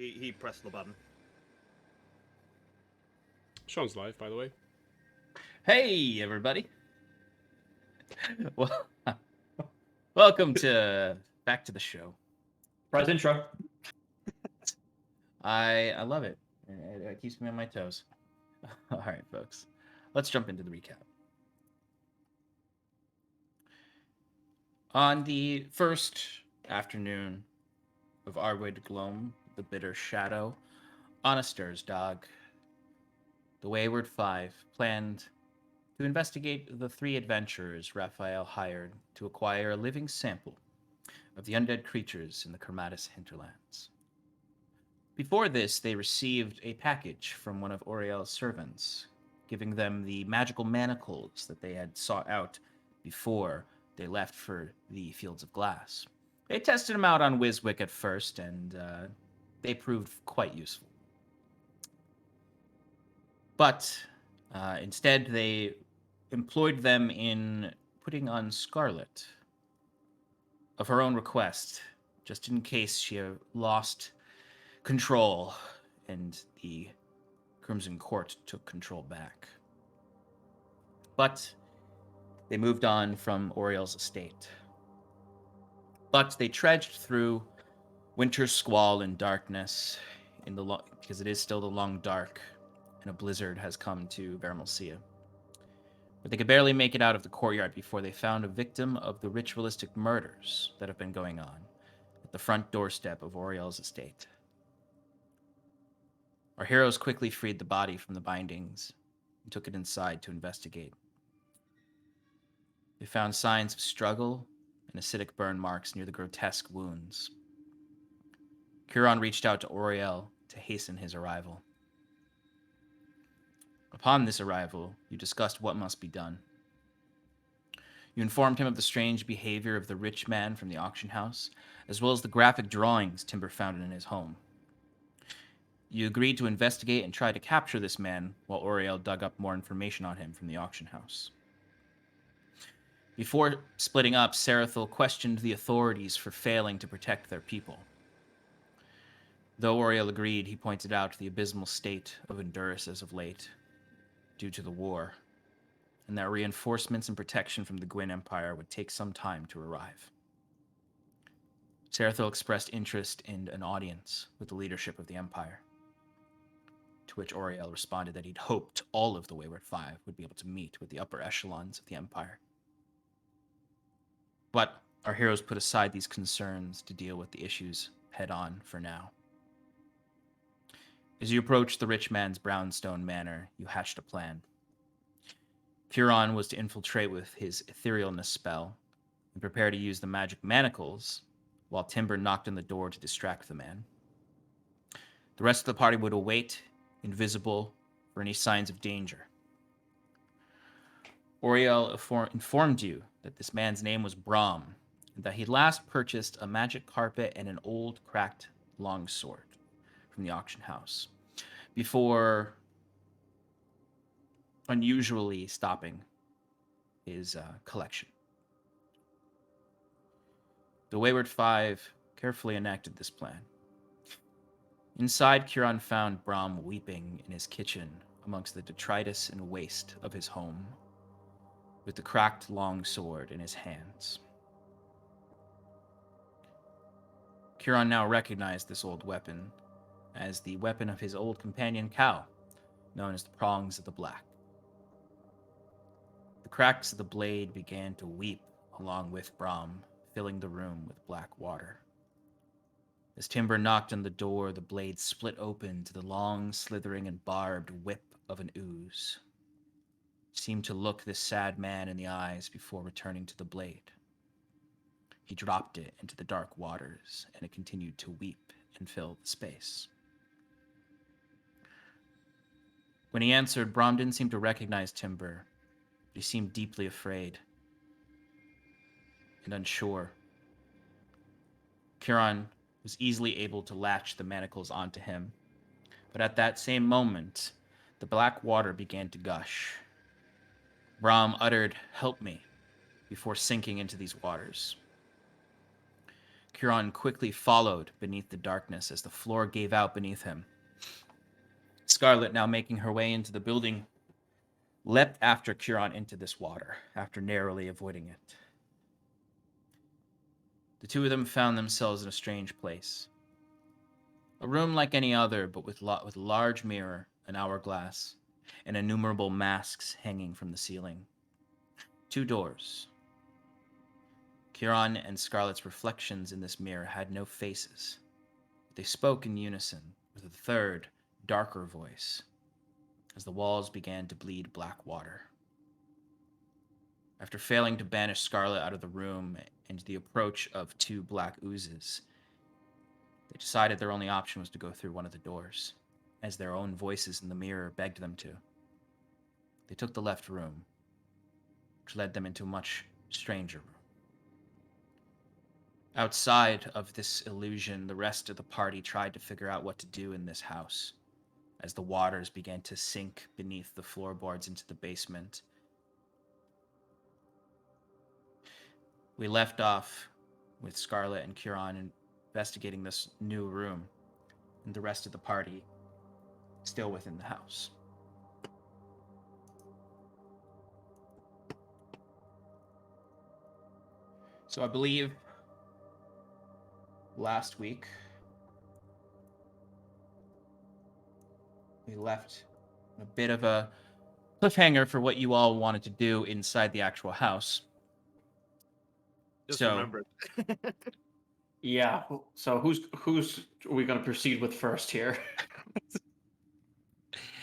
he pressed the button. Sean's live, by the way. Hey, everybody. Well, welcome to back to the show. Surprise intro. I love it. It keeps me on my toes. All right, folks. Let's jump into the recap. On the first afternoon of Arwid Gloam, the Bitter Shadow, on a Stirs Dog, the Wayward Five planned to investigate the three adventurers Raphael hired to acquire a living sample of the undead creatures in the Kermatis hinterlands. Before this, they received a package from one of Oriel's servants, giving them the magical manacles that they had sought out before they left for the Fields of Glass. They tested them out on Wiswick at first, and they proved quite useful. But instead, they employed them in putting on Scarlet of her own request, just in case she lost control and the Crimson Court took control back. But they moved on from Oriel's estate. But they trudged through winter's squall and darkness, because it is still the long dark, and a blizzard has come to Vermalcia. But they could barely make it out of the courtyard before they found a victim of the ritualistic murders that have been going on at the front doorstep of Oriel's estate. Our heroes quickly freed the body from the bindings and took it inside to investigate. They found signs of struggle and acidic burn marks near the grotesque wounds. Curon reached out to Oriel to hasten his arrival. Upon this arrival, you discussed what must be done. You informed him of the strange behavior of the rich man from the auction house, as well as the graphic drawings Timber found in his home. You agreed to investigate and try to capture this man while Oriel dug up more information on him from the auction house. Before splitting up, Sarathil questioned the authorities for failing to protect their people. Though Oriel agreed, he pointed out the abysmal state of Endurus as of late, due to the war, and that reinforcements and protection from the Gwyn Empire would take some time to arrive. Sarathil expressed interest in an audience with the leadership of the Empire, to which Oriel responded that he'd hoped all of the Wayward Five would be able to meet with the upper echelons of the Empire. But our heroes put aside these concerns to deal with the issues head-on for now. As you approached the rich man's brownstone manor, you hatched a plan. Curon was to infiltrate with his etherealness spell and prepare to use the magic manacles, while Timber knocked on the door to distract the man. The rest of the party would await, invisible, for any signs of danger. Oriel informed you that this man's name was Brahm, and that he last purchased a magic carpet and an old, cracked longsword from the auction house, before unusually stopping his collection. The Wayward Five carefully enacted this plan. Inside, Curon found Brahm weeping in his kitchen amongst the detritus and waste of his home, with the cracked longsword in his hands. Curon now recognized this old weapon as the weapon of his old companion Cal, known as the Prongs of the Black. The cracks of the blade began to weep along with Brahm, filling the room with black water. As Timber knocked on the door, the blade split open to the long, slithering, and barbed whip of an ooze. It seemed to look this sad man in the eyes before returning to the blade. He dropped it into the dark waters, and it continued to weep and fill the space. When he answered, Brahm didn't seem to recognize Timber, but he seemed deeply afraid and unsure. Curon was easily able to latch the manacles onto him, but at that same moment, the black water began to gush. Brahm uttered, "Help me," before sinking into these waters. Curon quickly followed beneath the darkness as the floor gave out beneath him. Scarlet, now making her way into the building, leapt after Curon into this water, after narrowly avoiding it. The two of them found themselves in a strange place. A room like any other, but with a large mirror, an hourglass, and innumerable masks hanging from the ceiling. 2 doors. Curon and Scarlet's reflections in this mirror had no faces. They spoke in unison, with a third, darker voice, as the walls began to bleed black water. After failing to banish Scarlet out of the room and the approach of 2 black oozes, they decided their only option was to go through one of the doors, as their own voices in the mirror begged them to. They took the left room, which led them into a much stranger room. Outside of this illusion, the rest of the party tried to figure out what to do in this house, as the waters began to sink beneath the floorboards into the basement. We left off with Scarlet and Curon investigating this new room, and the rest of the party still within the house. So I believe last week we left a bit of a cliffhanger for what you all wanted to do inside the actual house. Just So- remember. Yeah. So who's are we going to proceed with first here?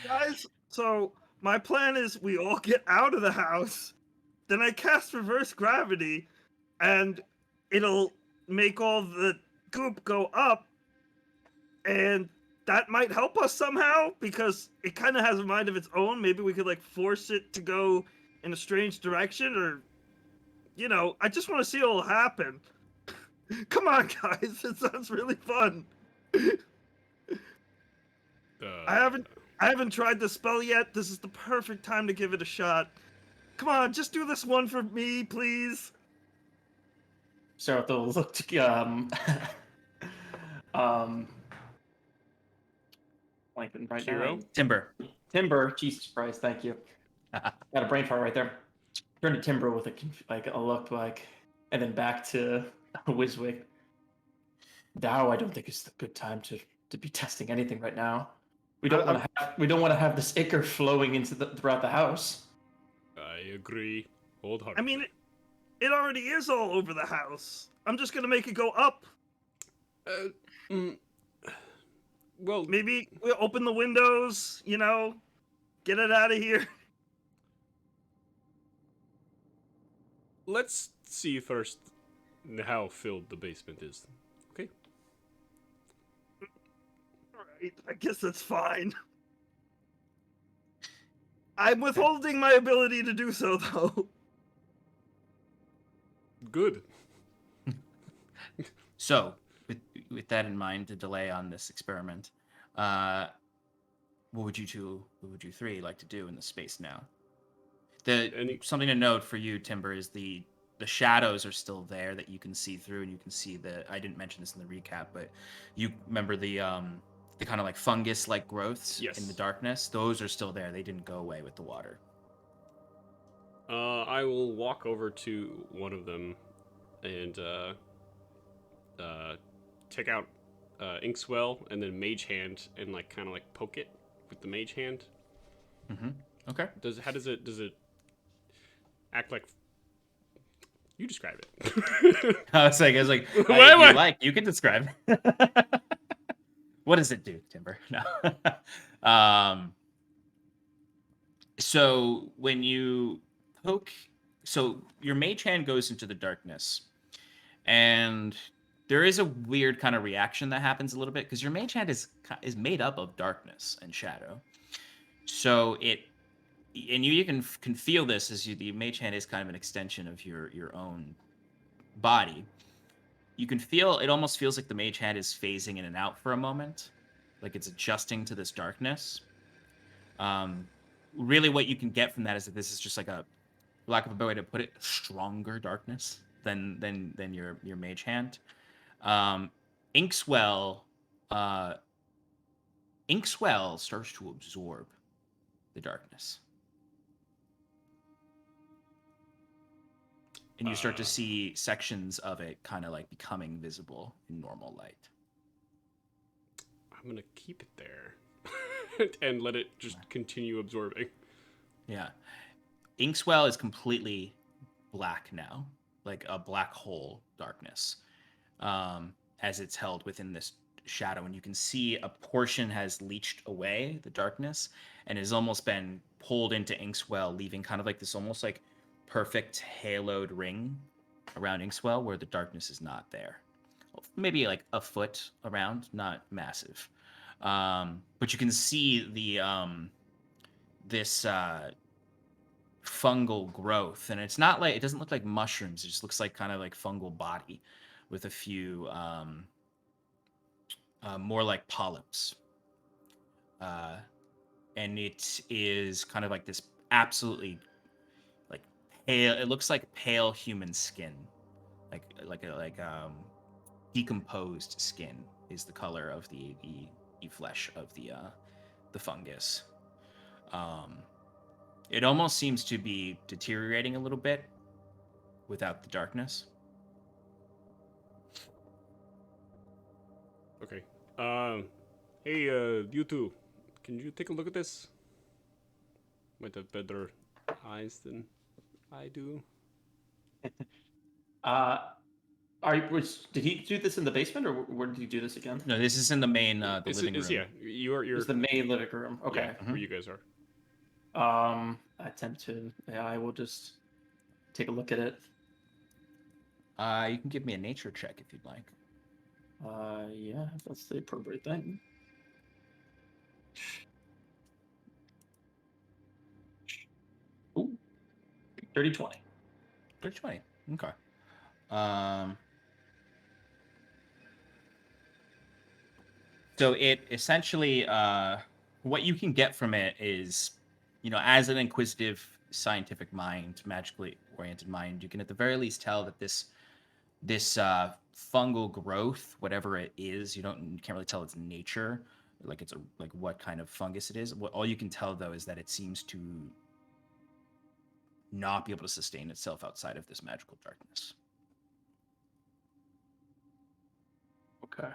Guys, so my plan is we all get out of the house, then I cast reverse gravity, and it'll make all the goop go up, and that might help us somehow, because it kind of has a mind of its own. Maybe we could, like, force it to go in a strange direction, or, you know, I just want to see it'll happen. Come on, guys, it sounds really fun. I haven't tried the spell yet. This is the perfect time to give it a shot. Come on, just do this one for me, please. So they'll look to blanking right Kiro? now. Timber. Timber. Jesus Christ! Thank you. Got a brain fart right there. Turn to Timber with a look like, and then back to Wiswick. Now I don't think it's a good time to be testing anything right now. We don't want to have this ichor flowing into throughout the house. I agree wholeheartedly. I mean, it already is all over the house. I'm just gonna make it go up. Well, Maybe we'll open the windows, you know, get it out of here. let's see first how filled the basement is. Okay. Alright, I guess that's fine. I'm withholding my ability to do so, though. Good. So, with that in mind, the delay on this experiment, what would you three like to do in the space now? Something to note for you, Timber, is the shadows are still there that you can see through, and you can see I didn't mention this in the recap, but you remember the kind of like fungus-like growths Yes. in the darkness? Those are still there. They didn't go away with the water. I will walk over to one of them and take out Inkswell and then Mage Hand and kind of poke it with the Mage Hand. Mm-hmm. Okay. How does it act like? You describe it. I was like, What? you can describe it. What does it do, Timber? No. So when you poke, so your mage hand goes into the darkness, and there is a weird kind of reaction that happens a little bit because your mage hand is made up of darkness and shadow. So you can feel this as the mage hand is kind of an extension of your own body. You can feel, it almost feels like the mage hand is phasing in and out for a moment, like it's adjusting to this darkness. Really what you can get from that is that this is just like a, for lack of a better way to put it, stronger darkness than your mage hand. Inkswell, Inkswell starts to absorb the darkness. And you start to see sections of it kind of like becoming visible in normal light. I'm going to keep it there and let it just continue absorbing. Yeah. Inkswell is completely black now, like a black hole darkness, as it's held within this shadow. And you can see a portion has leached away the darkness and has almost been pulled into Inkswell, leaving kind of like this almost like perfect haloed ring around Inkswell where the darkness is not there. Maybe like a foot around, not massive. But you can see the this fungal growth, and it's not like, it doesn't look like mushrooms. It just looks like kind of like fungal body with a few more like polyps. And it is kind of like this absolutely like pale. It looks like pale human skin, like decomposed skin is the color of the flesh of the fungus. It almost seems to be deteriorating a little bit without the darkness. Okay. Hey, you two, can you take a look at this? Might have better eyes than I do. Did he do this in the basement, or where did he do this again? No, this is in the main the living room. Yeah, you're It's the main living room. Okay. Yeah, where you guys are. I tend to. Yeah, I will just take a look at it. You can give me a nature check if you'd like. Yeah, if that's the appropriate thing. Ooh, 30-20. 30-20. Okay. So it essentially, what you can get from it is, you know, as an inquisitive, scientific mind, magically oriented mind, you can at the very least tell that this fungal growth, whatever it is, you can't really tell its nature, like it's like what kind of fungus it is. All you can tell though is that it seems to not be able to sustain itself outside of this magical darkness. Okay.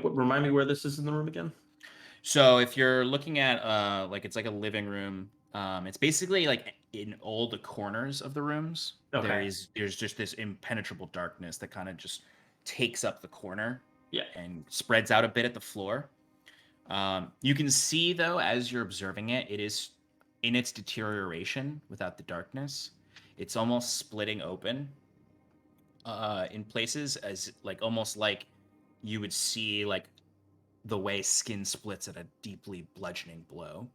Remind me where this is in the room again. So if you're looking at like it's like a living room, it's basically like in all the corners of the rooms. Okay. There's just this impenetrable darkness that kind of just takes up the corner. Yeah. And spreads out a bit at the floor. You can see though, as you're observing it, it is in its deterioration without the darkness. It's almost splitting open in places, as like almost like you would see like the way skin splits at a deeply bludgeoning blow.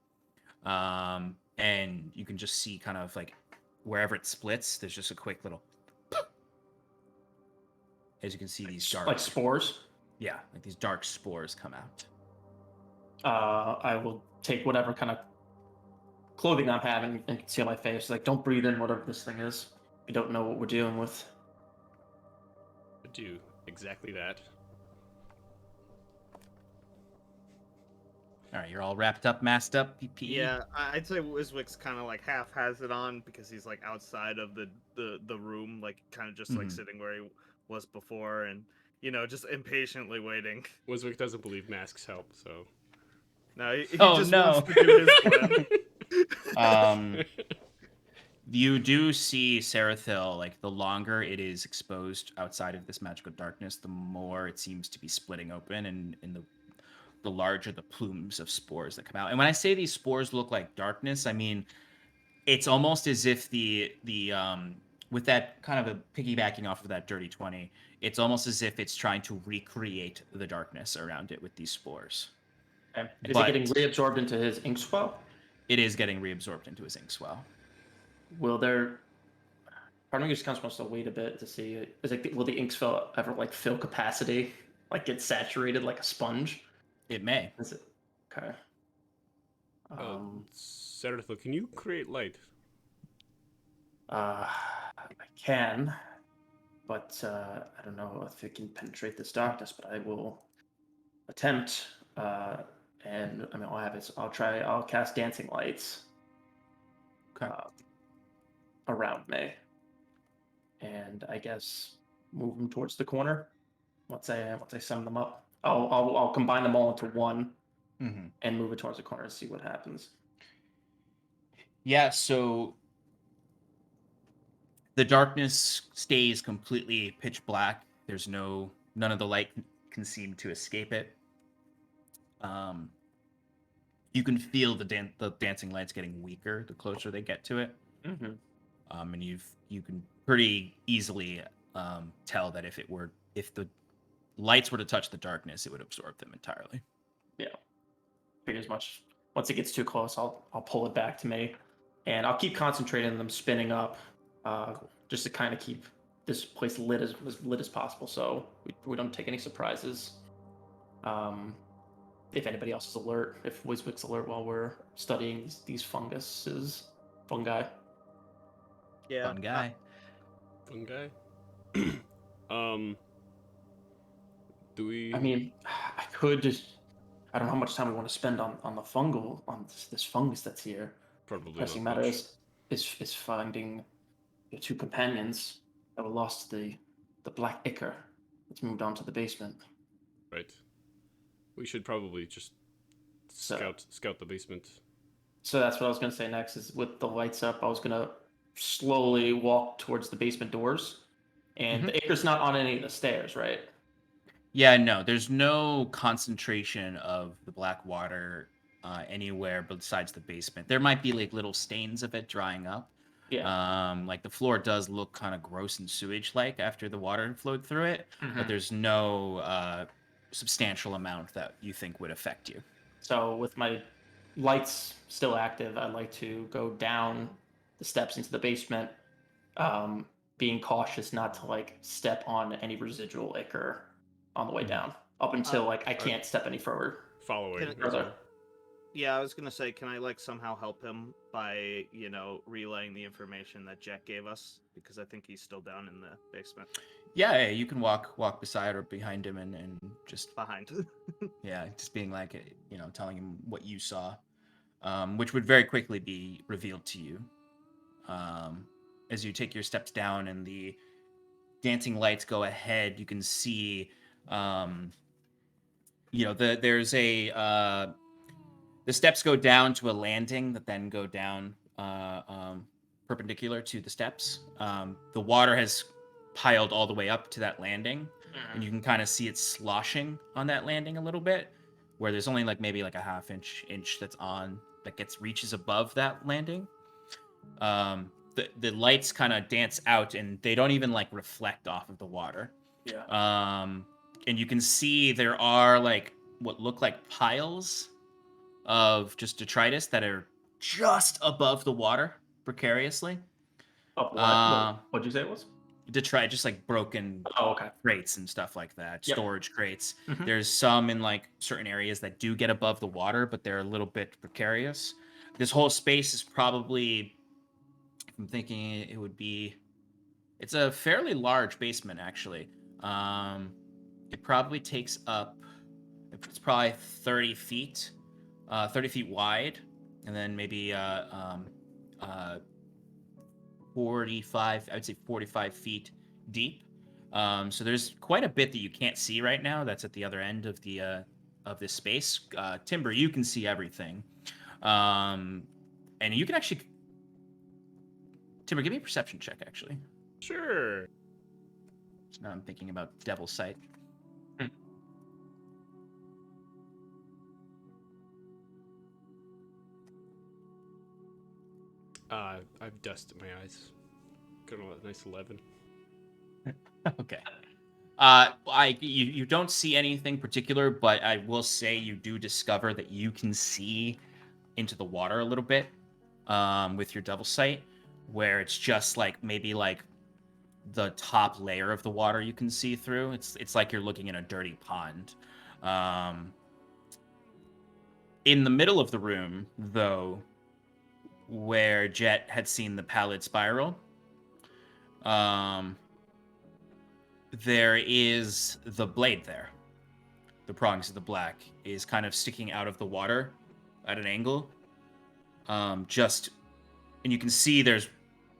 And you can just see kind of like wherever it splits, there's just a quick little, as you can see these dark, like spores. Yeah, like these dark spores come out. I will take whatever kind of clothing I'm having and conceal my face. Like, don't breathe in whatever this thing is. We don't know what we're dealing with. Do exactly that. All right, you're all wrapped up, masked up, PPE. Yeah, I'd say Wiswick's kind of like half has it on because he's like outside of the room, like kind of just like sitting where he was before, and you know, just impatiently waiting. Wiswick doesn't believe masks help, so. No, he just wants to do his plan. You do see Serathil, like the longer it is exposed outside of this magical darkness, the more it seems to be splitting open, and the larger the plumes of spores that come out. And when I say these spores look like darkness, I mean it's almost as if the with that kind of a piggybacking off of that dirty 20, it's almost as if it's trying to recreate the darkness around it with these spores. Okay. Is it getting reabsorbed into his inkswell? It is getting reabsorbed into his inkswell. Will there? Part of me just kind of wants to wait a bit to see. Will the inkswell ever like fill capacity, like get saturated like a sponge? It may. Is it okay? Serathil, can you create light? I can, but I don't know if it can penetrate this darkness. But I will attempt. And I mean, all I have is I'll try. I'll cast dancing lights Okay. around me, and I guess move them towards the corner. Once I sum them up, I'll combine them all into one Mm-hmm. and move it towards the corner and see what happens. Yeah, so the darkness stays completely pitch black. There's none of the light can seem to escape it. You can feel the dancing lights getting weaker the closer they get to it. Mm-hmm. And you can pretty easily tell that if the lights were to touch the darkness, it would absorb them entirely. Yeah, figure as much. Once it gets too close, I'll pull it back to me, and I'll keep concentrating on them spinning up, just to kind of keep this place lit as lit as possible, so we don't take any surprises. If anybody else is alert, if Wiswick's alert while we're studying these fungi. Yeah. Fun guy. Fun guy. Do we? I mean, I could just. I don't know how much time we want to spend on the fungal on this fungus that's here. Probably Pressing not matter much. is finding your two companions that were lost to the black ichor that's moved on to the basement. Right. We should probably just So- scout the basement. So that's what I was gonna say next. Is with the lights up, I was gonna slowly walk towards the basement doors, and the ichor's not on any of the stairs, right? Yeah, no, there's no concentration of the black water anywhere besides the basement. There might be like little stains of it drying up. Yeah. Like the floor does look kind of gross and sewage-like after the water flowed through it, but Mhm. there's no substantial amount that you think would affect you. So with my lights still active, I'd like to go down the steps into the basement, being cautious not to like step on any residual ichor on the way down, up until like I can't step any further. Following. Can- Further. Yeah, I was gonna say, can I like somehow help him by, relaying the information that Jack gave us? Because I think he's still down in the basement Yeah, you can walk beside or behind him and just behind. just being like telling him what you saw, which would very quickly be revealed to you as you take your steps down and the dancing lights go ahead. You can see there's the steps go down to a landing that then go down perpendicular to the steps. The water has piled all the way up to that landing, and you can kind of see it sloshing on that landing a little bit, where there's only like maybe like a half inch that's on that reaches above that landing. The lights kind of dance out, and they don't even like reflect off of the water. Yeah. And you can see there are like what look like piles of just detritus that are just above the water precariously. What'd you say it was? Detritus, just like broken Oh, okay. crates and stuff like that, Yep. storage crates. Mhm. There's some in like certain areas that do get above the water, but they're a little bit precarious. This whole space is probably, I'm thinking it's a fairly large basement actually. It probably takes up, it's probably 30 feet. 30 feet wide, and then maybe 45, I would say 45 feet deep. So there's quite a bit that you can't see right now. That's at the other end of this space. Timber, you can see everything. And you can actually, Timber, give me a perception check, actually. Sure. So now I'm thinking about Devil's Sight. I've dust in my eyes. Got a nice 11. Okay. You don't see anything particular, but I will say you do discover that you can see into the water a little bit with your Devil's Sight, where it's just like maybe like the top layer of the water you can see through. It's like you're looking in a dirty pond. In the middle of the room, though, where Jet had seen the pallid spiral, there is the blade there. The prongs of the black is kind of sticking out of the water at an angle. And you can see there's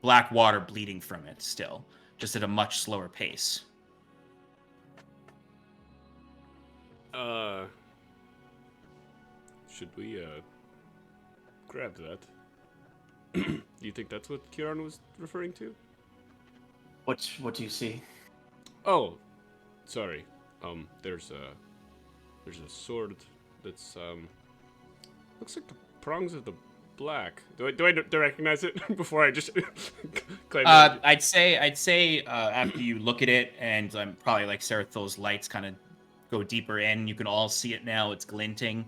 black water bleeding from it still, just at a much slower pace. Should we grab that? Do you think that's what Kieran was referring to? What do you see? Oh, sorry. There's a sword that's looks like the prongs of the black. Do I recognize it before I just claim it? I'd say after you look at it, and probably like Sarathul's lights kind of go deeper in, you can all see it now. It's glinting.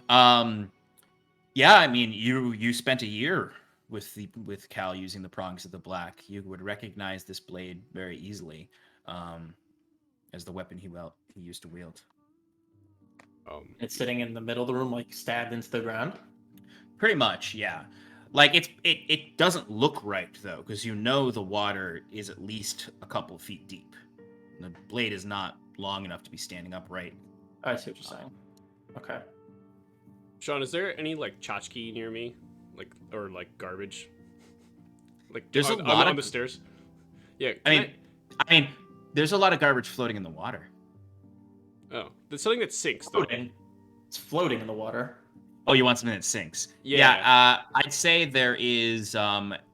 Yeah, I mean, you spent a year with Cal using the prongs of the black. You would recognize this blade very easily, as the weapon he used to wield. It's sitting in the middle of the room, like stabbed into the ground. Pretty much, yeah. Like it doesn't look right though, because you know the water is at least a couple feet deep. The blade is not long enough to be standing upright. I see what you're saying. Okay. Sean, is there any like tchotchke near me, or garbage? Like there's on, a lot on the stairs. Yeah. I mean, there's a lot of garbage floating in the water. Oh, there's something that sinks though. Floating. It's floating in the water. Oh, you want something that sinks? Yeah. I'd say there is.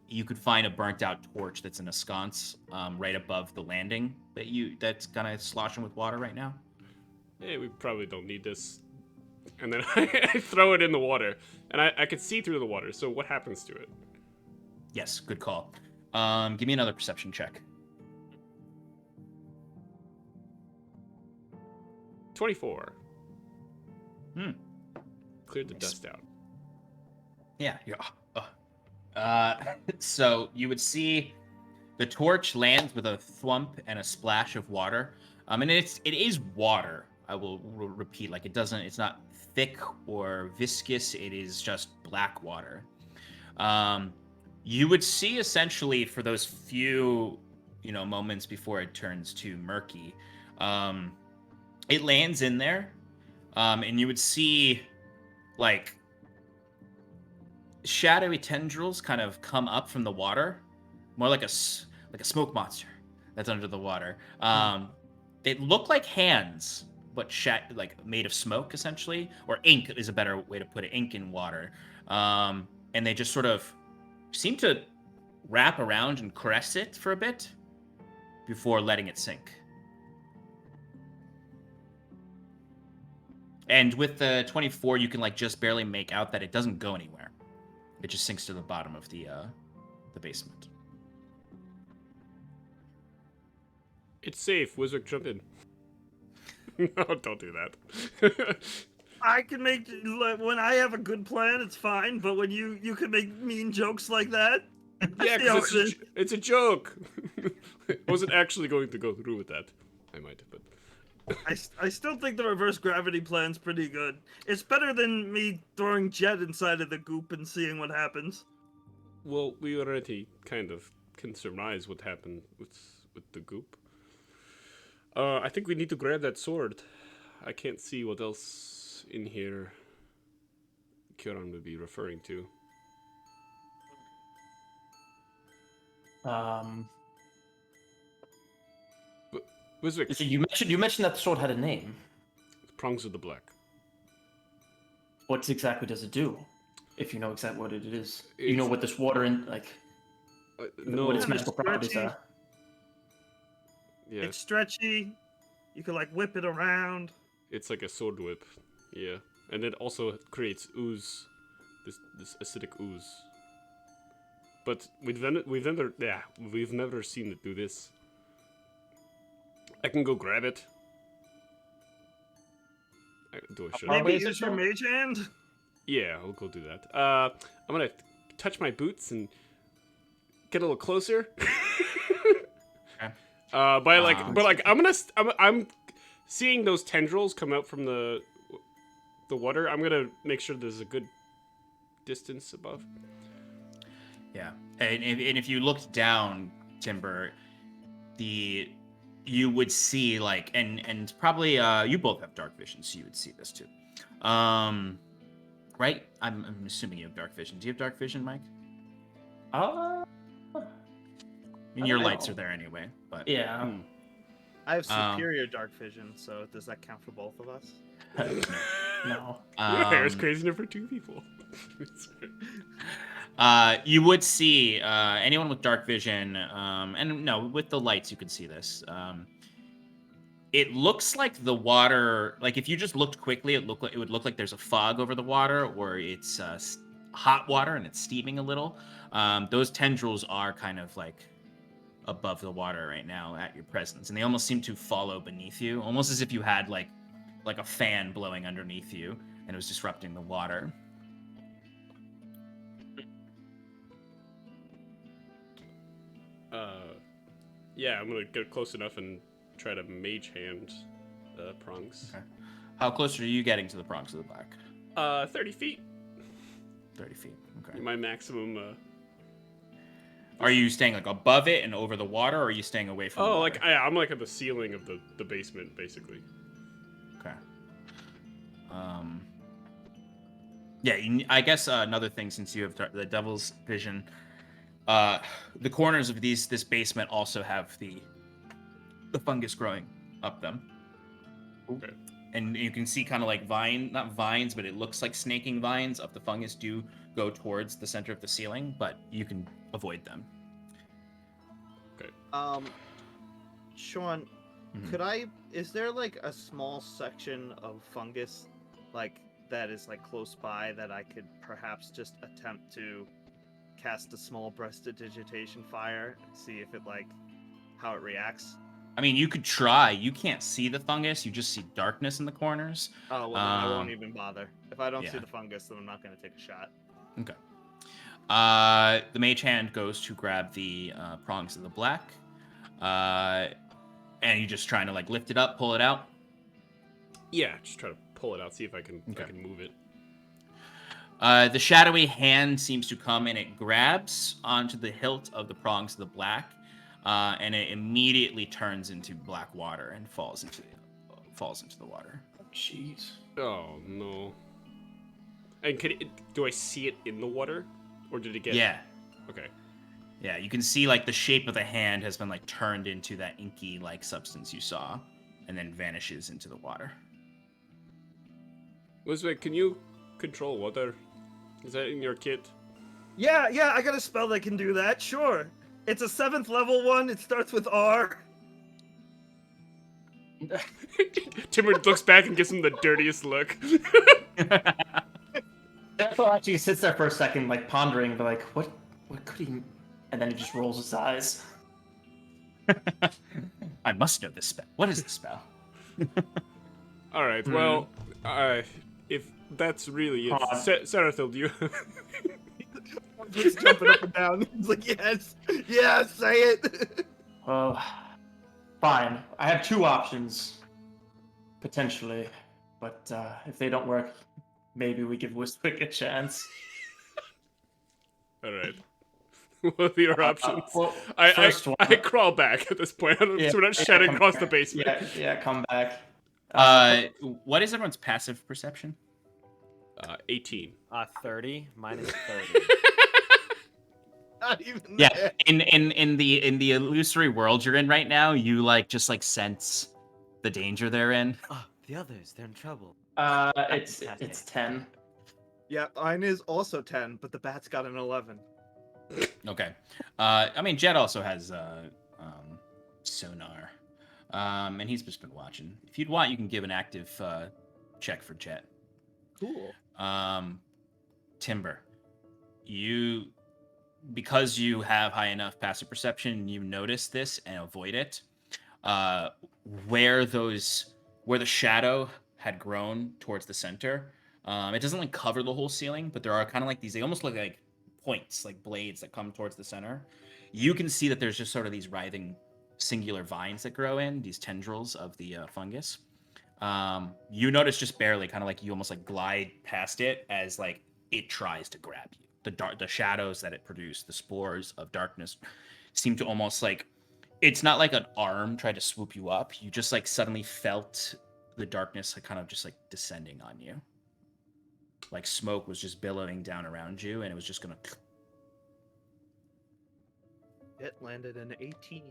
You could find a burnt-out torch that's in a sconce right above the landing that's kind of sloshing with water right now. Hey, we probably don't need this. And then I throw it in the water, and I can see through the water. So what happens to it? Yes, good call. Give me another perception check. 24. Hmm. Cleared the Nice. dust out. Yeah. So you would see the torch lands with a thwump and a splash of water. And it is water. I will repeat, like it's not thick or viscous. It is just black water. You would see essentially for those few, moments before it turns to murky, it lands in there, and you would see like shadowy tendrils kind of come up from the water, more like a smoke monster that's under the water. It looked like hands, but made of smoke essentially, or ink is a better way to put it. Ink in water, and they just sort of seem to wrap around and caress it for a bit before letting it sink. And with the 24, you can just barely make out that it doesn't go anywhere. It just sinks to the bottom of the basement. It's safe. Wizard, jump in. No, don't do that. I can make when I have a good plan, it's fine. But when you can make mean jokes like that, Yeah, because it's a joke. I wasn't actually going to go through with that. I might, but I still think the reverse gravity plan's pretty good. It's better than me throwing Jet inside of the goop and seeing what happens. well, we already kind of can surmise what happened with the goop. I think we need to grab that sword. I can't see what else in here Kieran would be referring to. Wiswick, So you mentioned that the sword had a name. Prongs of the Black. What exactly does it do? If you know exactly what it is, you It's- know what this water in No, what its Yeah, magical properties stretchy. are. yeah, It's stretchy. You can whip it around. it's like a sword whip. Yeah, and it also creates ooze, this acidic ooze. But we've never seen it do this. I can go grab it. Do I should? Far away Maybe is it, use your Sean? mage hand. Yeah, I'll go do that. I'm gonna touch my boots and get a little closer. I'm seeing those tendrils come out from the water. I'm gonna make sure there's a good distance above. Yeah, and if you looked down Timber, you would see like and probably you both have dark vision, so you would see this too. Right? I'm assuming you have dark vision. Do you have dark vision, Mike? Uh, I mean, your I lights don't. are there anyway, but yeah. I have superior dark vision, so does that count for both of us? No. Your hair is crazy enough for 2 people. You would see anyone with dark vision, and no, with the lights you could see this. It looks like the water, like if you just looked quickly, it would look like there's a fog over the water, or it's hot water and it's steaming a little. Those tendrils are kind of like above the water right now at your presence, and they almost seem to follow beneath you, almost as if you had like a fan blowing underneath you and it was disrupting the water. Yeah, I'm gonna get close enough and try to mage hand prongs. Okay. How close are you getting to the prongs of the black? 30 feet. 30 feet. Okay. My maximum. Are you staying like above it and over the water, or are you staying away from the water? Like I'm like at the ceiling of the basement, basically. Okay. Yeah, I guess another thing, since you have the devil's vision, the corners of this basement also have the fungus growing up them. Okay. And you can see kind of like not vines, but it looks like snaking vines of the fungus do go towards the center of the ceiling, but you can avoid them. Okay. Sean, is there like a small section of fungus like that is like close by that I could perhaps just attempt to cast a small prestidigitation fire and see if it how it reacts? I mean, you could try. You can't see the fungus. You just see darkness in the corners. Oh, well, then I won't even bother. If I don't see yeah. the fungus, then I'm not going to take a shot. Okay. The mage hand goes to grab the prongs of the black. And you just trying to like lift it up, pull it out? Yeah, just try to pull it out, see if I can move it. The shadowy hand seems to come and it grabs onto the hilt of the prongs of the black, and it immediately turns into black water and falls into the water. Jeez. Oh no. And do I see it in the water, or did it get? Yeah. Okay. Yeah, you can see like the shape of the hand has been like turned into that inky like substance you saw, and then vanishes into the water. Musicbed, can you control water? Is that in your kit? Yeah, I got a spell that can do that, sure. It's a 7th level one, it starts with R. Timber looks back and gives him the dirtiest look. Ethel actually sits there for a second, like pondering, but like, what could he? And then he just rolls his eyes. I must know this spell. What is the spell? All right. Well, if that's really it, Sarathil, do you? Just jumping up and down. He's like, yes, say it. Well, fine. I have 2 options, potentially, but if they don't work, maybe we give Wiswick a chance. All right. What are your options? Well, I crawl back at this point. So we're not shedding across the basement. Yeah, come back. What is everyone's passive perception? 18. 30. Mine is 30. Not even Yeah, there. in the illusory world you're in right now, you just sense the danger they're in. Oh, the others, they're in trouble. It's 10. Yeah, mine is also 10, but the bat's got an 11. Okay. I mean, Jet also has sonar, and he's just been watching. If you'd want, you can give an active check for Jet. Cool. Timber, because you have high enough passive perception, you notice this and avoid it. Where the shadow had grown towards the center, it doesn't cover the whole ceiling, but there are kind of these. They almost look like points, like blades that come towards the center. You can see that there's just sort of these writhing singular vines that grow in, these tendrils of the fungus. You notice just barely, kind of you almost glide past it as it tries to grab you. The shadows that it produced, the spores of darkness, seem to almost like, it's not like an arm tried to swoop you up. You just like suddenly felt the darkness like, kind of just like descending on you. Like smoke was just billowing down around you, and it was just gonna. It landed an 18.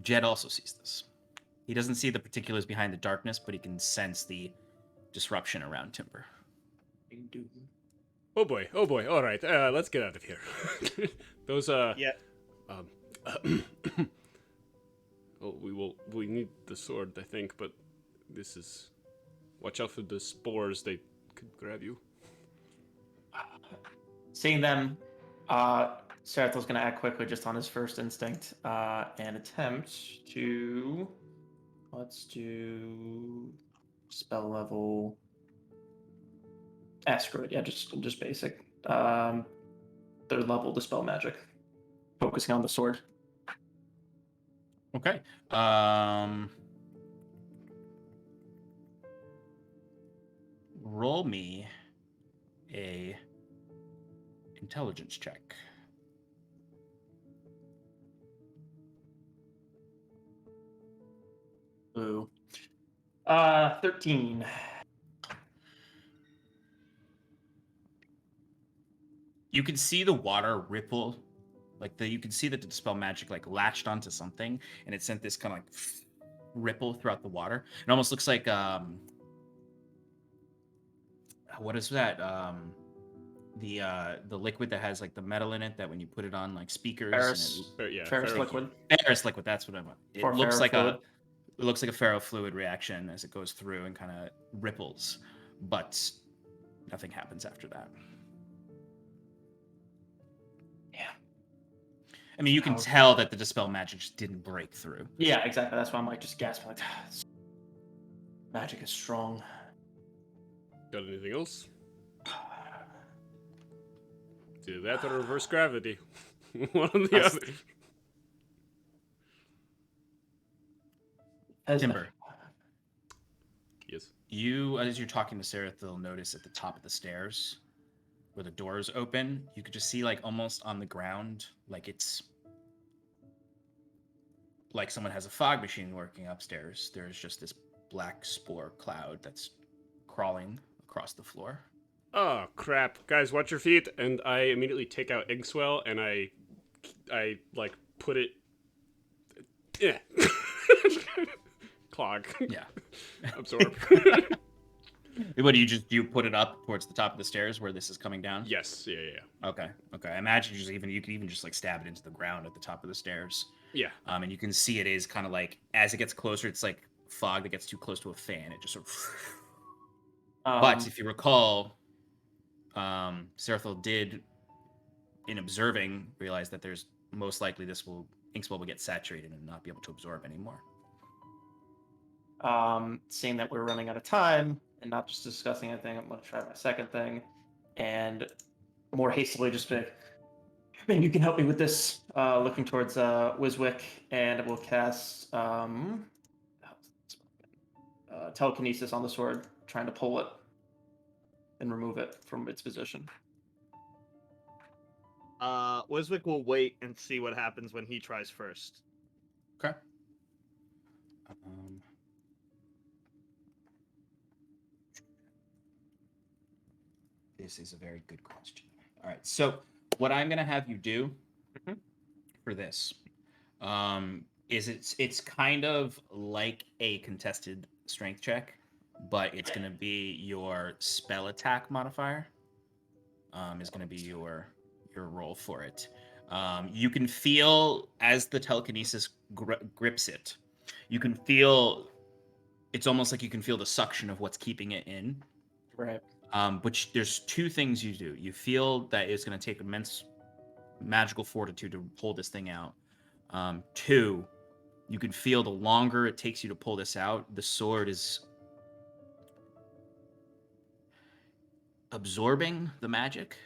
Jed also sees this. He doesn't see the particulars behind the darkness, but he can sense the disruption around Timber. Oh boy. All right, let's get out of here. Those Yeah. Oh, we need the sword, I think, but this is. Watch out for the spores; they could grab you. Seeing them, Sarathel's going to act quickly just on his first instinct and attempt to. Let's do spell level. Asteroid, yeah, just basic. Third level dispel magic, focusing on the sword. Okay. Roll me a intelligence check. Ooh. 13. You can see the water ripple, you can see that the dispel magic like latched onto something, and it sent this kind of like ripple throughout the water. It almost looks like what is that? The liquid that has like the metal in it that when you put it on like speakers. Ferrous. Ferrous liquid. Ferrous liquid. That's what I want. It Or looks like ferrofluid. it looks like a ferrofluid reaction as it goes through and kind of ripples, but nothing happens after that. Yeah. I mean, you can tell that the dispel magic just didn't break through. Yeah, exactly. That's why I'm like just gasping. Like, magic is strong. Got anything else? Do that or reverse gravity. One or the other. Timber. Yes. You, as you're talking to Sarah, they'll notice at the top of the stairs where the doors open, you could just see like almost on the ground, like it's like someone has a fog machine working upstairs. There's just this black spore cloud that's crawling across the floor. Oh crap, guys! Watch your feet! And I immediately take out Inkswell and I like put it. Yeah. Clog. Yeah. Absorb. What do you put it up towards the top of the stairs where this is coming down? Yes. Yeah. Okay. I imagine you can even just like stab it into the ground at the top of the stairs. Yeah. And you can see it is kind of like as it gets closer, it's like fog that gets too close to a fan. It just sort of. But if you recall, Serathil did, in observing, realize that there's most likely Inkswell will get saturated and not be able to absorb anymore. Seeing that we're running out of time and not just discussing anything, I'm going to try my second thing and more hastily just be, maybe you can help me with this. Looking towards Wiswick, and we'll cast telekinesis on the sword, trying to pull it and remove it from its position. Wiswick will wait and see what happens when he tries first. Okay. This is a very good question. All right, so what I'm going to have you do for this is it's kind of like a contested strength check, but it's going to be your spell attack modifier. Is going to be your roll for it. You can feel as the telekinesis grips it. You can feel it's almost like you can feel the suction of what's keeping it in. Right. But there's two things you do. You feel that it's going to take immense magical fortitude to pull this thing out. Two, you can feel the longer it takes you to pull this out, the sword is absorbing the magic.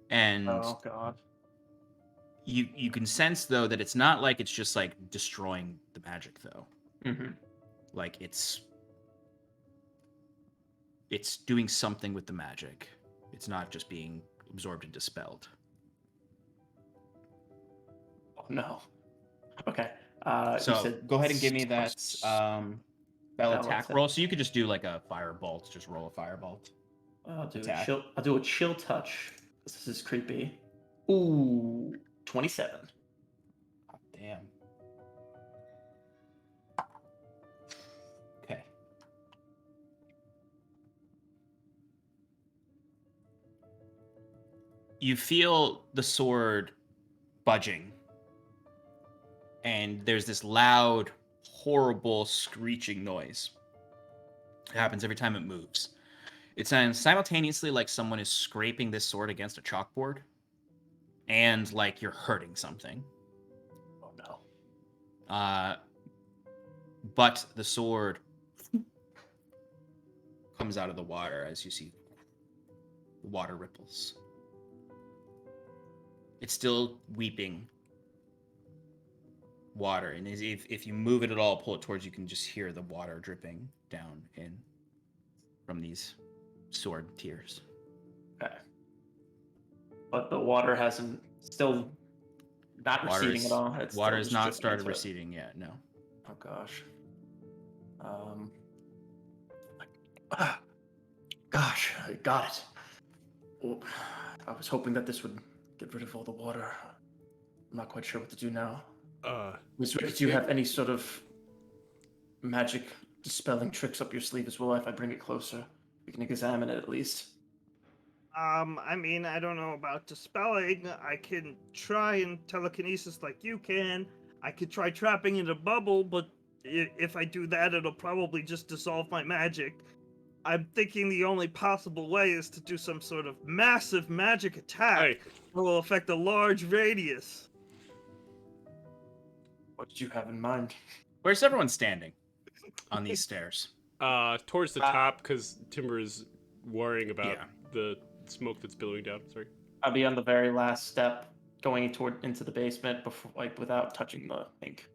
And oh god. You can sense though that it's not like it's just like destroying the magic though. Mm-hmm. Like it's doing something with the magic. It's not just being absorbed and dispelled. no. Okay. You So said go ahead and give me that spell Spell attack attack. roll. So you could just do like a firebolt. Just roll a firebolt. I'll do attack. I'll do a chill touch. This is creepy. Ooh, 27. Damn. Okay. You feel the sword budging, and there's this loud, horrible screeching noise. It happens every time it moves. It sounds simultaneously like someone is scraping this sword against a chalkboard, and like you're hurting something. Oh no. But the sword comes out of the water as you see the water ripples. It's still weeping water, and if you move it at all, pull it towards you, can just hear the water dripping down in from these sword tears. Okay. But the water hasn't still not receding at all. It's Water still has just not dripping started into it. receding yet. No. Oh gosh. Gosh, I got it. Oh, I was hoping that this would get rid of all the water. I'm not quite sure what to do now. Do you have any sort of magic dispelling tricks up your sleeve as well? If I bring it closer, we can examine it at least. I mean, I don't know about dispelling. I can try and telekinesis like you can. I could try trapping in a bubble, but if I do that, it'll probably just dissolve my magic. I'm thinking the only possible way is to do some sort of massive magic attack Hey. that will affect a large radius. What did you have in mind? Where's everyone standing on these stairs? Towards the top, because Timber is worrying about Yeah. the smoke that's billowing down. Sorry. I'll be on the very last step, going into the basement before, without touching the ink.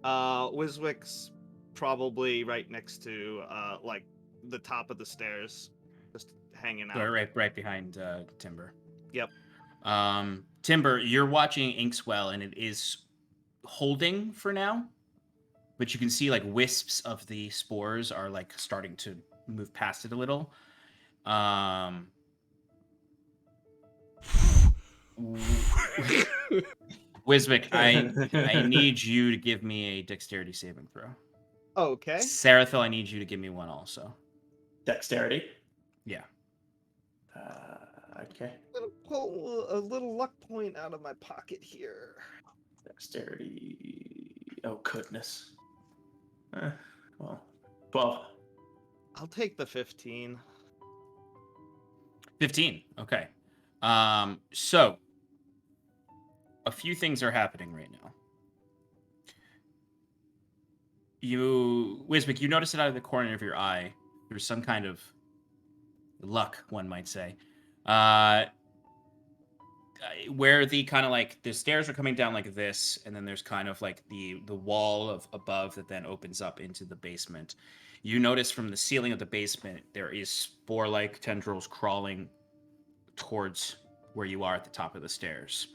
Wiswick's probably right next to the top of the stairs, just hanging out. So right behind Timber. Yep. Timber, you're watching Inkswell, and it is holding for now, but you can see like wisps of the spores are like starting to move past it a little. Wiswick, I need you to give me a dexterity saving throw. Okay. Seraphil, I need you to give me one also. Dexterity. Yeah. Okay. I'm gonna pull a little luck point out of my pocket here. Dexterity. Oh goodness. Well, 12. I'll take the 15. 15. Okay. So a few things are happening right now. Wiswick, you notice it out of the corner of your eye. There's some kind of luck, one might say. Where the kind of like the stairs are coming down like this, and then there's kind of like the wall of above that then opens up into the basement. You notice from the ceiling of the basement there is spore-like tendrils crawling towards where you are at the top of the stairs,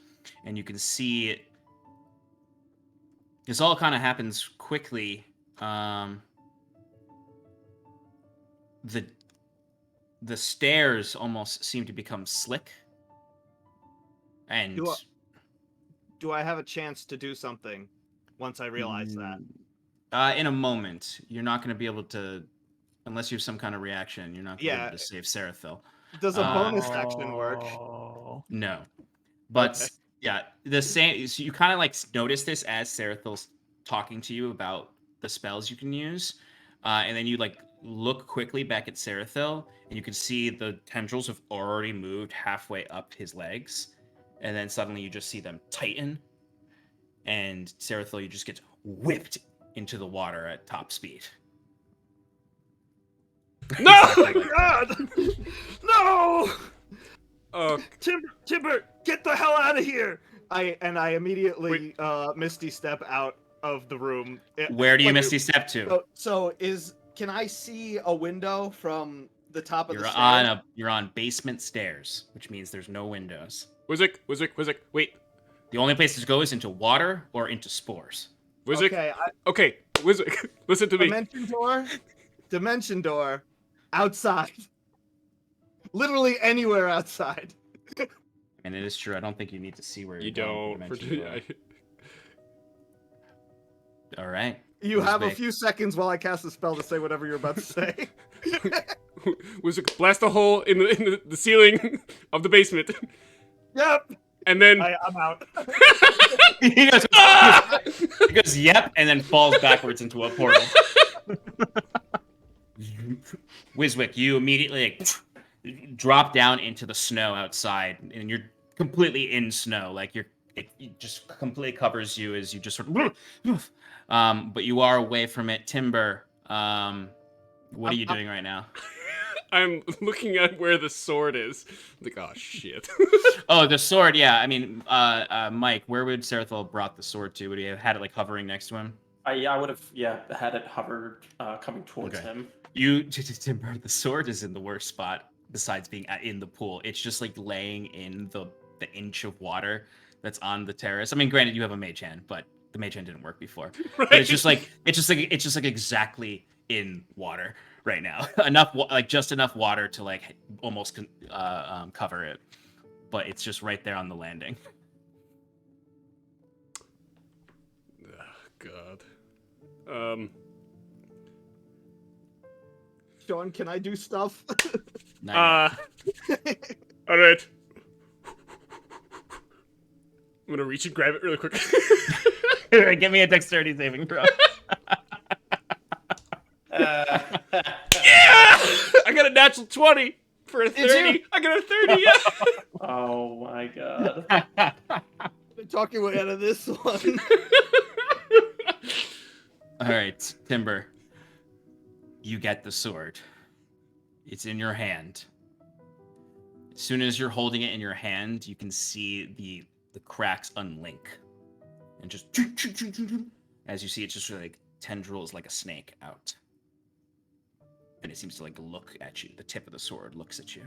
and you can see it. This all kind of happens quickly. The stairs almost seem to become slick. And Do I have a chance to do something once I realize that? In a moment, you're not going to be able to, unless you have some kind of reaction. You're not going to be able to save Seraphil. Does a bonus action work? No, but Okay. yeah, the same. So you kind of like notice this as Seraphil's talking to you about the spells you can use, and then you like look quickly back at Seraphil, and you can see the tendrils have already moved halfway up his legs, and then suddenly you just see them tighten, and Seraphil, you just get whipped into the water at top speed. No! Oh God! No! Timber, get the hell out of here! I immediately Misty step out of the room. Where do you Misty step to? So can I see a window from the top of the stairs? You're on basement stairs, which means there's no windows. Wizzick, wait. The only place to go is into water or into spores. Wizik. Okay, Okay, Wizik, listen to me. Dimension door, outside. Literally anywhere outside. And it is true. I don't think you need to see where You you're going don't. for dimension door. All right. You have a Wizik. few seconds while I cast a spell to say whatever you're about to say. Wizik, blast a hole in the ceiling of the basement, Yep. and then I'm out. he goes, "Ah!" He goes, yep, and then falls backwards into a portal. Wiswick, you immediately drop down into the snow outside, and you're completely in snow. Like it just completely covers you as you just sort of. But you are away from it. Timber, what are you doing right now? I'm looking at where the sword is. Like, oh shit. Oh, the sword. Yeah, I mean, Mike, where would Serathol brought the sword to? Would he have had it like hovering next to him? I would have had it hovered coming towards Okay. him. Timber, the sword is in the worst spot besides being in the pool. It's just like laying in the inch of water that's on the terrace. I mean, granted, you have a mage hand, but the mage hand didn't work before. Right? But it's just like exactly in water right now. Just enough water to like almost cover it, but it's just right there on the landing. Oh, God. Sean, can I do stuff? Not yet. All right. I'm gonna reach and grab it really quick. Give me a dexterity saving throw. Yeah! I got a natural 20 for a 30. I got a 30. Yeah. Oh my god. Been talking way out of this one. All right, Timber. You get the sword. It's in your hand. As soon as you're holding it in your hand, you can see the cracks unlink. And just as you see, it's just like tendrils like a snake out. And it seems to like look at you. The tip of the sword looks at you.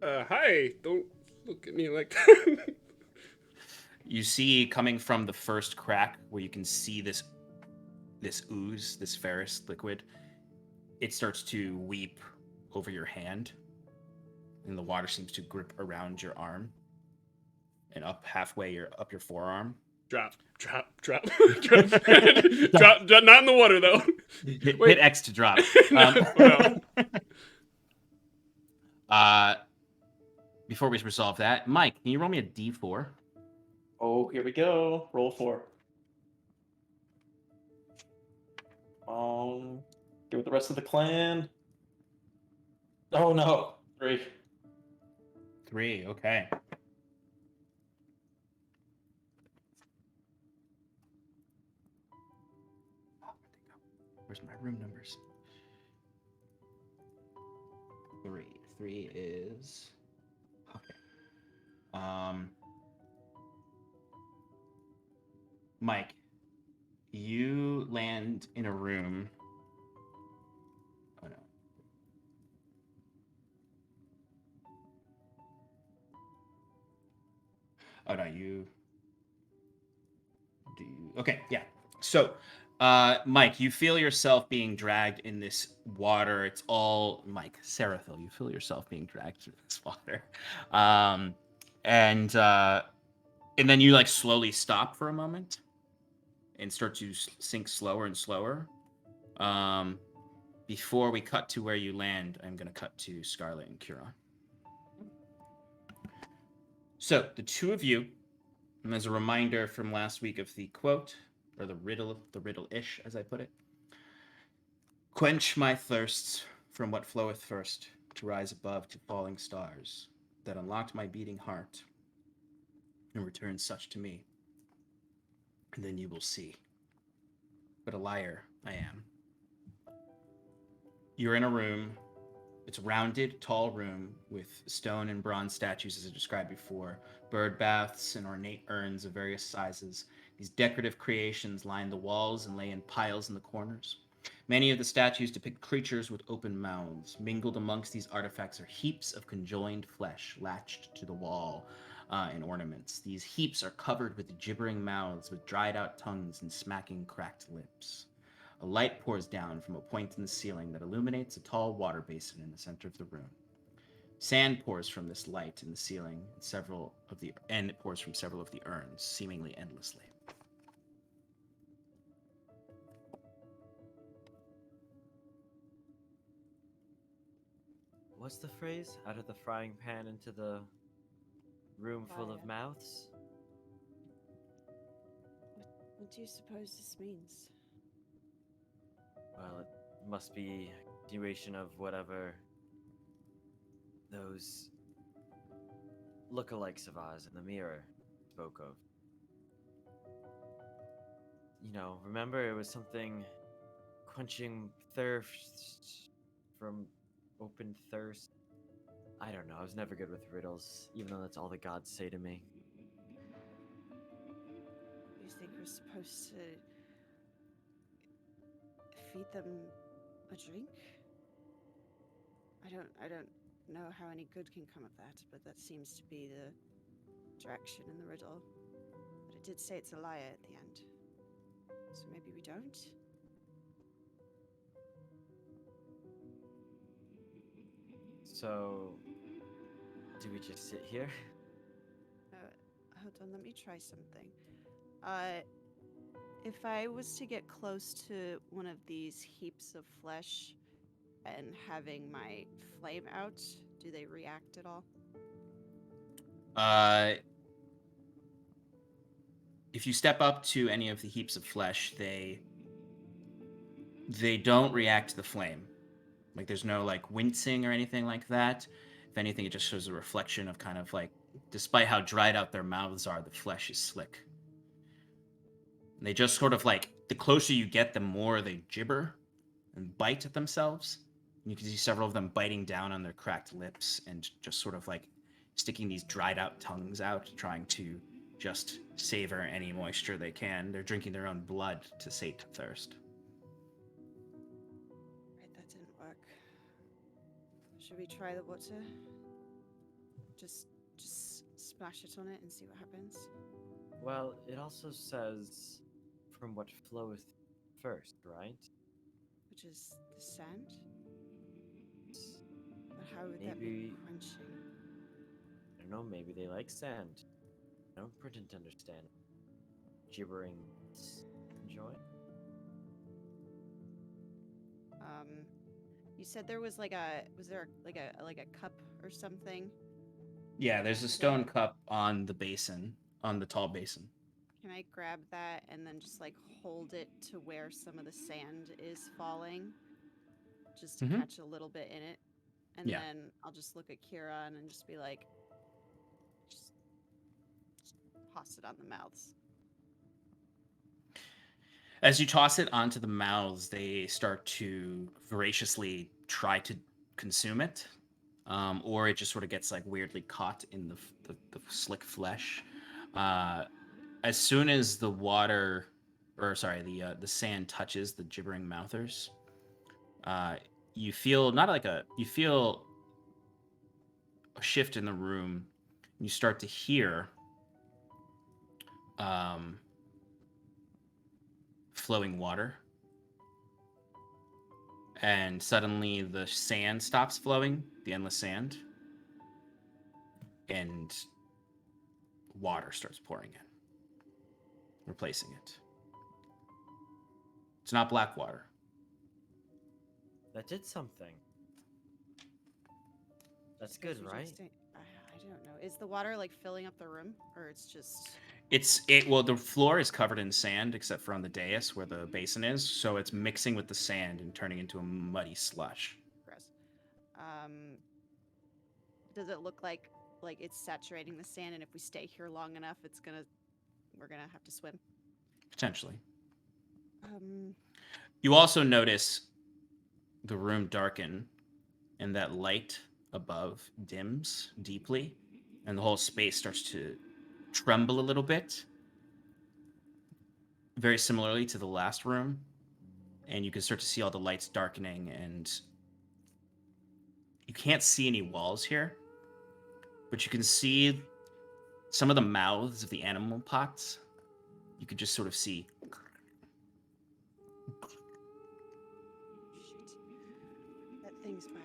Hi. Don't look at me like that. You see coming from the first crack where you can see this ooze, this ferrous liquid, it starts to weep over your hand, and the water seems to grip around your arm and up halfway up your forearm. Drop. Drop. Not in the water though. Hit X to drop. Before we resolve that, Mike, can you roll me a D4? Oh, here we go. Roll 4. Get with the rest of the clan. Oh no. 3. 3, okay. Where's my room numbers? 3. 3 is... Okay. Mike, you land in a room... Oh no. Oh no, you... Okay, yeah. So, Mike, you feel yourself being dragged in this water. It's all... Mike, Serathil, you feel yourself being dragged through this water. And then you like slowly stop for a moment and start to sink slower and slower. Before we cut to where you land, I'm going to cut to Scarlet and Kira. So, the two of you, and as a reminder from last week of the quote, or the riddle-ish, as I put it. Quench my thirsts from what floweth first, to rise above to falling stars, that unlocked my beating heart, and return such to me. And then you will see. But a liar I am. You're in a room. It's a rounded, tall room with stone and bronze statues, as I described before, bird baths and ornate urns of various sizes. These decorative creations line the walls and lay in piles in the corners. Many of the statues depict creatures with open mouths. Mingled amongst these artifacts are heaps of conjoined flesh latched to the wall. and ornaments. These heaps are covered with gibbering mouths, with dried out tongues and smacking cracked lips. A light pours down from a point in the ceiling that illuminates a tall water basin in the center of the room. Sand pours from this light in the ceiling, and it pours from several of the urns, seemingly endlessly. What's the phrase? Out of the frying pan into the room full of Fire. mouths? What do you suppose this means? Well, it must be a continuation of whatever those lookalikes of ours in the mirror spoke of. You know, remember it was something quenching thirst from open thirst. I don't know, I was never good with riddles, even though that's all the gods say to me. You think we're supposed to feed them a drink? I don't know how any good can come of that, but that seems to be the direction in the riddle. But it did say it's a liar at the end. So maybe we don't? So, do we just sit here? Hold on, let me try something. If I was to get close to one of these heaps of flesh and having my flame out, do they react at all? If you step up to any of the heaps of flesh, they don't react to the flame. Like, there's no, like, wincing or anything like that. If anything, it just shows a reflection of kind of, like, despite how dried out their mouths are, the flesh is slick. And they just sort of, like, the closer you get, the more they gibber and bite at themselves. And you can see several of them biting down on their cracked lips and just sort of, like, sticking these dried out tongues out, trying to just savor any moisture they can. They're drinking their own blood to sate thirst. Right, that didn't work. Should we try the water? Just splash it on it and see what happens. Well, it also says, from what floweth first, right? Which is the sand? But how would that be Maybe- quenching? I don't know, maybe they like sand. I don't pretend to understand. Gibbering enjoy? You said there was was there like a cup or something? Yeah, there's a stone cup on the basin, on the tall basin. Can I grab that and then just like hold it to where some of the sand is falling? Just to catch a little bit in it. And Yeah. then I'll just look at Kieran and just be like, just toss it on the mouths. As you toss it onto the mouths, they start to voraciously try to consume it, or it just sort of gets like weirdly caught in the slick flesh. As soon as the the sand touches the gibbering mouthers, you feel you feel a shift in the room. You start to hear flowing water, and suddenly the sand stops flowing, the endless sand, and water starts pouring in, replacing it. It's not black water. That did something. That's good, right? Interesting. I don't know. Is the water like filling up the room, or it's just? Well, the floor is covered in sand except for on the dais where the basin is, so it's mixing with the sand and turning into a muddy slush. Gross. Does it look like it's saturating the sand, and if we stay here long enough, we're gonna have to swim? Potentially. Um, You also notice the room darken, and that light above dims deeply, and the whole space starts to tremble a little bit, very similarly to the last room. And you can start to see all the lights darkening, and you can't see any walls here, but you can see some of the mouths of the animal pots, you could just sort of see. Shit. That thing's back.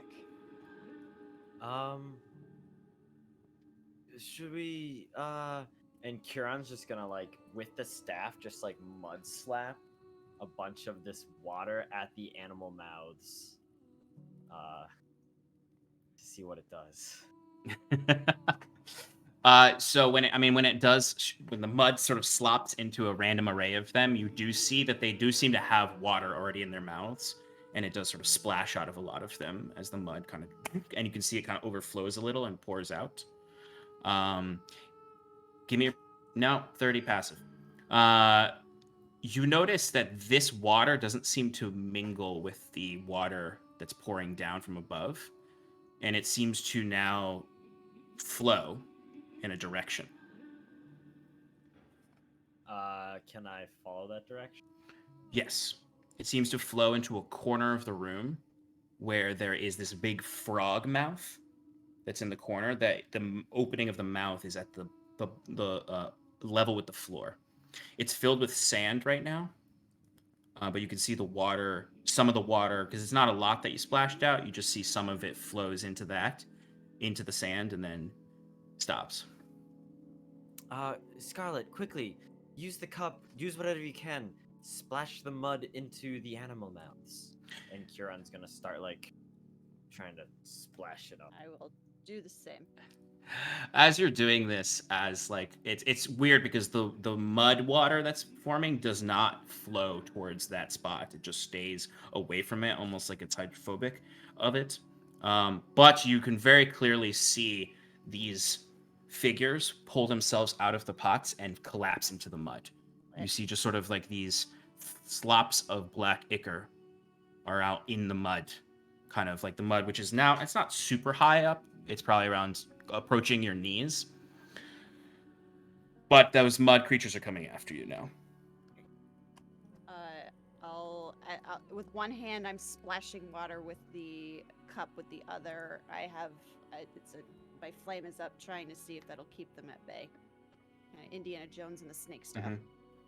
Should we and Kieran's just gonna like with the staff just like mud slap a bunch of this water at the animal mouths to see what it does. So when when the mud sort of slops into a random array of them, you do see that they do seem to have water already in their mouths, and it does sort of splash out of a lot of them as the mud kind of, and you can see it kind of overflows a little and pours out. Give me 30 passive. You notice that this water doesn't seem to mingle with the water that's pouring down from above, and it seems to now flow in a direction. Can I follow that direction? Yes. It seems to flow into a corner of the room where there is this big frog mouth that's in the corner. That the opening of the mouth is at the level with the floor. It's filled with sand right now, but you can see the water, some of the water, because it's not a lot that you splashed out. You just see some of it flows into the sand, and then stops. Scarlet, quickly, use the cup, use whatever you can, splash the mud into the animal mouths. And Kieran's gonna start like trying to splash it up. I will do the same. As you're doing this, as like it's weird because the mud water that's forming does not flow towards that spot. It just stays away from it, almost like it's hydrophobic of it. But you can very clearly see these figures pull themselves out of the pots and collapse into the mud. You see just sort of like these slops of black ichor are out in the mud, kind of like the mud, which is now, it's not super high up. It's probably around approaching your knees. But those mud creatures are coming after you now. I'll with one hand I'm splashing water with the cup. With the other, I have my flame is up, trying to see if that'll keep them at bay. Indiana Jones and the snake stuff. Mm-hmm.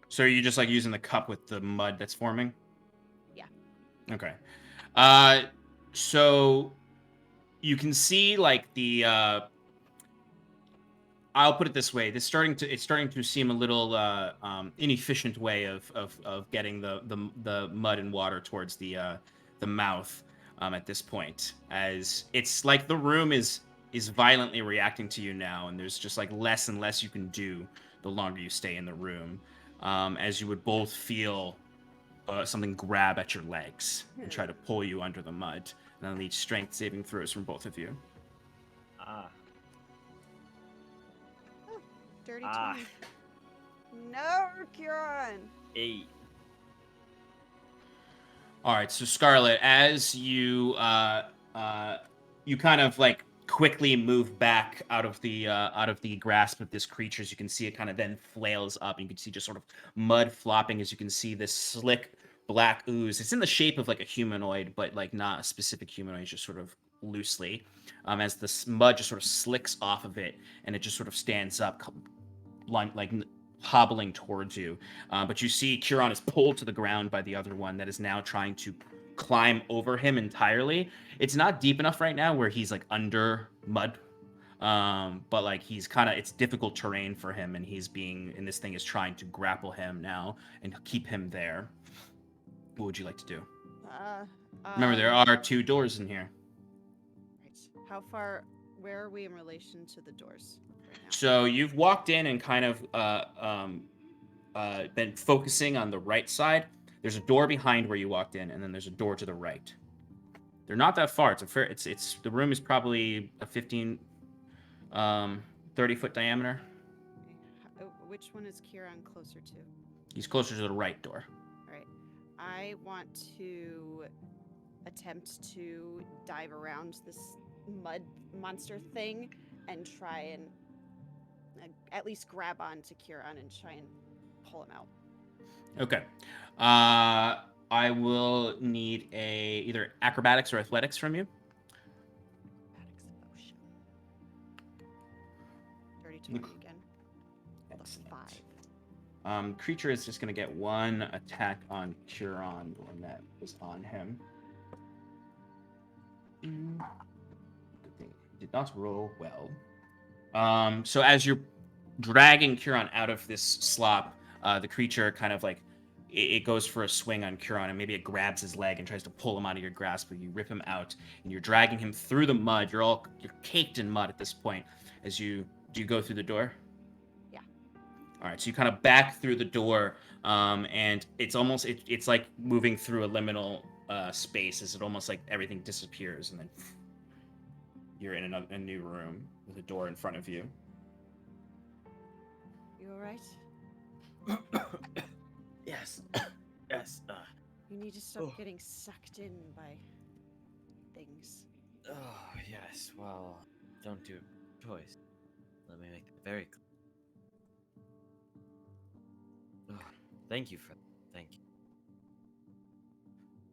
So are you just like using the cup with the mud that's forming? Yeah. Okay. So you can see like the I'll put it this way: it's starting to seem a little inefficient way of getting the mud and water towards the mouth at this point, as it's like the room is violently reacting to you now, and there's just like less and less you can do the longer you stay in the room, as you would both feel something grab at your legs and try to pull you under the mud, and I'll need strength saving throws from both of you. Dirty 20. No, Kieran. 8. All right, so Scarlet, as you you kind of like quickly move back out of the grasp of this creature, as you can see it kind of then flails up, and you can see just sort of mud flopping as you can see this slick black ooze. It's in the shape of like a humanoid, but like not a specific humanoid, just sort of loosely, as the mud just sort of slicks off of it, and it just sort of stands up, like hobbling towards you. But you see Kieran is pulled to the ground by the other one that is now trying to climb over him entirely. It's not deep enough right now where he's like under mud, but like he's kind of, it's difficult terrain for him, and this thing is trying to grapple him now and keep him there. What would you like to do? Remember, there are 2 doors in here. Right. How far? Where are we in relation to the doors right now? So you've walked in and kind of been focusing on the right side. There's a door behind where you walked in, and then there's a door to the right. They're not that far. It's the room is probably a 15, 30-foot diameter. Which one is Kieran closer to? He's closer to the right door. All right. I want to attempt to dive around this mud monster thing and try and at least grab onto Kieran and try and pull him out. Okay. I will need either acrobatics or athletics from you. Acrobatics, oh shit. Dirty 20 again. Creature is just going to get one attack on Curon, the one that was on him. Good thing he did not roll well. So as you're dragging Curon out of this slop, the creature kind of like it goes for a swing on Curon, and maybe it grabs his leg and tries to pull him out of your grasp, but you rip him out, and you're dragging him through the mud. You're caked in mud at this point. Do you go through the door? Yeah. All right, so you kind of back through the door, and it's almost it's like moving through a liminal space, as it almost like everything disappears, and then you're in a new room with a door in front of you. You all right? Yes. Yes. You need to stop getting sucked in by things. Oh, yes. Well, don't do choice. Let me make it very clear. Oh, thank you for that. Thank you.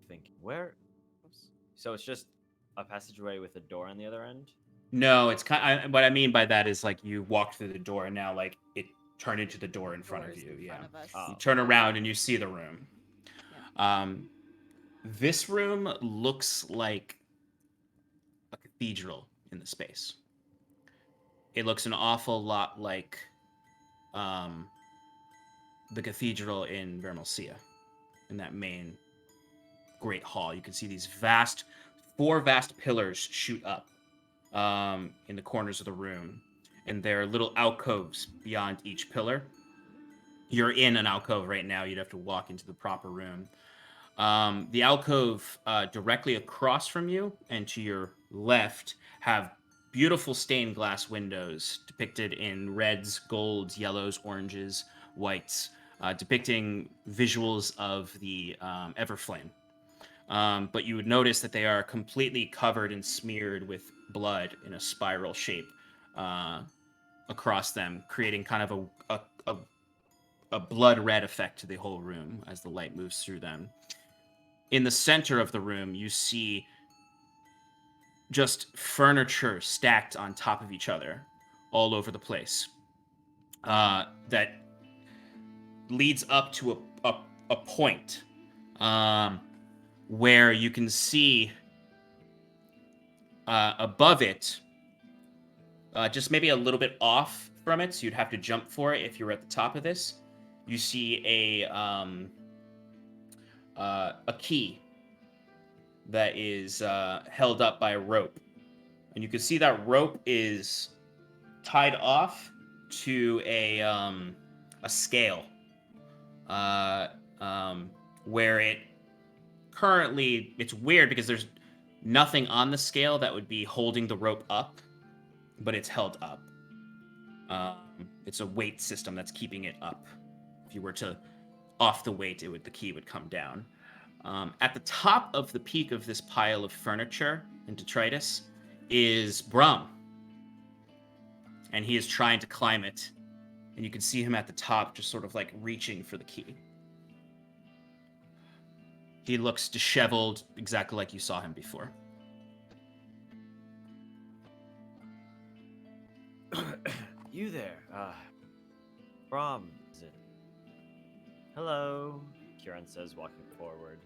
Thinking where? So it's just a passageway with a door on the other end? No, it's what I mean by that is like you walked through the door and now like it turned into the door in front of Doors you. in Yeah. front of us. Oh. You turn around and you see the room. Yeah. This room looks like a cathedral in the space. It looks an awful lot like the cathedral in Vermalcia, in that main great hall. You can see these four vast pillars shoot up in the corners of the room, and there are little alcoves beyond each pillar. You're in an alcove right now. You'd have to walk into the proper room. The alcove directly across from you and to your left have beautiful stained glass windows depicted in reds, golds, yellows, oranges, whites, depicting visuals of the Everflame. But you would notice that they are completely covered and smeared with blood in a spiral shape across them, creating kind of a blood red effect to the whole room as the light moves through them. In the center of the room, you see just furniture stacked on top of each other all over the place. That leads up to a point where you can see above it, just maybe a little bit off from it, so you'd have to jump for it if you were at the top of this. You see a key that is held up by a rope, and you can see that rope is tied off to a scale, where it currently, it's weird because there's nothing on the scale that would be holding the rope up, but it's held up. It's a weight system that's keeping it up. If you were to off the weight, the key would come down. At the top of the peak of this pile of furniture in detritus is Brum, and he is trying to climb it, and you can see him at the top just sort of like reaching for the key. He looks disheveled, exactly like you saw him before. You there, Brom, is it? Hello, Kieran says, walking forward.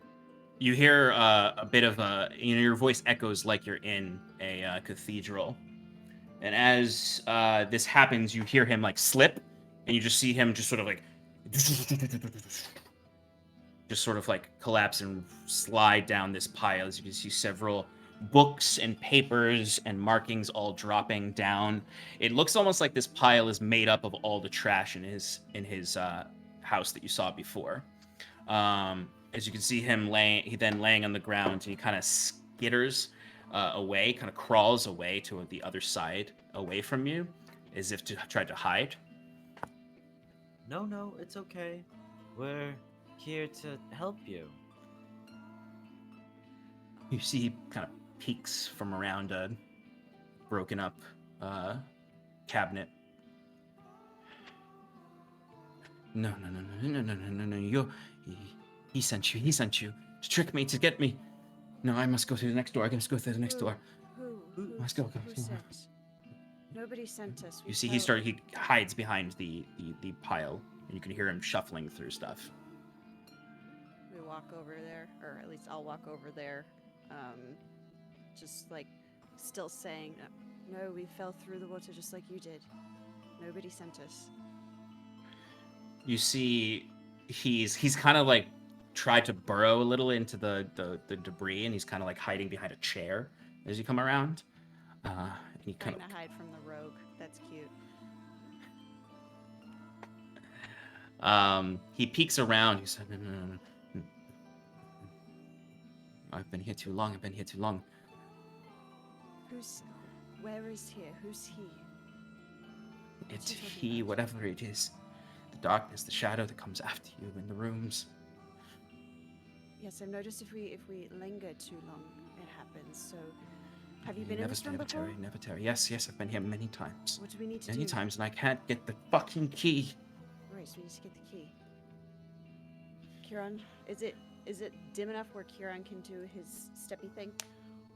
You hear a bit of your voice echoes like you're in a cathedral. And as this happens, you hear him like slip, and you just see him just sort of like, just sort of like collapse and slide down this pile. As you can see several books and papers and markings all dropping down. It looks almost like this pile is made up of all the trash in his house that you saw before. As you can see him laying on the ground, and he kind of skitters away, kind of crawls away to the other side, away from you, as if to try to hide. No, it's okay. We're here to help you. You see he kind of peeks from around a broken up cabinet. No. He sent you to trick me, to get me. No, I must go through the next door. I must go through the next door. Who Let's go. sent? Nobody sent us. You see, he hides behind the pile and you can hear him shuffling through stuff. We walk over there, or at least I'll walk over there, just like still saying, no, we fell through the water just like you did. Nobody sent us. You see, he's kind of like tried to burrow a little into the debris, and he's kind of like hiding behind a chair as you come around. And he kind Trying to hide from the rogue. That's cute. He peeks around. He said, no. I've been here too long. Where is here? Who's he? It's you talking he, about? whatever it is. The darkness, the shadow that comes after you in the rooms. Yes, I've noticed if we linger too long, it happens. So, have you been in this room before? Never tarry. Yes, I've been here many times. What do we need to Many do? times, and I can't get the fucking key. Right, so we need to get the key. Kieran, is it dim enough where Kieran can do his steppy thing?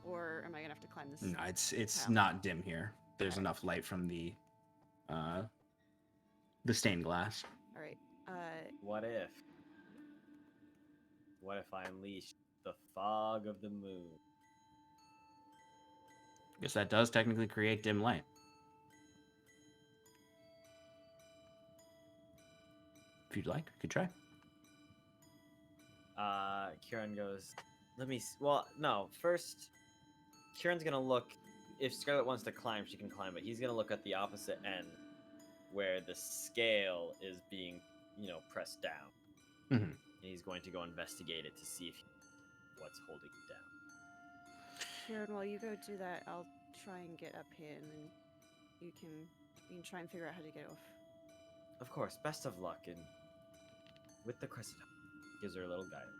Or am I gonna have to climb this? No, it's How? not dim here. There's Okay. enough light from the stained glass. Alright. What if I unleash the fog of the moon? Guess that does technically create dim light. If you'd like, you could try. Kieran goes, well, no, first, Kieran's gonna look, if Scarlet wants to climb, she can climb, but he's gonna look at the opposite end, where the scale is being, pressed down. Mhm. And he's going to go investigate it to see what's holding it down. Kieran, while you go do that, I'll try and get up here, and then you can try and figure out how to get off. Of course, best of luck, and with the crescent, gives her a little guidance.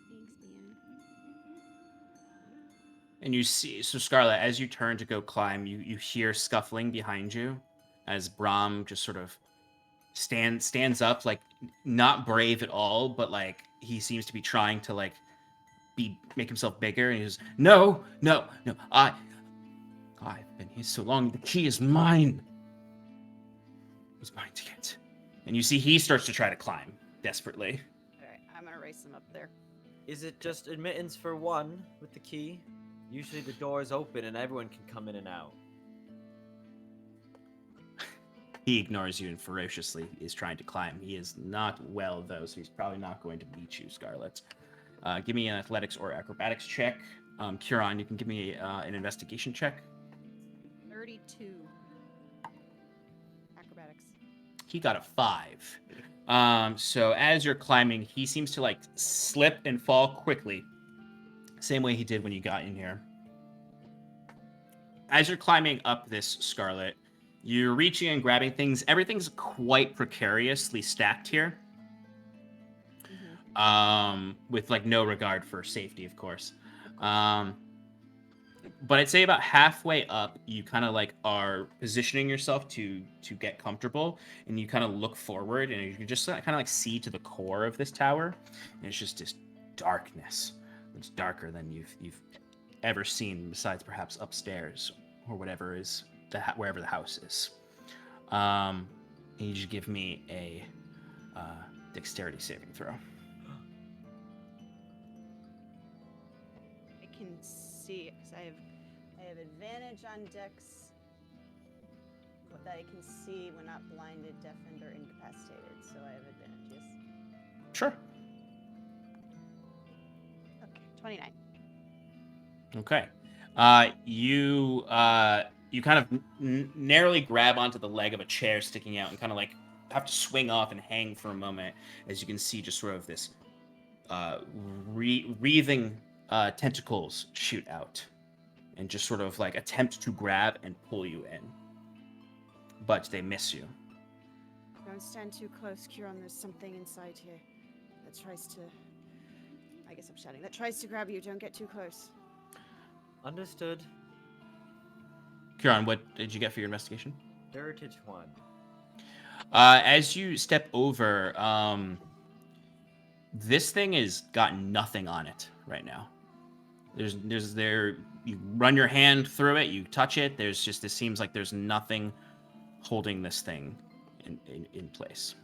Thanks, man. And you see, so Scarlet, as you turn to go climb, you hear scuffling behind you as Brahm just sort of stands up, like not brave at all, but like he seems to be trying to like make himself bigger. And he goes, No, I've been here so long. The key is mine. It was mine to get. And you see he starts to try to climb desperately. Alright, I'm gonna race him up there. Is it just admittance for one with the key? Usually the door is open and everyone can come in and out. He ignores you and ferociously is trying to climb. He is not well, though, so he's probably not going to beat you, Scarlet. Give me an athletics or acrobatics check. Kieran, you can give me an investigation check. 32. Acrobatics. He got a 5. So as you're climbing, he seems to like slip and fall quickly. Same way he did when you got in here. As you're climbing up this, Scarlet, you're reaching and grabbing things. Everything's quite precariously stacked here. With like no regard for safety, of course. But I'd say about halfway up, you kind of like are positioning yourself to get comfortable, and you kind of look forward, and you can just kind of like see to the core of this tower, and it's just this darkness. It's darker than you've ever seen, besides perhaps upstairs or whatever is wherever the house is. And you just give me a dexterity saving throw. I can see because I have advantage on dex. That I can see when not blinded, deafened, or incapacitated. So I have advantage. Yes. Sure. Okay. 29. Okay. You kind of narrowly grab onto the leg of a chair sticking out and kind of like have to swing off and hang for a moment as you can see just sort of this wreathing tentacles shoot out and just sort of like attempt to grab and pull you in. But they miss you. Don't stand too close, Kieran. There's something inside here that tries to... I guess I'm shouting. That tries to grab you. Don't get too close. Understood. Kieran, what did you get for your investigation? Dirty 1. As you step over, this thing has got nothing on it right now. You run your hand through it, you touch it. It seems like there's nothing holding this thing in place.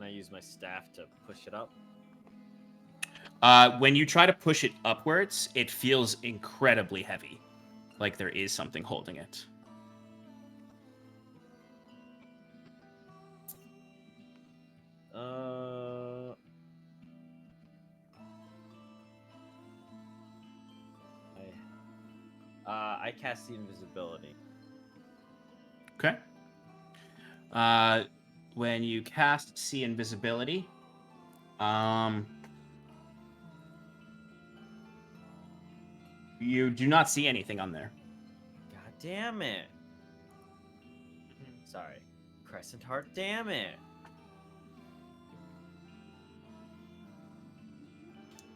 Can I use my staff to push it up? When you try to push it upwards, it feels incredibly heavy, like there is something holding it. I cast the invisibility. Okay. When you cast See Invisibility, you do not see anything on there. God damn it. Sorry. Crescent Heart, damn it.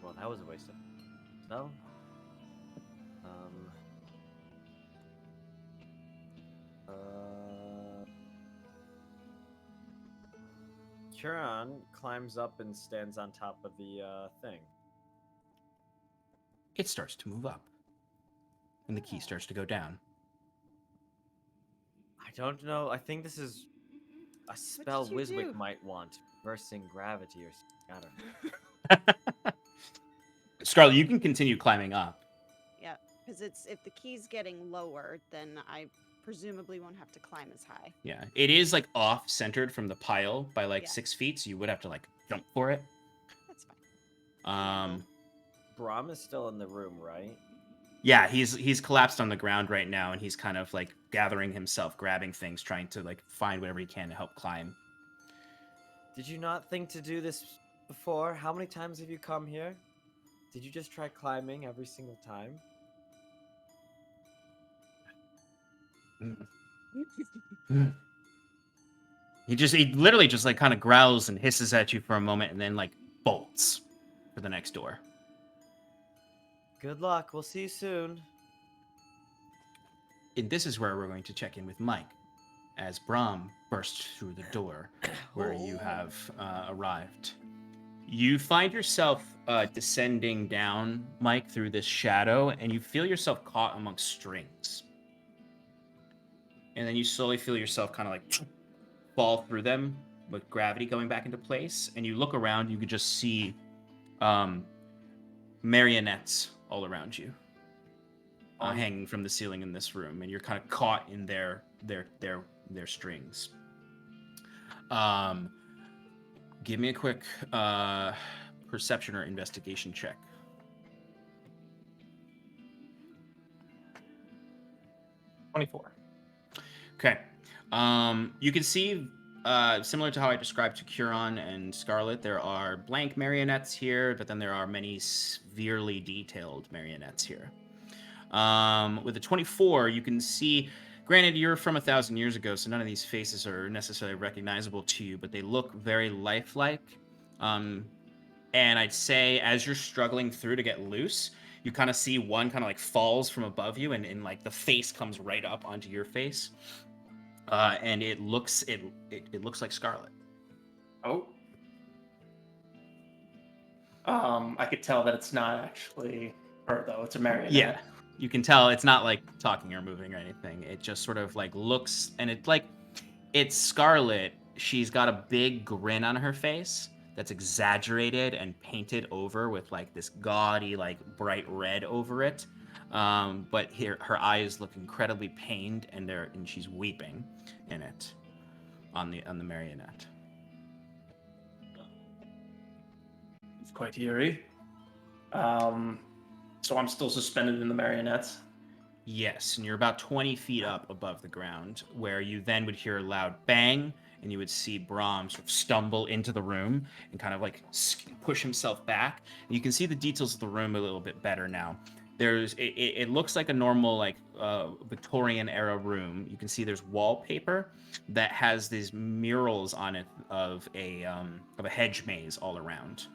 Well, that was a waste of spell. Huron climbs up and stands on top of the thing. It starts to move up, and the key starts to go down. I don't know. I think this is a spell did you Wiswick do? might want. Reversing gravity or something. I don't know. Scarlet, you can continue climbing up. Yeah, because it's if the key's getting lower, then I presumably won't have to climb as high. Yeah, it is like off-centered from the pile by like Yeah. 6 feet, so you would have to like jump for it. That's fine. Brahm is still in the room, right? Yeah, he's collapsed on the ground right now, and he's kind of like gathering himself, grabbing things, trying to like find whatever he can to help climb. Did you not think to do this before? How many times have you come here? Did you just try climbing every single time? He literally just like kind of growls and hisses at you for a moment, and then like bolts for the next door. Good luck. We'll see you soon. And this is where we're going to check in with Mike, as Brahm bursts through the door where you have arrived. You find yourself descending down, Mike, through this shadow, and you feel yourself caught amongst strings. And then you slowly feel yourself kind of like fall through them with gravity going back into place. And you look around, you can just see marionettes all around you, hanging from the ceiling in this room, and you're kind of caught in their strings. Give me a quick perception or investigation check. 24. Okay. You can see, similar to how I described to Curon and Scarlet, there are blank marionettes here, but then there are many severely detailed marionettes here. With a 24, you can see, granted, you're from 1,000 years ago, so none of these faces are necessarily recognizable to you, but they look very lifelike. And I'd say as you're struggling through to get loose, you kind of see one kind of like falls from above you, and like the face comes right up onto your face. And it looks like Scarlet. Oh. I could tell that it's not actually her though. It's a marionette. Yeah, you can tell it's not like talking or moving or anything. It just sort of like looks, and it's Scarlet. She's got a big grin on her face that's exaggerated and painted over with like this gaudy, like bright red over it. But her eyes look incredibly pained, and she's weeping in it on the marionette. It's quite eerie. So I'm still suspended in the marionettes. Yes, and you're about 20 feet up above the ground, where you then would hear a loud bang, and you would see Brahm sort of stumble into the room and kind of like push himself back. And you can see the details of the room a little bit better now. It looks like a normal like Victorian era room. You can see there's wallpaper that has these murals on it of a hedge maze all around.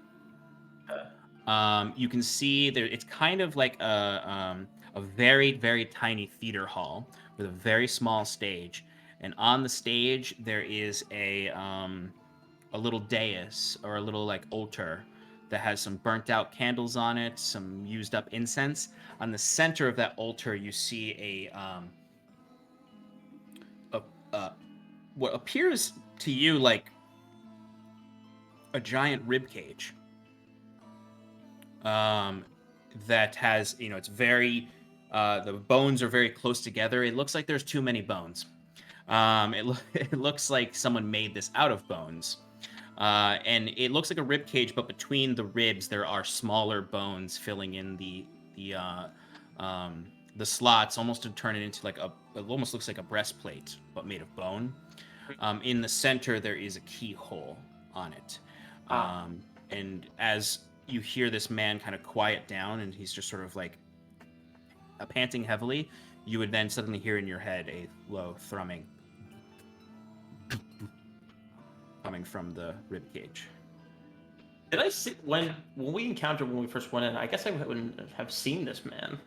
You can see there it's kind of like a very, very tiny theater hall with a very small stage, and on the stage there is a little dais or a little like altar that has some burnt out candles on it, some used up incense. On the center of that altar, you see what appears to you like a giant rib cage. That has, it's very, the bones are very close together. It looks like there's too many bones. It looks like someone made this out of bones. And it looks like a rib cage, but between the ribs there are smaller bones filling in the slots, almost to turn it into like it almost looks like a breastplate, but made of bone. In the center there is a keyhole on it. And as you hear this man kind of quiet down, and he's just sort of like panting heavily, you would then suddenly hear in your head a low thrumming coming from the rib cage. Did I see when we encountered when we first went in? I guess I wouldn't have seen this man.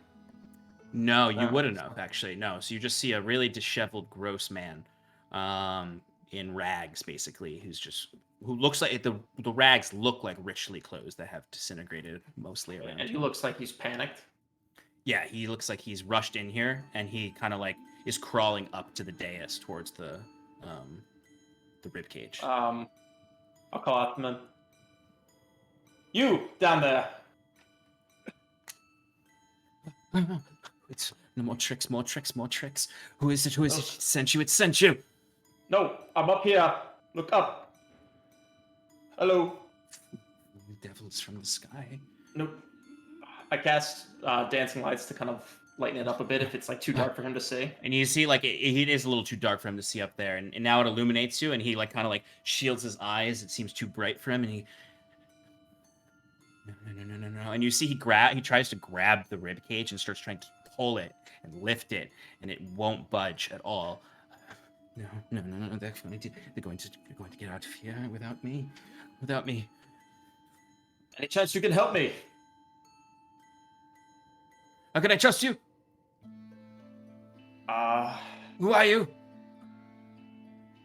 No, you wouldn't have, actually. No, so you just see a really disheveled, gross man, in rags, basically, who looks like the rags look like richly clothes that have disintegrated mostly around. And he looks like he's panicked. Yeah, he looks like he's rushed in here, and he kind of like is crawling up to the dais towards the rib cage. I'll call out the man. You down there. It's no more tricks, more tricks, more tricks. Who is it? Who is it? It sent you. It sent you. No, I'm up here. Look up. Hello. Devils from the sky. Nope. I cast dancing lights to kind of lighten it up a bit if it's like too dark for him to see. And you see, like, it is a little too dark for him to see up there, and now it illuminates you, and he like kind of like shields his eyes. It seems too bright for him, and he. No. And you see he tries to grab the rib cage and starts trying to pull it and lift it, and it won't budge at all. No. They're going to get out of here without me. Any chance you can help me? How can I trust you? Who are you?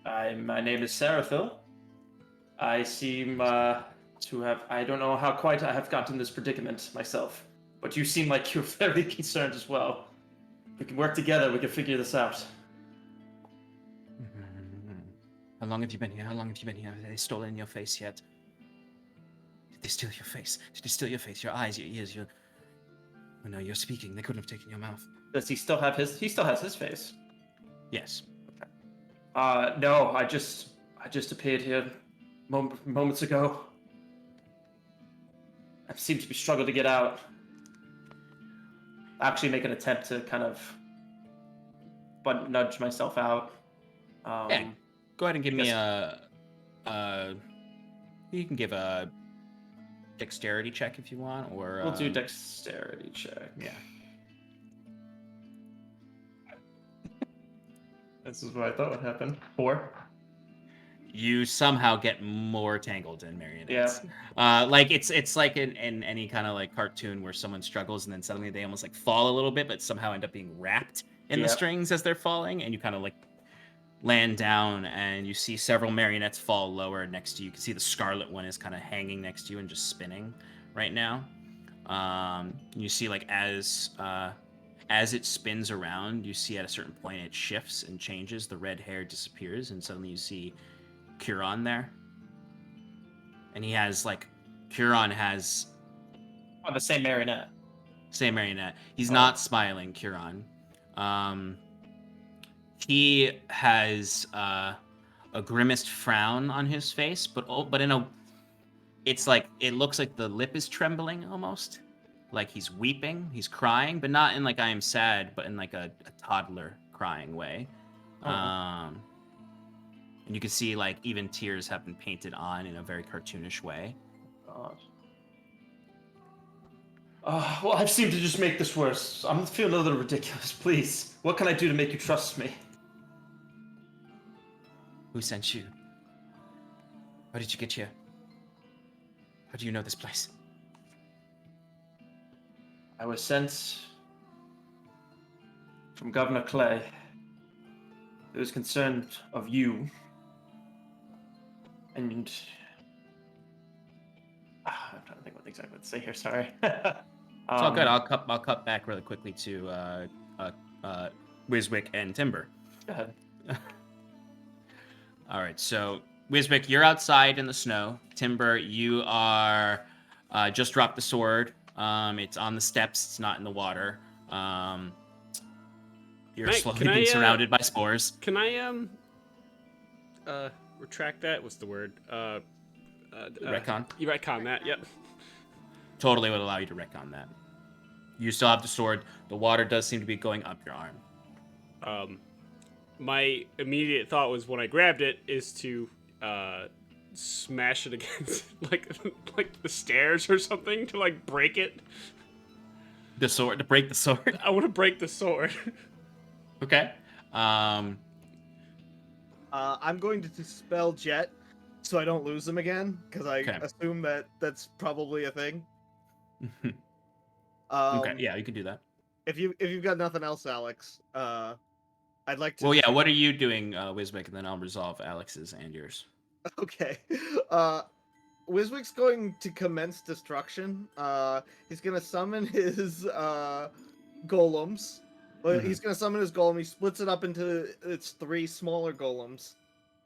My name is Seraphil. I seem to have. I don't know how quite I have gotten this predicament myself, but you seem like you're very concerned as well. We can work together. We can figure this out. How long have you been here? Have they stolen your face yet? Did they steal your face? Your eyes, your ears, your... Oh no, you're speaking. They couldn't have taken your mouth. Does he still have his? He still has his face. Yes. No. I just appeared here moments ago. I seem to be struggling to get out. Actually, make an attempt to kind of nudge myself out. Yeah. Go ahead and give me a. You can give a dexterity check if you want, or we'll do dexterity check. Yeah. This is what I thought would happen. 4. You somehow get more tangled in marionettes. Yeah. Like it's like in any kind of like cartoon where someone struggles and then suddenly they almost like fall a little bit, but somehow end up being wrapped in the strings as they're falling, and you kind of like land down, and you see several marionettes fall lower next to you. You can see the scarlet one is kind of hanging next to you and just spinning right now. You see like as it spins around, you see at a certain point it shifts and changes. The red hair disappears, and suddenly you see Curon there. And he has Curon has... Oh, the same marionette. Same marionette. He's not smiling, Curon. He has a grimaced frown on his face, but in a... It's like, it looks like the lip is trembling almost. Like he's weeping, he's crying, but not in like I am sad, but in like a toddler crying way. And you can see like even tears have been painted on in a very cartoonish way. God. Well, I've seemed to just make this worse. I'm feeling a little ridiculous. Please, what can I do to make you trust me? Who sent you? How did you get here? How do you know this place? I was sent from Governor Clay, who was concerned of you. And I'm trying to think what exactly to say here. Sorry. It's all good. I'll cut back really quickly to Wiswick and Timber. Go ahead. All right. So Wiswick, you're outside in the snow. Timber, you are just dropped the sword. It's on the steps. It's not in the water. You're slowly being surrounded by spores. Can I retract that? What's the word? Retcon? You retcon that, yep. Totally would allow you to retcon that. You still have the sword. The water does seem to be going up your arm. My immediate thought was when I grabbed it is to smash it against like the stairs or something to like break it. The sword, to break the sword? I want to break the sword. Okay. I'm going to dispel Jet so I don't lose him again, because I assume that that's probably a thing. Okay, yeah, you can do that. If you've got nothing else, Alex, I'd like to. Well, yeah. What are you doing, Wiswick? And then I'll resolve Alex's and yours. Okay. Wiswick's going to commence destruction. He's gonna summon his golems. Well, he's gonna summon his golem. He splits it up into its 3 smaller golems,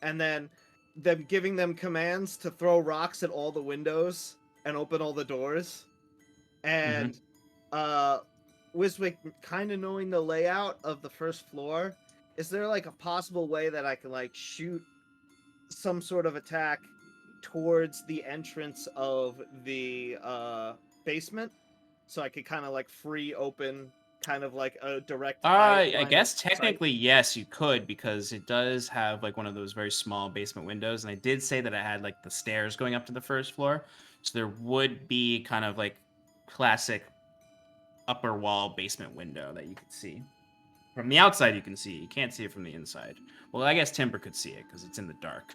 and then them giving them commands to throw rocks at all the windows and open all the doors. And Wiswick, kind of knowing the layout of the first floor, is there like a possible way that I can like shoot some sort of attack towards the entrance of the basement, so I could kind of like free open kind of like a direct I guess technically yes, you could, because it does have like one of those very small basement windows, and I did say that it had like the stairs going up to the first floor, so there would be kind of like classic upper wall basement window that you could see. From the outside you can see, you can't see it from the inside. Well, I guess Timber could see it because it's in the dark.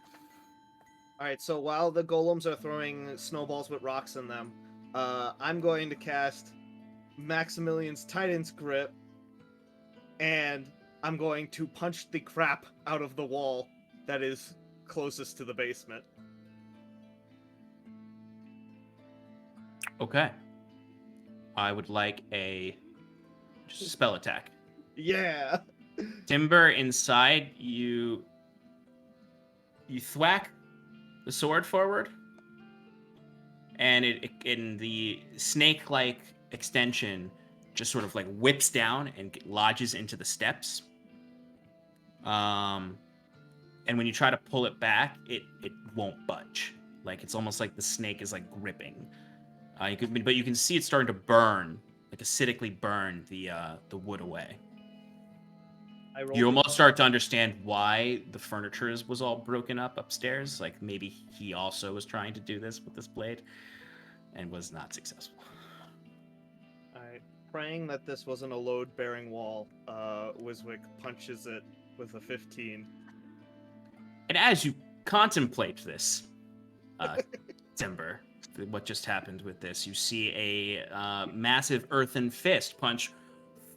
Alright, so while the golems are throwing snowballs with rocks in them, I'm going to cast Maximilian's Titan's Grip, and I'm going to punch the crap out of the wall that is closest to the basement. Okay. I would like a spell attack. Yeah! Timber, inside, you thwack the sword forward, and it in the snake-like extension just sort of like whips down and lodges into the steps. And when you try to pull it back, it won't budge. Like it's almost like the snake is like gripping. But you can see it's starting to burn, like acidically burn the wood away. You almost start to understand why the furniture was all broken up upstairs. Like maybe he also was trying to do this with this blade and was not successful. Alright, praying that this wasn't a load-bearing wall, Wiswick punches it with a 15. And as you contemplate this, Timber, what just happened with this, you see a massive earthen fist punch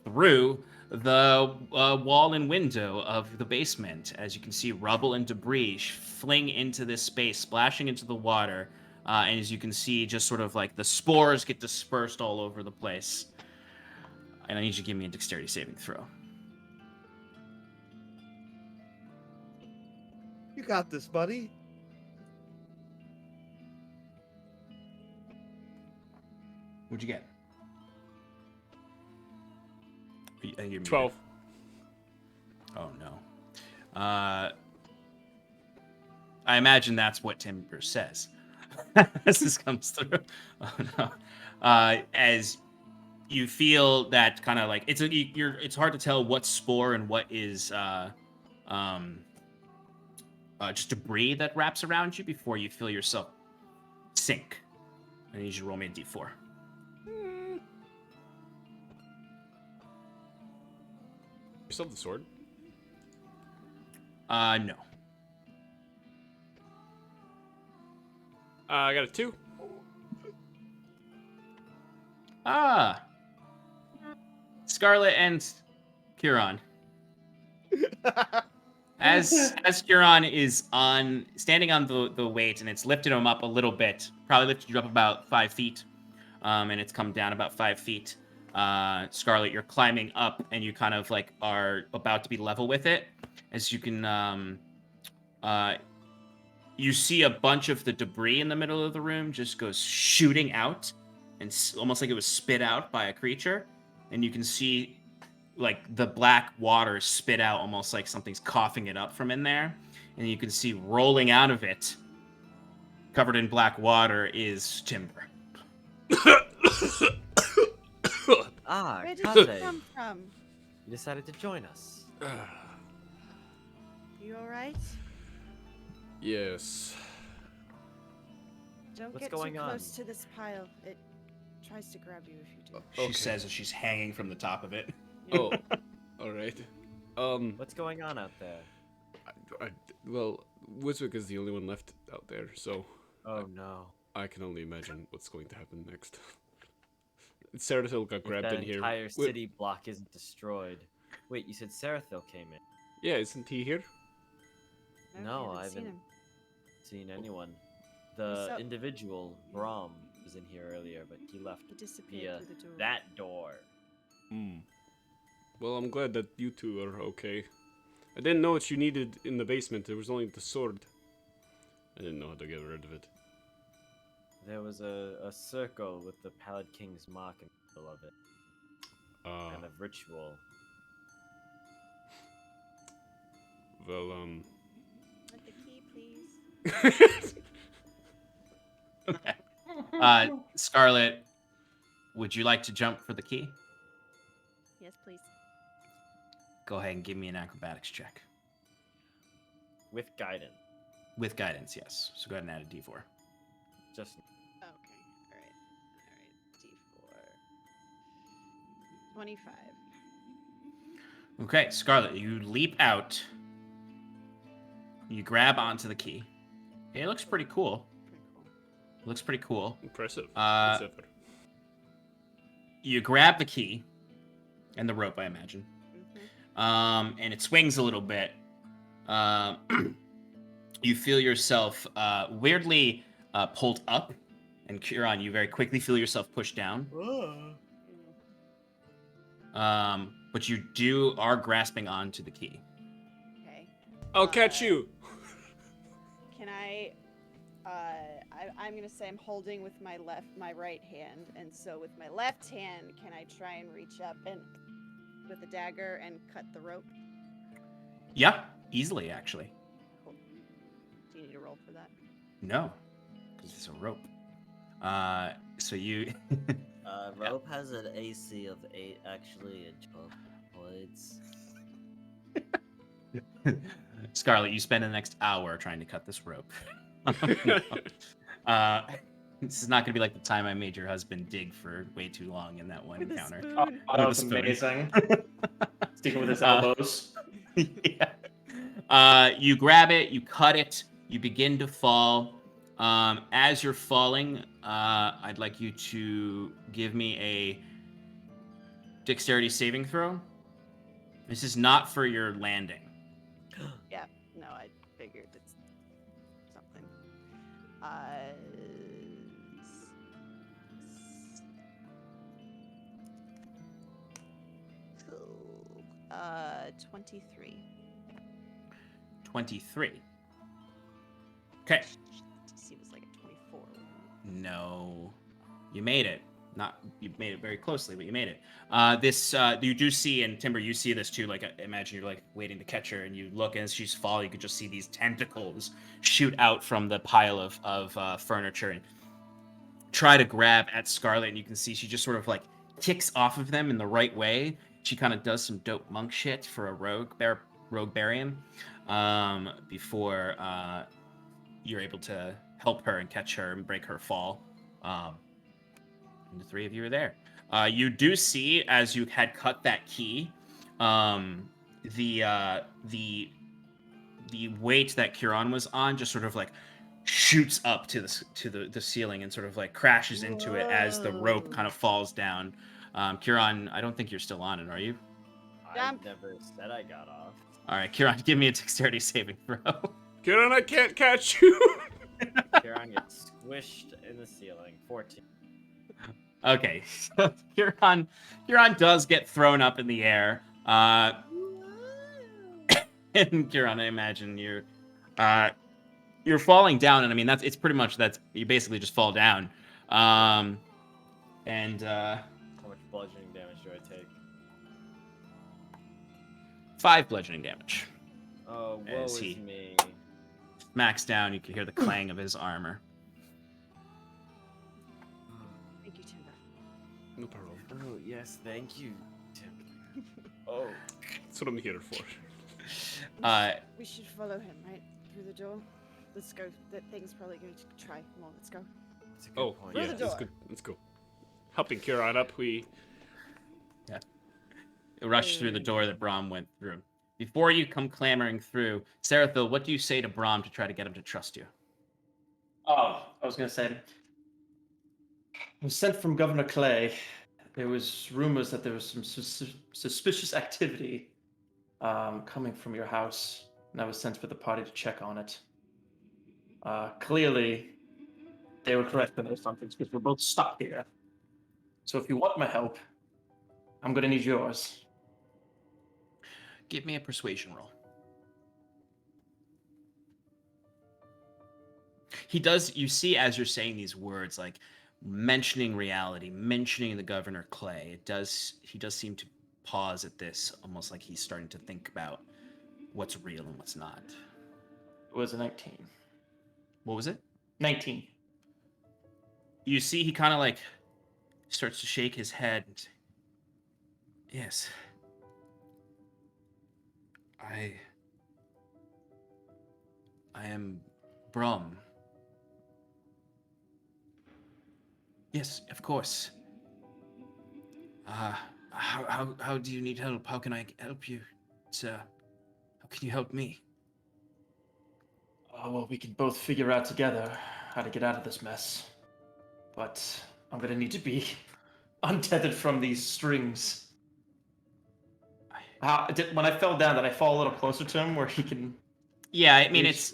through the wall and window of the basement. As you can see, rubble and debris fling into this space, splashing into the water. And as you can see, just sort of like the spores get dispersed all over the place. And I need you to give me a dexterity saving throw. You got this, buddy. What'd you get? I think you're 12. Oh no. I imagine that's what Timber says as this comes through. Oh no. As you feel that kind of like it's hard to tell what's spore and what is just debris that wraps around you before you feel yourself sink. I need you to roll me a d4. You still have the sword? No. I got a 2. Scarlet and Kieran. As Kieran is standing on the weight, and it's lifted him up a little bit, probably lifted you up about 5 feet, and it's come down about 5 feet. Scarlet, you're climbing up, and you kind of like are about to be level with it. As you can, you see a bunch of the debris in the middle of the room just goes shooting out, and almost like it was spit out by a creature. And you can see like the black water spit out, almost like something's coughing it up from in there. And you can see rolling out of it, covered in black water, is Timber. Ah, Where did Kate, you come from? you decided to join us. You alright? Yes. Don't What's get going too on? close to this pile. It tries to grab you if you do. She Okay. says as she's hanging from the top of it. Oh, all right. What's going on out there? Well, Wiswick is the only one left out there, so Oh no. I can only imagine what's going to happen next. Serathil got If grabbed that in here. entire Wait, city block isn't destroyed. Wait, you said Serathil came in. Yeah, isn't he here? No, I I haven't seen haven't him. seen anyone. The So- individual, Braum, was in here earlier, but he left He disappeared via through the door. that door. Hmm. Well, I'm glad that you two are okay. I didn't know what you needed in the basement. There was only the sword. I didn't know how to get rid of it. There was a circle with the Pallid King's mark in the middle of it. Kind of ritual. Well, Want the key, please? Scarlet, would you like to jump for the key? Yes, please. Go ahead and give me an acrobatics check. With guidance. With guidance, yes. So go ahead and add a d4. Just Okay. Alright. Alright. D4. 25. Okay, Scarlet, you leap out. You grab onto the key. It looks pretty cool. Pretty cool. Looks pretty cool. impressive. Uh, as ever. You grab the key and the rope, I imagine. Mm-hmm. And it swings a little bit. You feel yourself weirdly pulled up, and Kieran, you very quickly feel yourself pushed down. But you are grasping onto the key. Okay. I'll catch you. Can I'm gonna say I'm holding with my right hand, and so with my left hand, can I try and reach up and with a dagger and cut the rope? Yeah, easily actually. Cool. Do you need a roll for that? No, because it's a rope. So you. Rope has an AC of 8, actually, and 12 points. Scarlet, you spend the next hour trying to cut this rope. This is not going to be like the time I made your husband dig for way too long in that one With a encounter. spoon. Oh, With that a was spoon. amazing. Sticking with his elbows. Yeah. You grab it, you cut it, you begin to fall. As you're falling, I'd like you to give me a dexterity saving throw. This is not for your landing. Yeah. No, I figured it's something. 23. 23. Okay. DC was like a 24. No. You made it. You made it very closely, but you made it. You do see, and Timber, you see this too. Like, imagine you're like waiting to catch her, and you look, and as she's falling, you could just see these tentacles shoot out from the pile of furniture and try to grab at Scarlet. And you can see she just sort of like kicks off of them in the right way. She kind of does some dope monk shit for a rogue barian, before you're able to help her and catch her and break her fall. And the three of you are there. You do see, as you had cut that key, the weight that Kieran was on just sort of like shoots up to the ceiling and sort of like crashes into it as the rope kind of falls down. Kieran, I don't think you're still on it, are you? I Jump. never said I got off. All right, Kieran, give me a dexterity saving throw. Kieran, I can't catch you. Kieran gets squished in the ceiling. 14. Okay, so Kieran does get thrown up in the air. And Kieran, I imagine you're falling down, and I mean it's pretty much you basically just fall down. And How much bludgeoning damage do I take? 5 bludgeoning damage. Oh, woe As is he- me. Smacks down, you can hear the clang of his armor. Thank you, Timber. No problem. Oh, yes, thank you, Tim. Oh. That's what I'm here for. We should follow him, right? Through the door. Let's go. That thing's probably going to try. Come on, let's go. That's a good Oh, point. yeah, Through the let's door. go. Let's go. Helping Kieran up, we... Rush through the door that Brahm went through. Before you come clamoring through, Seraphil, what do you say to Brahm to try to get him to trust you? Oh, I was going to say, I was sent from Governor Clay. There was rumors that there was some suspicious activity coming from your house, and I was sent with the party to check on it. Clearly, they were correct in their assumptions because we're both stuck here. So if you want my help, I'm going to need yours. Give me a persuasion roll. He does, you see as you're saying these words, like mentioning reality, mentioning the Governor Clay, he does seem to pause at this, almost like he's starting to think about what's real and what's not. It was a 19. What was it? 19. You see he kind of like starts to shake his head and say, yes. I am Brahm. Yes, of course. How do you need help? How can I help you, sir? How can you help me? Oh, well, we can both figure out together how to get out of this mess. But I'm going to need to be untethered from these strings. When I fell down, did I fall a little closer to him where he can... Yeah, I mean, Reach,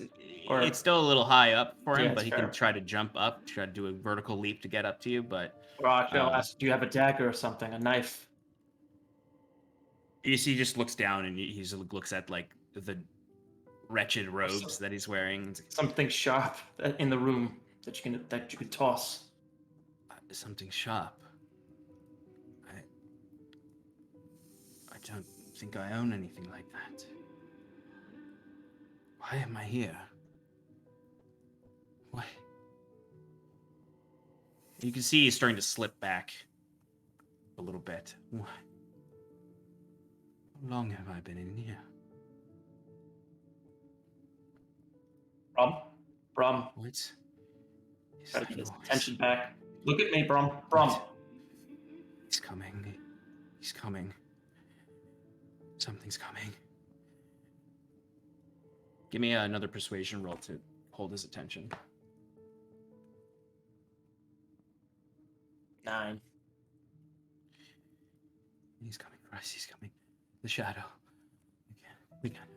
or- it's still a little high up for him, Yeah, but it's he fair. can try to jump up, try to do a vertical leap to get up to you, but Or actually, I'll ask, do you have a dagger or something? A knife? you see he just looks down and he just looks at, like, the wretched robes that he's wearing. Something sharp in the room that you can toss. Something sharp. I don't think I own anything like that. Why am I here? Why? You can see he's starting to slip back a little bit. Why? How long have I been in here? Brum. What? Is Try to that get his noise? attention back. Look at me, Brum. Brum. He's coming. He's coming. Something's coming. Give me another persuasion roll to hold his attention. 9. He's coming, Bryce. He's coming. The shadow. We can't.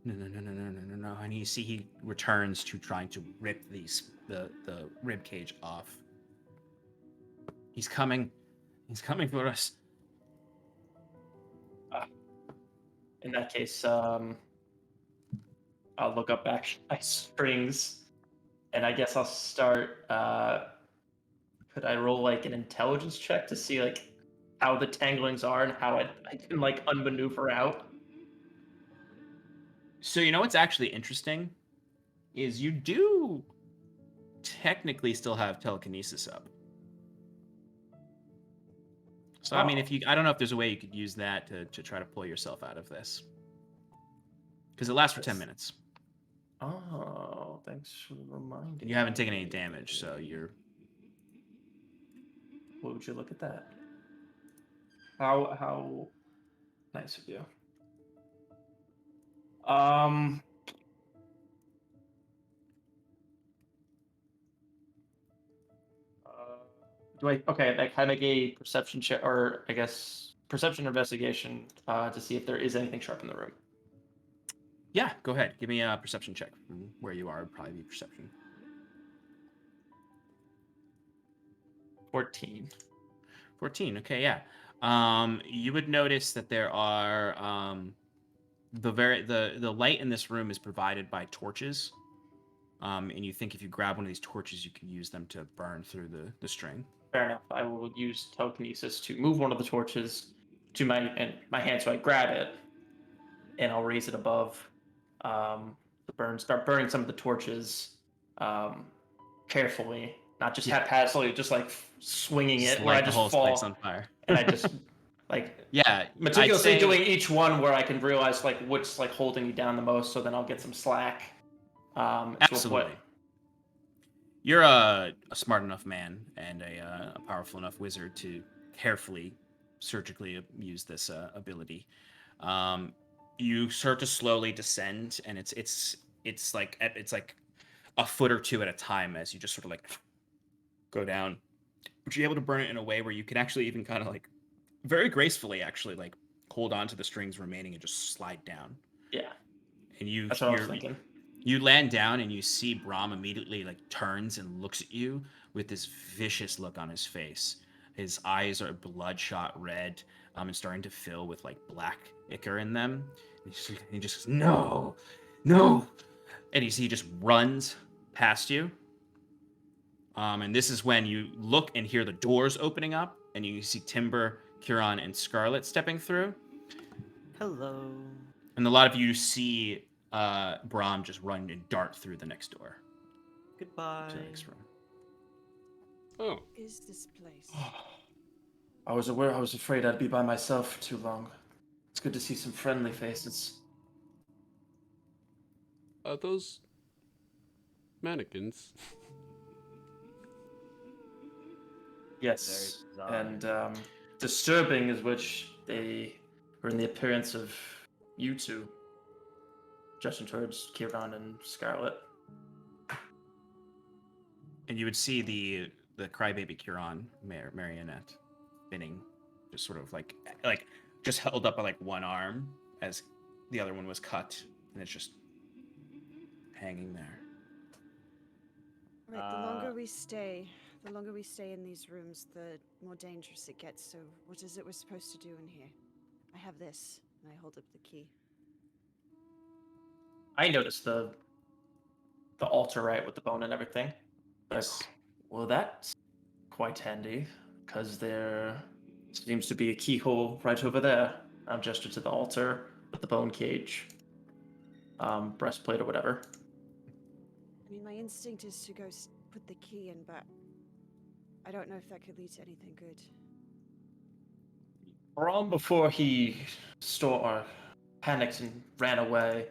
No. And you see he returns to trying to rip the rib cage off. He's coming. He's coming for us. In that case, I'll look up back my strings, and I guess I'll start. Could I roll like an intelligence check to see like how the tanglings are and how I can like unmaneuver out? So you know what's actually interesting is you do technically still have telekinesis up. So I mean, I don't know if there's a way you could use that to try to pull yourself out of this, because it lasts for 10 minutes. Oh, thanks for reminding. And you haven't taken any damage, so you're. What would you look at that? How nice of you. Do I like can I make a perception check, or I guess perception investigation to see if there is anything sharp in the room? Yeah, go ahead. Give me a perception check from where you are. It'd probably be perception. 14. 14. Okay, yeah. You would notice that there are the light in this room is provided by torches. and you think if you grab one of these torches, you can use them to burn through the string. Fair enough. I will use telekinesis to move one of the torches to my hand, so I grab it, and I'll raise it above start burning some of the torches carefully, not just haphazardly, just like swinging it where I the just whole place fall on fire. and I just like Yeah, meticulously I'd say- doing each one where I can realize like what's like holding me down the most, so then I'll get some slack. Absolutely. You're a smart enough man and a powerful enough wizard to carefully, surgically use this ability. You start to slowly descend, and it's like a foot or two at a time as you just sort of like go down. But you're able to burn it in a way where you can actually even kind of like very gracefully actually like hold on to the strings remaining and just slide down. Yeah, And that's what I was thinking. You land down and you see Brahm immediately like turns and looks at you with this vicious look on his face. His eyes are bloodshot red and starting to fill with like black ichor in them. He just goes, no. And he just runs past you. And this is when you look and hear the doors opening up and you see Timber, Huron, and Scarlet stepping through. Hello. And a lot of you see Brahm just run and dart through the next door. Goodbye. To the next room. Oh, What is this place? I was afraid I'd be by myself for too long. It's good to see some friendly faces. are those mannequins? Yes, Very bizarre. and disturbing is which they were in the appearance of you two, gesturing towards Kieran and Scarlet. And you would see the crybaby Huron marionette spinning, just sort of like just held up by like one arm as the other one was cut, and it's just hanging there. Right, the longer we stay in these rooms, the more dangerous it gets. So, what is it we're supposed to do in here? I have this, and I hold up the key. I noticed the altar, right, with the bone and everything. Yes. Well, that's quite handy, because there seems to be a keyhole right over there. I'll gesture to the altar with the bone cage, breastplate or whatever. I mean, my instinct is to go put the key in, but I don't know if that could lead to anything good. Braum, before he panicked and ran away,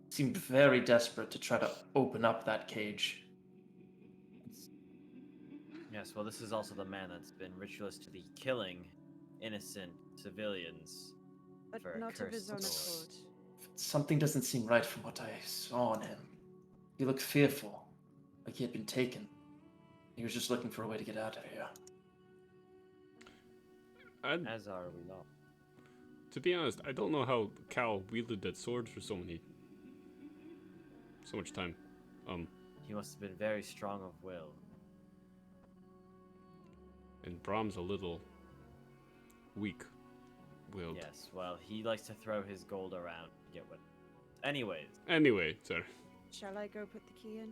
seemed very desperate to try to open up that cage. Yes, well, this is also the man that's been ritualistically killing innocent civilians. But For a not of his cursed own sword. accord. Something doesn't seem right from what I saw on him. He looked fearful, like he had been taken. He was just looking for a way to get out of here. As are we all. To be honest, I don't know how Cal wielded that sword for so much time. He must have been very strong of will. And Brahm's a little weak-willed. Yes, well, he likes to throw his gold around to get what. Anyways, Anyway, sir. Shall I go put the key in?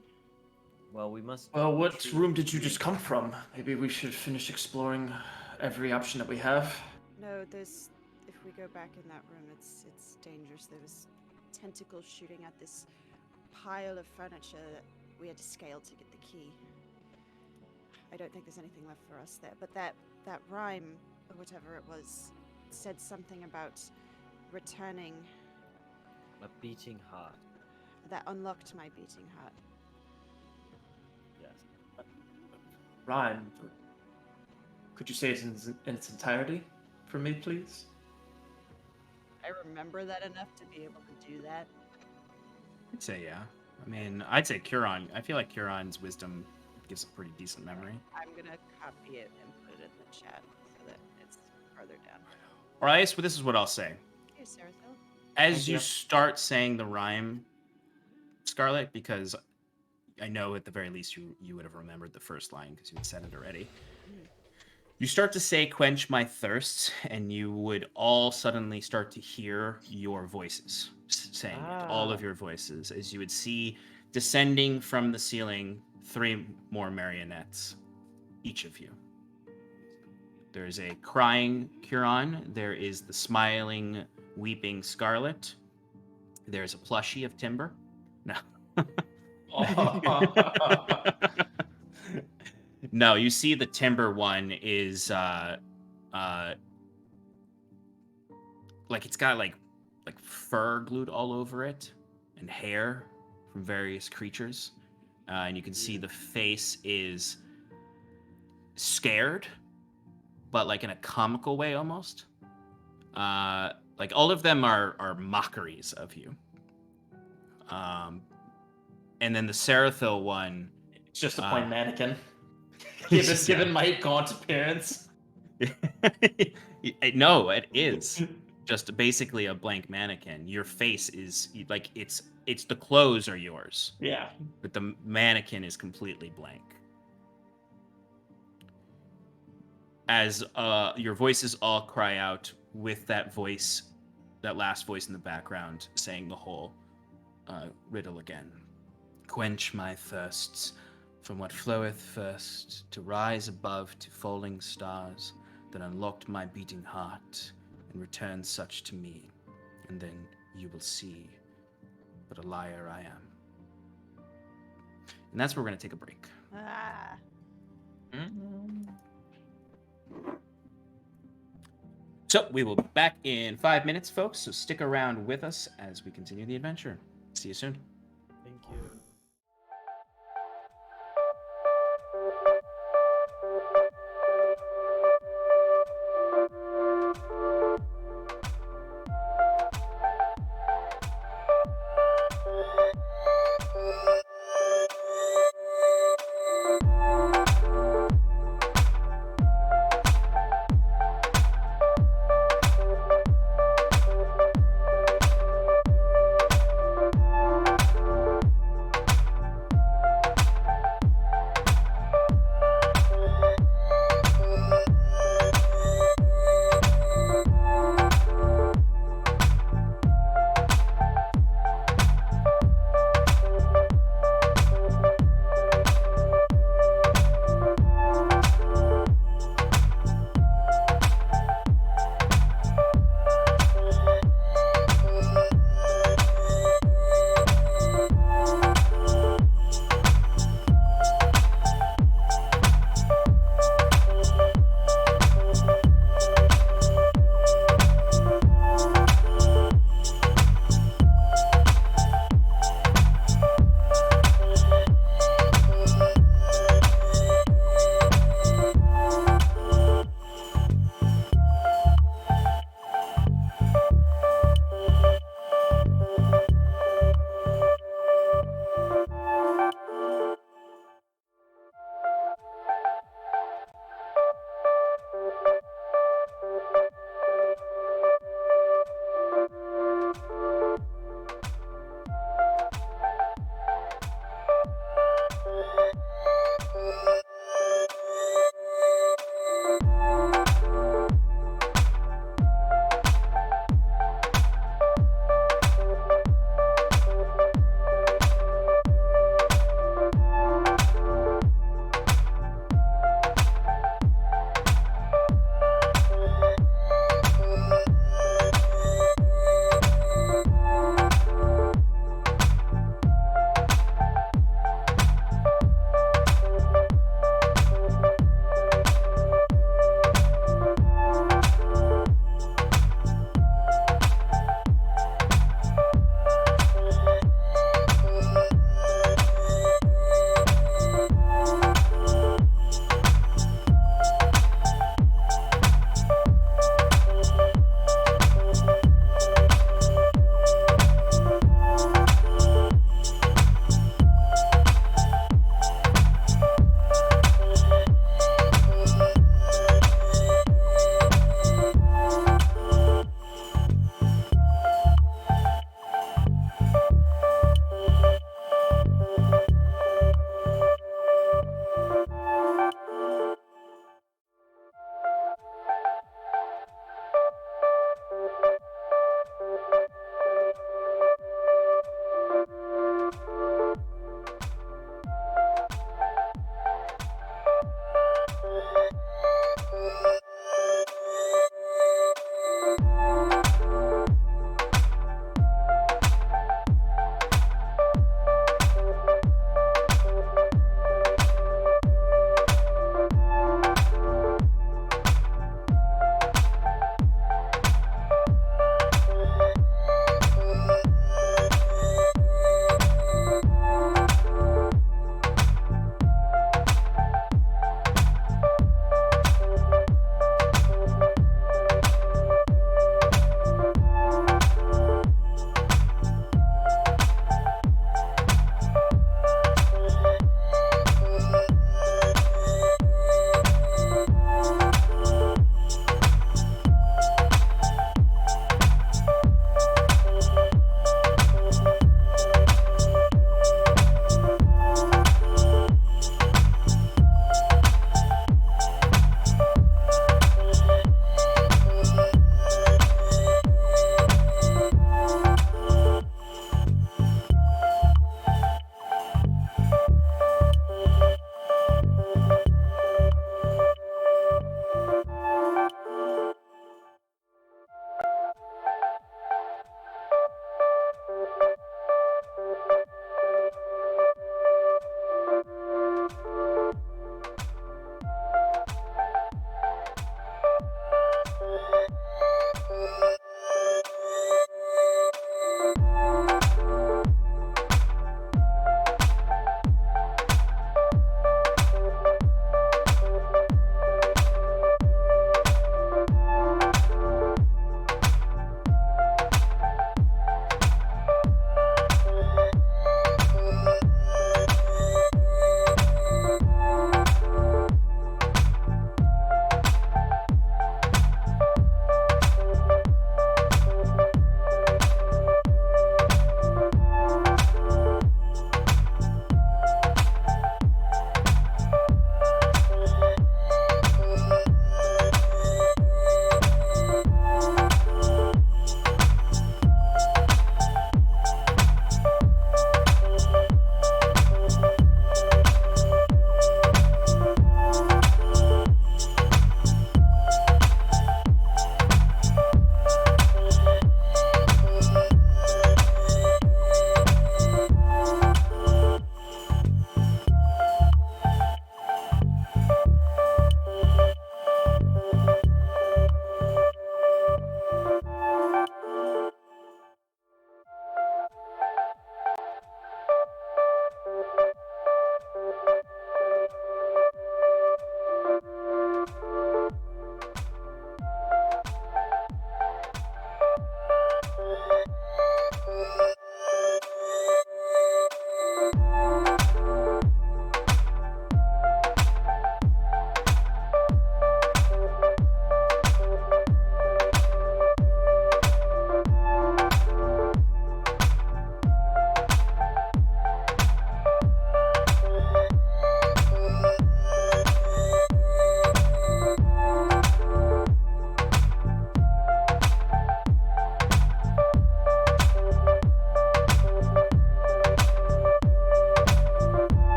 well, we must. Well, what retreat. room did you just come from? Maybe we should finish exploring every option that we have. No, there's. If we go back in that room, it's dangerous. There was tentacles shooting at this pile of furniture that we had to scale to get the key. I don't think there's anything left for us there. But that rhyme, or whatever it was, said something about returning. A beating heart. That unlocked my beating heart. Yes. Ryan, could you say it in its entirety for me, please? I remember that enough to be able to do that. I'd say yeah. I mean, I'd say Huron. I feel like Huron's wisdom gives a pretty decent memory. I'm gonna copy it and put it in the chat so that it's further down. Or I guess this is what I'll say. Here, Sarathil. As Thank you you. start saying the rhyme, Scarlet, because I know at the very least you would have remembered the first line because you had said it already. You start to say "quench my thirst," and you would all suddenly start to hear your voices saying it, all of your voices, as you would see descending from the ceiling, 3 more marionettes, each of you. There's a crying Huron. There is the smiling, weeping Scarlet. There's a plushie of Timber. No. No, you see the Timber one is like it's got like fur glued all over it and hair from various creatures. And you can see the face is scared, but like in a comical way almost. Like all of them are mockeries of you. And then the Seraphil one, It's just a plain mannequin. Given my gaunt appearance. No, it is just basically a blank mannequin. Your face is like it's the clothes are yours, Yeah. but the mannequin is completely blank. As your voices all cry out with that voice, that last voice in the background saying the whole riddle again. Quench my thirsts from what floweth first, to rise above to falling stars, that unlocked my beating heart, and return such to me, and then you will see what a liar I am. And that's where we're going to take a break. Ah. So we will be back in 5 minutes, folks, so stick around with us as we continue the adventure. See you soon. Thank you.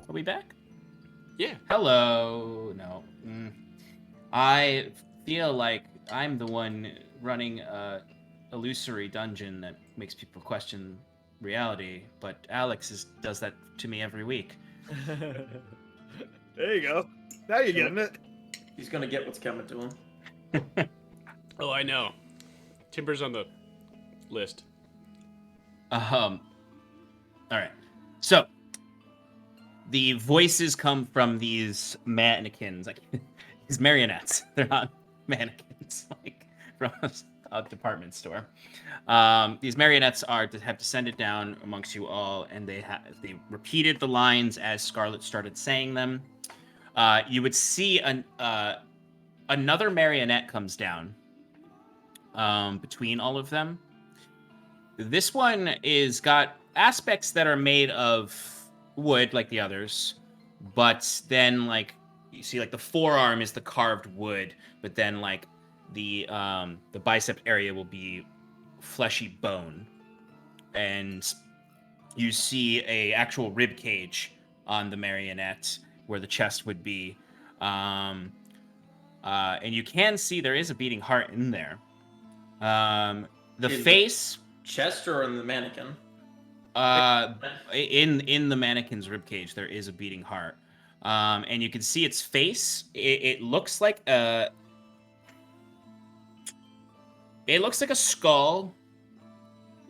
Are we back? Yeah. Hello. No. I feel like I'm the one running a illusory dungeon that makes people question reality, but Alex does that to me every week. There you go. Now you're getting it. He's gonna get what's coming to him. Oh, I know. Timber's on the list. All right. So the voices come from these mannequins, like these marionettes. They're not mannequins, like from a department store. These marionettes have descended down amongst you all, and they repeated the lines as Scarlet started saying them. You would see another marionette comes down between all of them. This one is got aspects that are made of wood like the others, but then like you see like the forearm is the carved wood, but then like the bicep area will be fleshy bone, and you see a actual rib cage on the marionette where the chest would be, and you can see there is a beating heart in there. The face. Chest or in the mannequin? In the mannequin's ribcage, there is a beating heart, and you can see its face. It looks like a skull,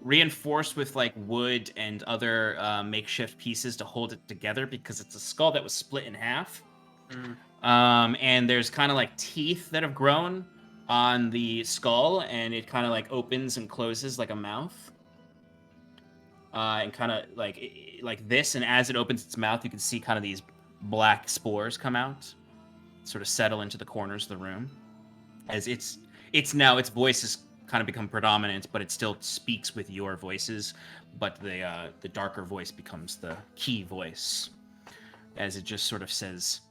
reinforced with like wood and other makeshift pieces to hold it together, because it's a skull that was split in half. And there's kind of like teeth that have grown on the skull, and it kind of like opens and closes like a mouth. And kind of like this, and as it opens its mouth, you can see kind of these black spores come out, sort of settle into the corners of the room. As its voice has kind of become predominant, but it still speaks with your voices, but the darker voice becomes the key voice, as it just sort of says,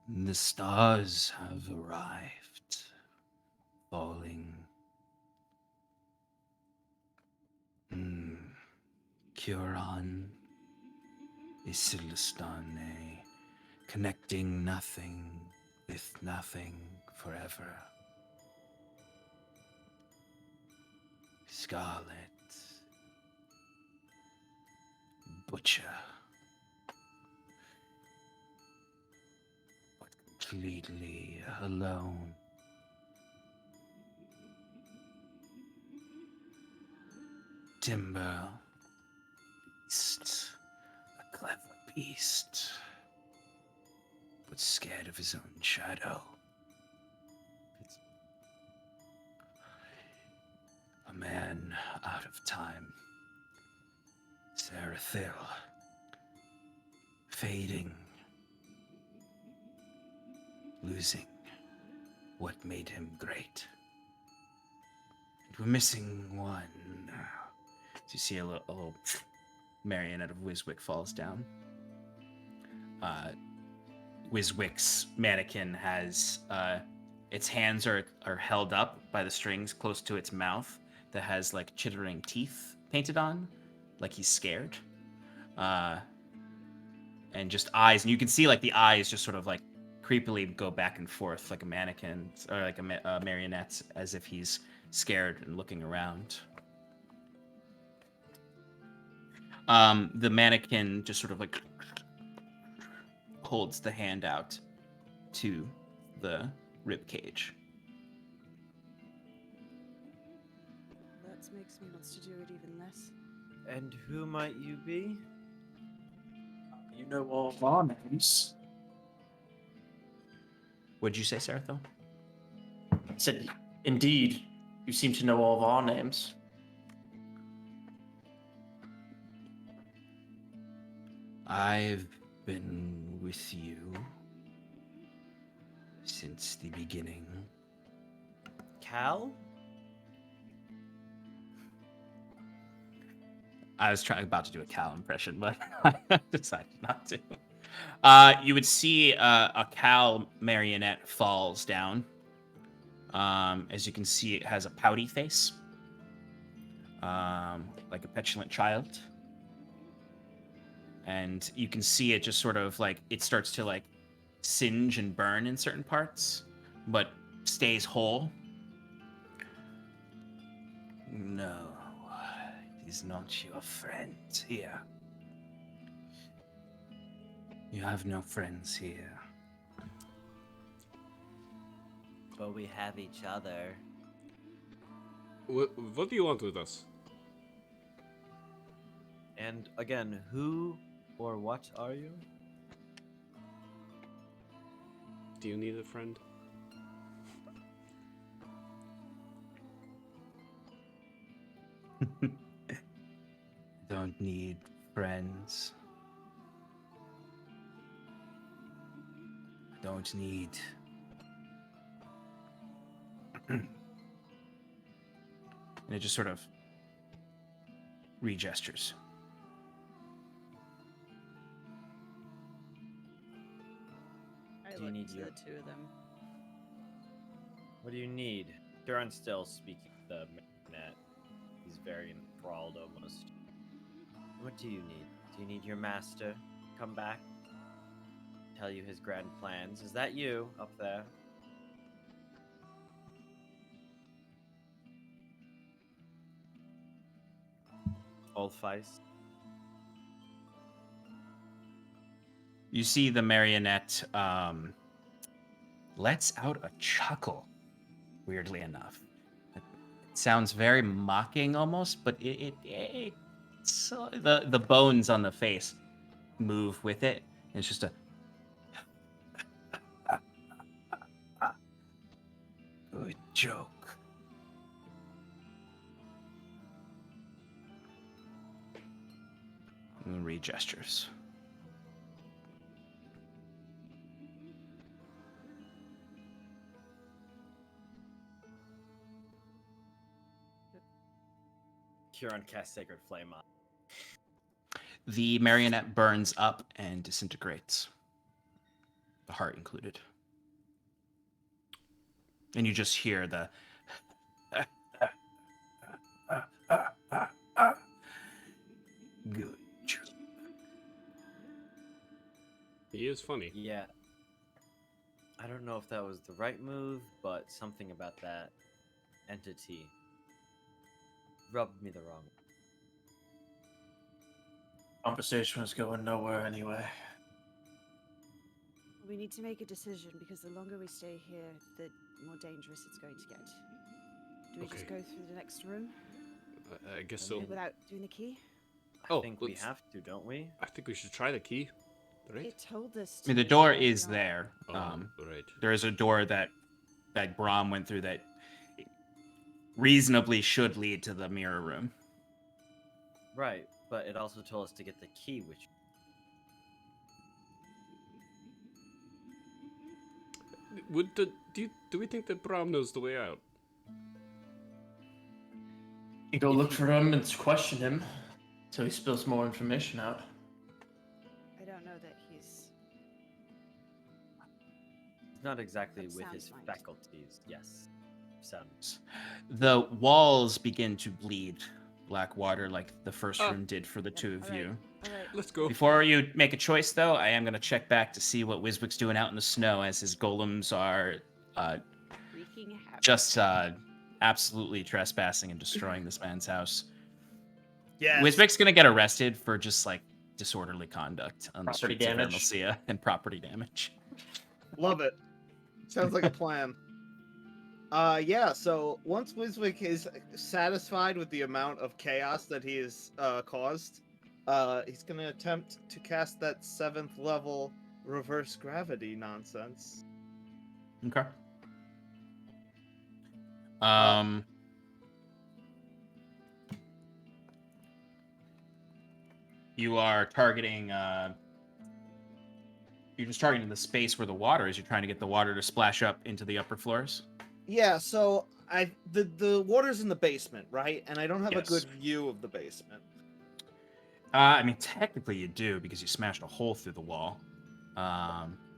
"The stars have arrived, falling. Curon, Isilistane, connecting nothing with nothing forever. Scarlet, Butcher, but completely alone. Timber, beast, a clever beast, but scared of his own shadow. A man out of time. Serathil, fading, losing what made him great. And we're missing one. So you see a little marionette of Wiswick falls down. Wiswick's mannequin has its hands are held up by the strings close to its mouth that has like chittering teeth painted on, like he's scared. And just eyes, and you can see like the eyes just sort of like creepily go back and forth like a mannequin or like a marionette, as if he's scared and looking around. The mannequin just sort of like holds the hand out to the rib cage. That makes me want to do it even less. And who might you be? You know all of our names. What'd you say, Serathil? I said, indeed, you seem to know all of our names. I've been with you since the beginning. Cal? I was about to do a Cal impression, but I decided not to. You would see a Cal marionette falls down. As you can see, it has a pouty face, like a petulant child. and you can see it just sort of like it starts to like singe and burn in certain parts, but stays whole. No, he's not your friend here. You have no friends here. But we have each other. What do you want with us? And again, who or what are you? Do you need a friend? Don't need friends. Don't need. And it just sort of re-gestures. I Do you look need to your- the two of them. What do you need? Duran's still speaking to the marionette. He's very enthralled almost. What do you need? Do you need your master to come back? Tell you his grand plans. Is that you up there? Old Feist? You see the marionette lets out a chuckle, weirdly enough. It sounds very mocking almost, but it's the bones on the face move with it. It's just a good joke. And re-gestures. Huron casts Sacred Flame on. The marionette burns up and disintegrates. The heart included. And you just hear the good joke. He is funny. Yeah. I don't know if that was the right move, but something about that entity rubbed me the wrong way. Conversation was going nowhere anyway. We need to make a decision because the longer we stay here, the more dangerous it's going to get. Do we just Okay. go through the next room I guess so. without doing the key? Oh, I think we let's- have to, don't we? I think we should try the key, right? It told us. I mean, to the door but is not- there. Right. There is a door that Brom went through that reasonably should lead to the mirror room. Right, but it also told us to get the key, which Do we think that Brom knows the way out? You go look for him and question him until he spills more information out. I don't know that he's. not exactly That with sounds his fine. faculties. Yes. Sounds. The walls begin to bleed black water like the first Oh. room did for the two of alright. you. All right. Let's go. Before you make a choice, though, I am going to check back to see what Wiswick's doing out in the snow as his golems are Wreaking havoc. just absolutely trespassing and destroying this man's house. Yes. Wiswick's going to get arrested for just like disorderly conduct on the Property streets damage. of Hermosia and property damage. Love it. Sounds like a plan. Yeah, so once Wiswick is satisfied with the amount of chaos that he has caused, he's going to attempt to cast that 7th level reverse gravity nonsense. Okay. You are targeting. You're just targeting the space where the water is. You're trying to get the water to splash up into the upper floors. Yeah, so the water's in the basement, right? And I don't have Yes. a good view of the basement. I mean, technically you do because you smashed a hole through the wall.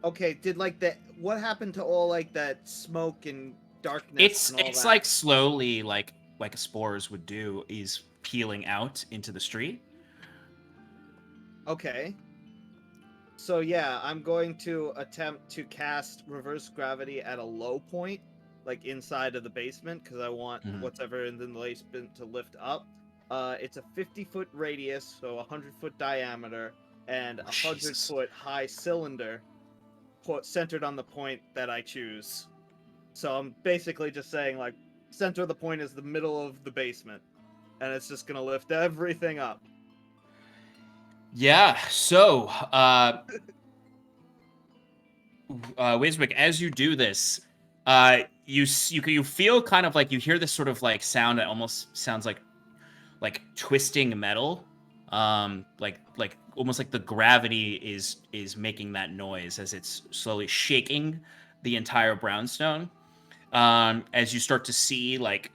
Okay, did like what happened to all like that smoke and darkness? It's and all it's that? like slowly, like spores would do, is peeling out into the street. Okay. So yeah, I'm going to attempt to cast reverse gravity at a low point, like inside of the basement, because I want Mhm. whatever in the basement to lift up. It's a 50-foot radius, so a 100-foot diameter, and a Jesus. 100-foot high cylinder, centered on the point that I choose. So I'm basically just saying, like, center of the point is the middle of the basement, and it's just gonna lift everything up. Yeah. So, Wiswick, as you do this, you feel kind of like you hear this sort of like sound that almost sounds like twisting metal, like almost like the gravity is making that noise as it's slowly shaking the entire brownstone. As you start to see like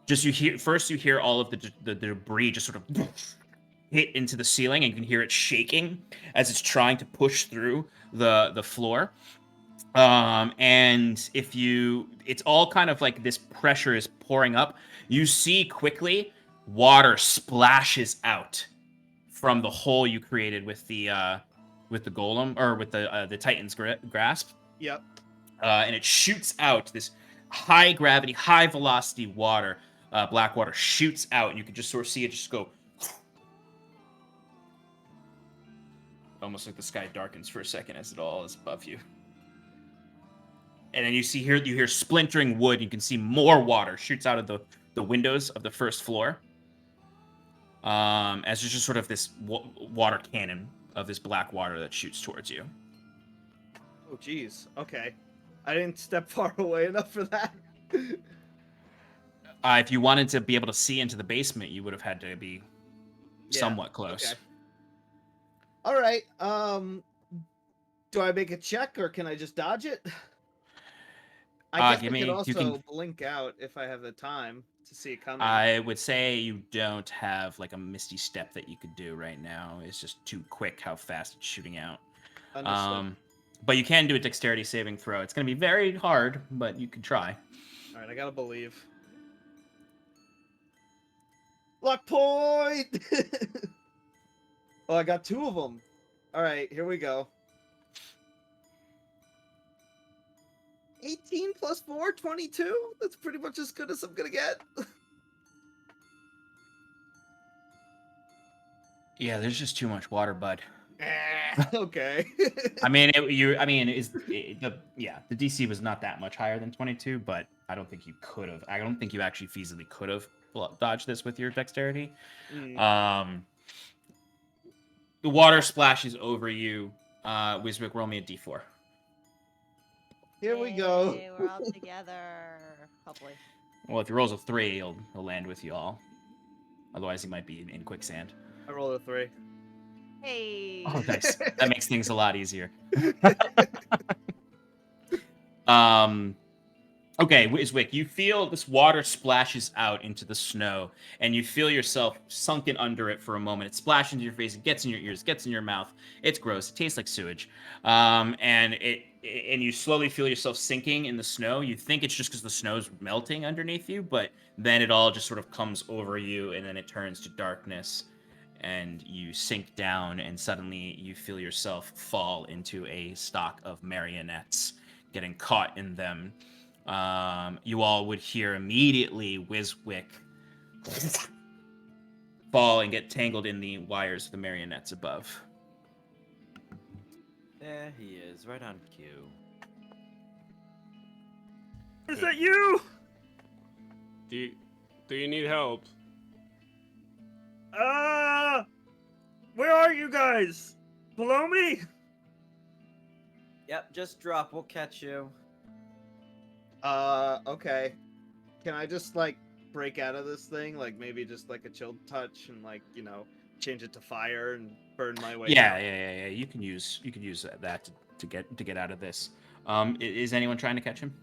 just you hear all of the debris just sort of hit into the ceiling, and you can hear it shaking as it's trying to push through the floor. And it's all kind of like this pressure is pouring up. You see quickly water splashes out from the hole you created with the golem, or with the Titan's grasp. Yep. And it shoots out this high gravity, high velocity water. Black water shoots out, and you can just sort of see it just go. Almost like the sky darkens for a second as it all is above you. And then you hear splintering wood. You can see more water shoots out of the windows of the first floor. As there's just sort of this water cannon of this black water that shoots towards you. Oh, geez. Okay. I didn't step far away enough for that. If you wanted to be able to see into the basement, you would have had to be somewhat close. Okay. All right. Do I make a check, or can I just dodge it? I guess I could also blink out if I have the time to see it coming. I would say you don't have like a misty step that you could do right now. It's just too quick how fast it's shooting out. Understood. But you can do a dexterity saving throw. It's going to be very hard, but you can try. All right, I gotta believe. Luck point! Oh, I got 2 of them. All right, here we go. 18 plus 4, 22? That's pretty much as good as I'm gonna get. Yeah, there's just too much water, bud. Okay. I mean, the DC was not that much higher than 22, but I don't think you could have. I don't think you actually feasibly could have dodged this with your dexterity. The water splashes over you. Wiswick, roll me a d4. Here we go. Yay, we're all together. Hopefully. Well, if he rolls a 3, he'll land with you all. Otherwise, he might be in quicksand. I rolled a 3. Hey. Oh, nice. That makes things a lot easier. Okay, Wiswick, you feel this water splashes out into the snow, and you feel yourself sunken under it for a moment. It splashes into your face, it gets in your ears, gets in your mouth. It's gross. It tastes like sewage. And you slowly feel yourself sinking in the snow. You think it's just because the snow's melting underneath you, but then it all just sort of comes over you, and then it turns to darkness, and you sink down, and suddenly you feel yourself fall into a stock of marionettes, getting caught in them. You all would hear immediately Wiswick fall and get tangled in the wires of the marionettes above. There he is, right on cue. Is that you? Do you need help? Where are you guys? Below me? Yep, just drop. We'll catch you. Okay. Can I just, like, break out of this thing? Like, maybe just, like, a chill touch and, like, you know, change it to fire and burn my way Yeah. out? You can use that to get out of this. Is anyone trying to catch him?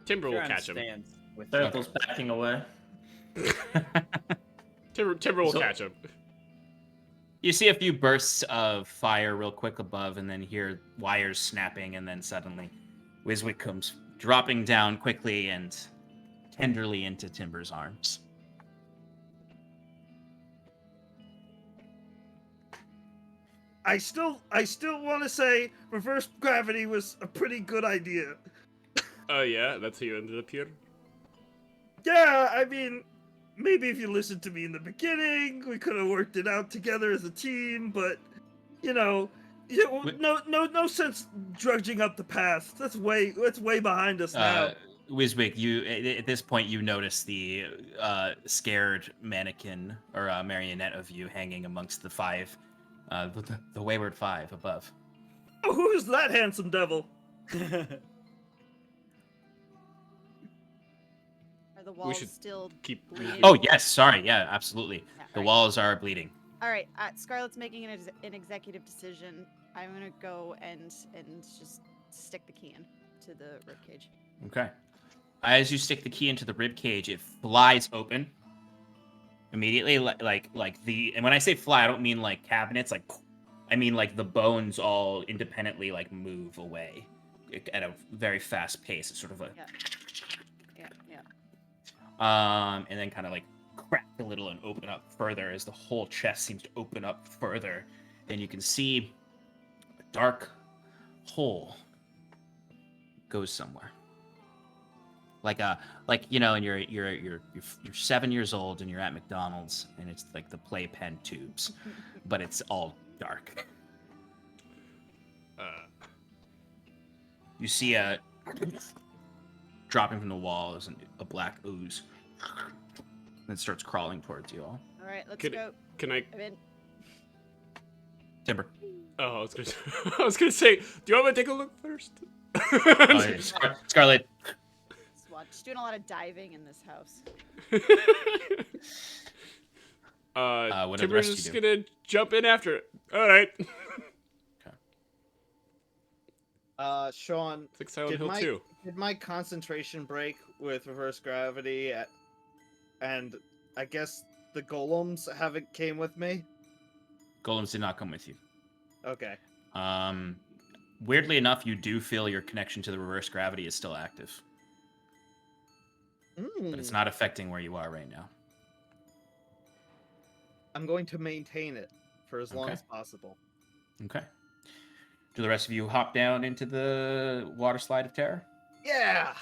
Timber will catch him. Berthel's backing away. Timber will catch him. You see a few bursts of fire real quick above, and then hear wires snapping, and then suddenly Wiswick comes dropping down quickly and tenderly into Timber's arms. I still want to say reverse gravity was a pretty good idea. Oh yeah, that's how you ended up here. Yeah, I mean, maybe if you listened to me in the beginning, we could have worked it out together as a team. But no sense drudging up the past. That's way behind us now. Wiswick, you at this point you notice the scared mannequin or marionette of you hanging amongst the five, the wayward five above. Oh, who's that handsome devil? Are the walls should still keep bleeding? Oh yes, sorry, yeah, absolutely. Yeah, The alright. walls are bleeding. All right, Scarlett's making an executive decision. I'm gonna go and just stick the key in to the ribcage. Okay. As you stick the key into the rib cage, it flies open immediately, like the. And when I say fly, I don't mean like cabinets, like I mean like the bones all independently like move away at a very fast pace. It's sort of a. Yeah. And then kind of like crack a little and open up further as the whole chest seems to open up further, and you can see a dark hole goes somewhere. Like and you're 7 years old and you're at McDonald's and it's like the playpen tubes, but it's all dark. You see a dropping from the wall is a black ooze, and it starts crawling towards you all. All right, let's Can- go. Can I? I'm in. Timber. Oh, I was gonna say. Do you want me to take a look first? Oh, yeah. Scarlet. Just doing a lot of diving in this house. What did the Timber's rest of just you gonna jump in after it. All right. Sean, It's like Silent Did Hill my- 2. did my concentration break with reverse gravity and I guess the golems haven't came with me? Golems did not come with you. Okay. Weirdly enough, you do feel your connection to the reverse gravity is still active, but it's not affecting where you are right now. I'm going to maintain it for as long Okay. as possible. Okay. Do the rest of you hop down into the water slide of terror? Yeah!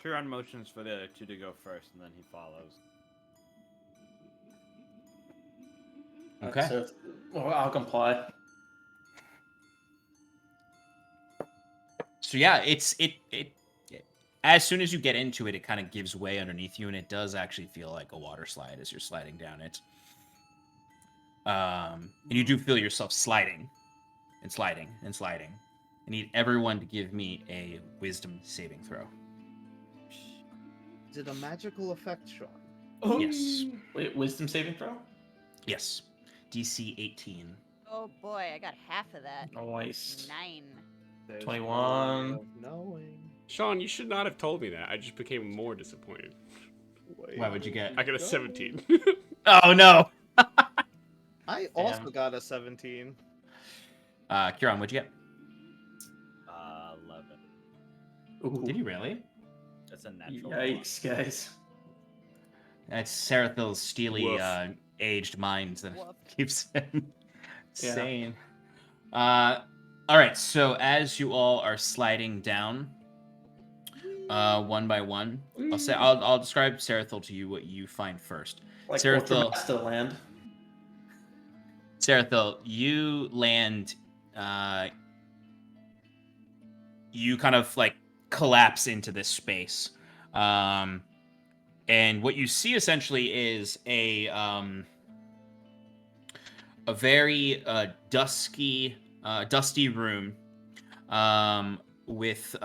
Piran motions for the other two to go first, and then he follows. Okay. So, well, I'll comply. So yeah, it as soon as you get into it, it kind of gives way underneath you, and it does actually feel like a water slide as you're sliding down it. And you do feel yourself sliding and sliding and sliding. I need everyone to give me a wisdom saving throw. Is it a magical effect, Sean? Yes. Wait, wisdom saving throw? Yes. DC 18. Oh boy, I got half of that. Nice. 9. There's 21. no way of knowing. Sean, you should not have told me that. I just became more disappointed. What would you get? I got a 17. Oh no. I also got a 17. Kieran, what'd you get? 11. Ooh. Did you really? That's a natural. Yikes, guys. That's Sarathil's steely, Woof. aged mind that Woof. keeps him Yeah. sane. All right. So as you all are sliding down, one by one, I'll describe Sarathil to you what you find first. Like Sarathil- Ultra land. Sarathil, you land. You kind of like collapse into this space, and what you see essentially is a very dusty room with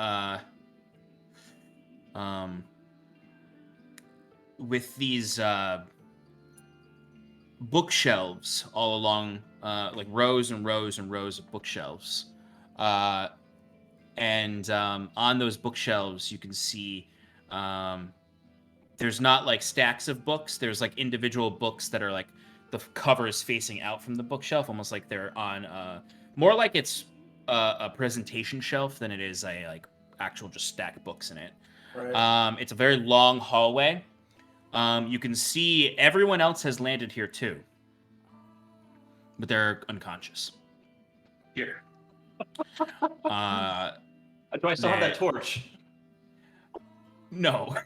these bookshelves all along, like rows and rows and rows of bookshelves. And on those bookshelves, you can see there's not like stacks of books. There's like individual books that are like the cover is facing out from the bookshelf, almost like they're on more like it's a presentation shelf than it is a like actual just stacked books in it. Right. It's a very long hallway. You can see everyone else has landed here too. but they're unconscious. Here. Uh, Do I still have that they- torch? no.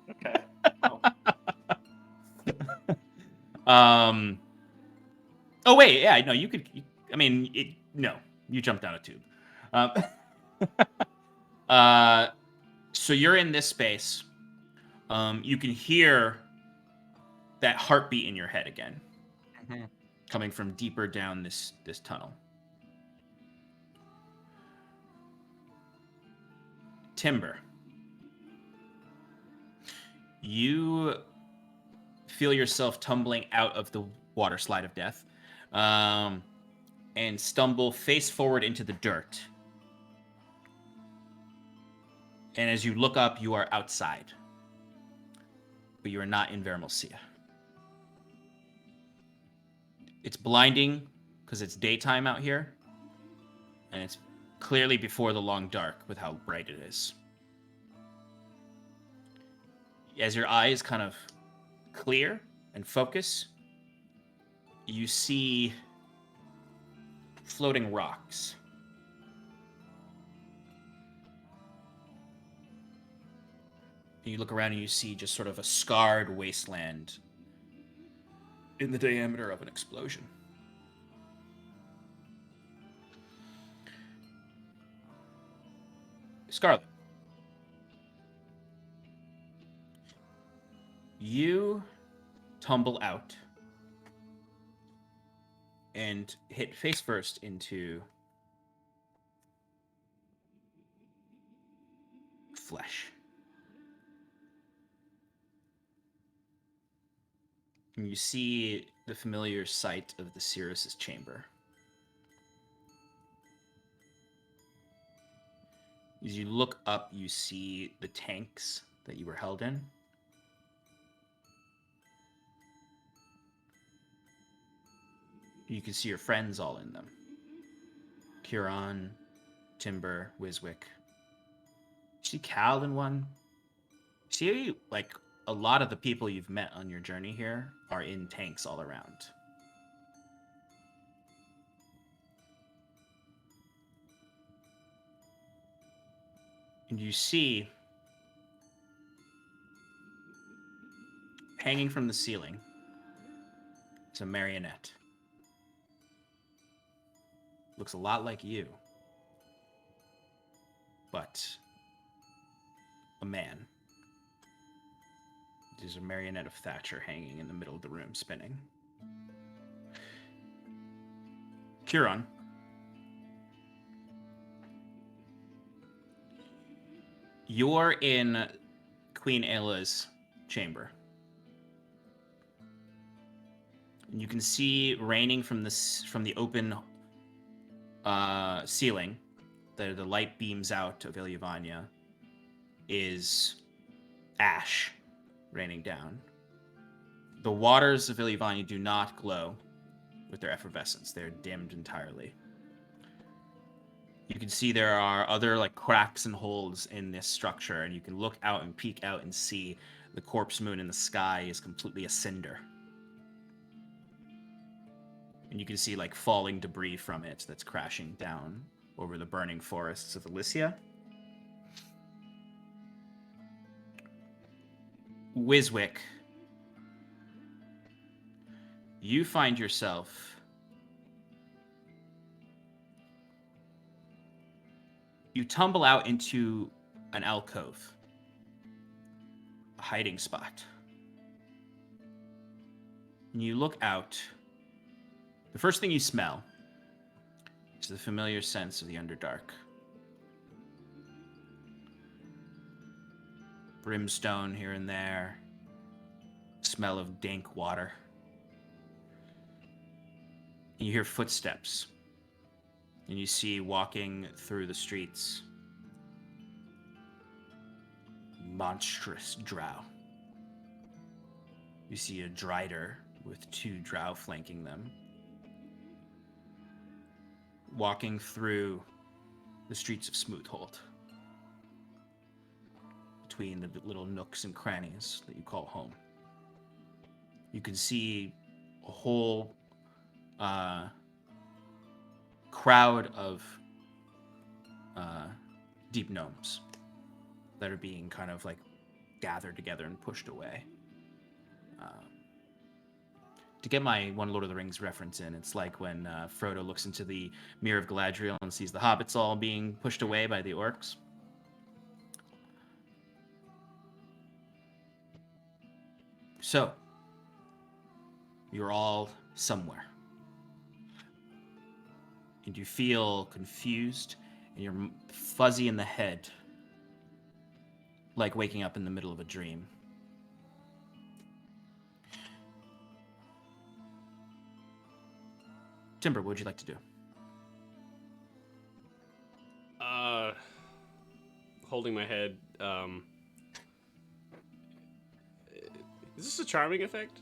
Okay. Oh. Oh wait, yeah, no, you could. I mean, no, you jumped down a tube. So you're in this space. You can hear that heartbeat in your head again, coming from deeper down this tunnel. Timber, you feel yourself tumbling out of the water slide of death, and stumble face forward into the dirt. And as you look up, you are outside, but you are not in Vermelsia. It's blinding because it's daytime out here, and it's clearly before the long dark with how bright it is. As your eyes kind of clear and focus, you see floating rocks. And you look around and you see just sort of a scarred wasteland in the diameter of an explosion. Scarlet, you tumble out and hit face first into flesh. And you see the familiar sight of the Syrinscape chamber. As you look up, you see the tanks that you were held in. You can see your friends all in them. Huron, Timber, Wiswick. You see Cal in one. See, like, a lot of the people you've met on your journey here are in tanks all around. And you see, hanging from the ceiling, is a marionette. Looks a lot like you, but a man. There's a marionette of Thatcher hanging in the middle of the room, spinning. Huron. You're in Queen Ayla's chamber. And you can see raining from the open ceiling, the light beams out of Ilyavania, is ash raining down. The waters of Ilyavania do not glow with their effervescence. They're dimmed entirely. You can see there are other like cracks and holes in this structure, and you can look out and peek out and see the corpse moon in the sky is completely a cinder. And you can see like falling debris from it that's crashing down over the burning forests of Elysia. Wiswick, you find yourself you tumble out into an alcove, a hiding spot. And you look out. The first thing you smell is the familiar sense of the Underdark. Brimstone here and there. Smell of dank water. And you hear footsteps. And you see walking through the streets monstrous drow. You see a Drider with 2 drow flanking them, walking through the streets of Smoothhold, between the little nooks and crannies that you call home. You can see a whole crowd of deep gnomes that are being kind of like gathered together and pushed away. To get my one Lord of the Rings reference in, it's like when Frodo looks into the Mirror of Galadriel and sees the hobbits all being pushed away by the orcs. So, you're all somewhere. And you feel confused, and you're fuzzy in the head, like waking up in the middle of a dream. Timber, what would you like to do? Holding my head. Is this a charming effect?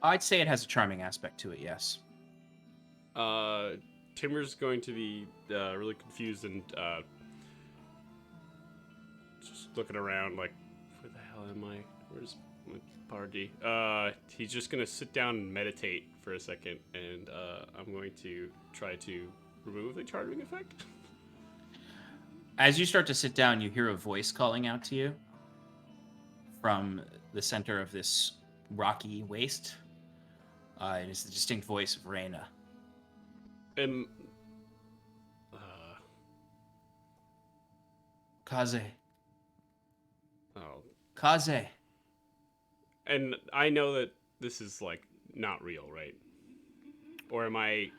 I'd say it has a charming aspect to it, yes. Timber's going to be really confused and just looking around like, where the hell am I? Where's my party? He's just gonna sit down and meditate for a second, and I'm going to try to remove the charming effect. As you start to sit down, you hear a voice calling out to you from the center of this rocky waste. It is the distinct voice of Reyna. Kaze. Oh. Kaze. And I know that this is, like, not real, right? Or am I...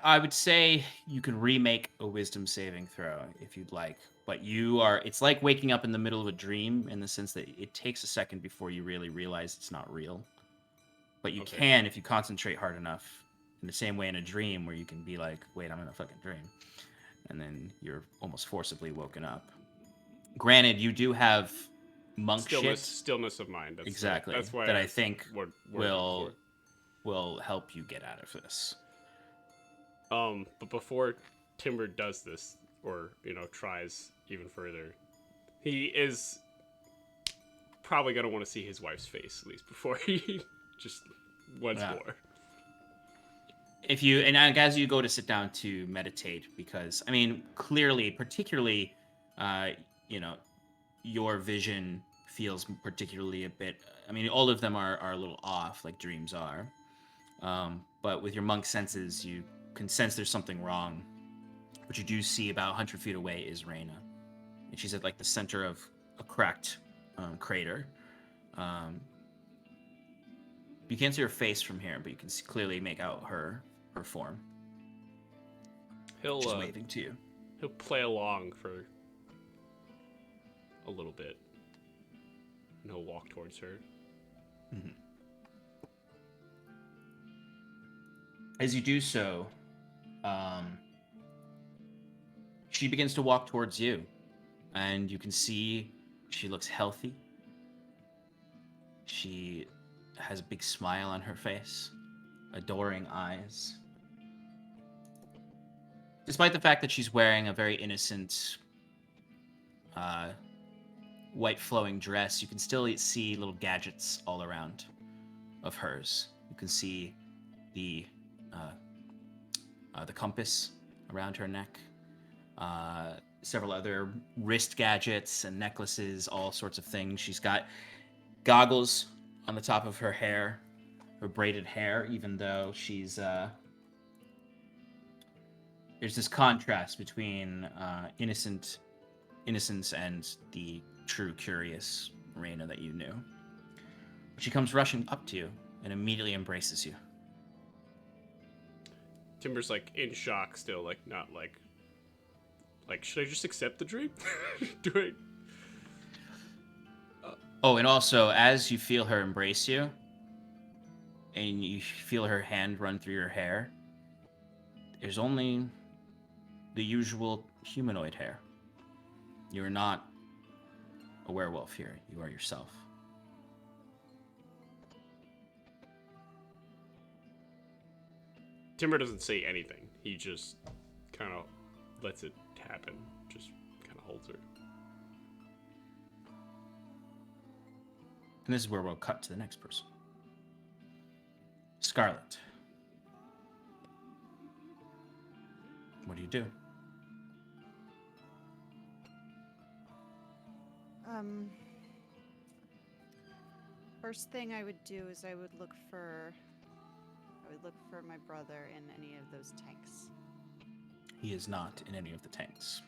I would say you can remake a wisdom saving throw if you'd like. But it's like waking up in the middle of a dream in the sense that it takes a second before you really realize it's not real. But you can if you concentrate hard enough, in the same way in a dream where you can be like, wait, I'm in a fucking dream. And then you're almost forcibly woken up. Granted, you do have monk stillness of mind. Exactly. That's why that I think will help you get out of this. But before Timber does this, or, tries even further, he is probably going to want to see his wife's face, at least, before he just once more. As you go to sit down to meditate, because, I mean, clearly, particularly, your vision feels particularly a bit, I mean, all of them are a little off, like dreams are. But with your monk senses, you can sense there's something wrong. What you do see about 100 feet away is Reyna. And she's at, like, the center of a cracked crater. You can't see her face from here, but you can clearly make out her form. She's waving to you. He'll play along for a little bit. And he'll walk towards her. Mm-hmm. As you do so, she begins to walk towards you, and you can see she looks healthy. She has a big smile on her face, adoring eyes. Despite the fact that she's wearing a very innocent white flowing dress, you can still see little gadgets all around of hers. You can see the compass around her neck, several other wrist gadgets and necklaces, all sorts of things. She's got goggles on the top of her hair, her braided hair, even though she's there's this contrast between innocence and the true curious Reyna that you knew. She comes rushing up to you and immediately embraces you. Timber's like in shock still, like not like should I just accept the dream? Do I? Oh, and also as you feel her embrace you, and you feel her hand run through your hair, there's only the usual humanoid hair. You are not a werewolf here. You are yourself. Timber doesn't say anything. He just kind of lets it happen. Just kind of holds her. And this is where we'll cut to the next person. Scarlet. What do you do? First thing I would do is I would look for my brother in any of those tanks. He is not in any of the tanks.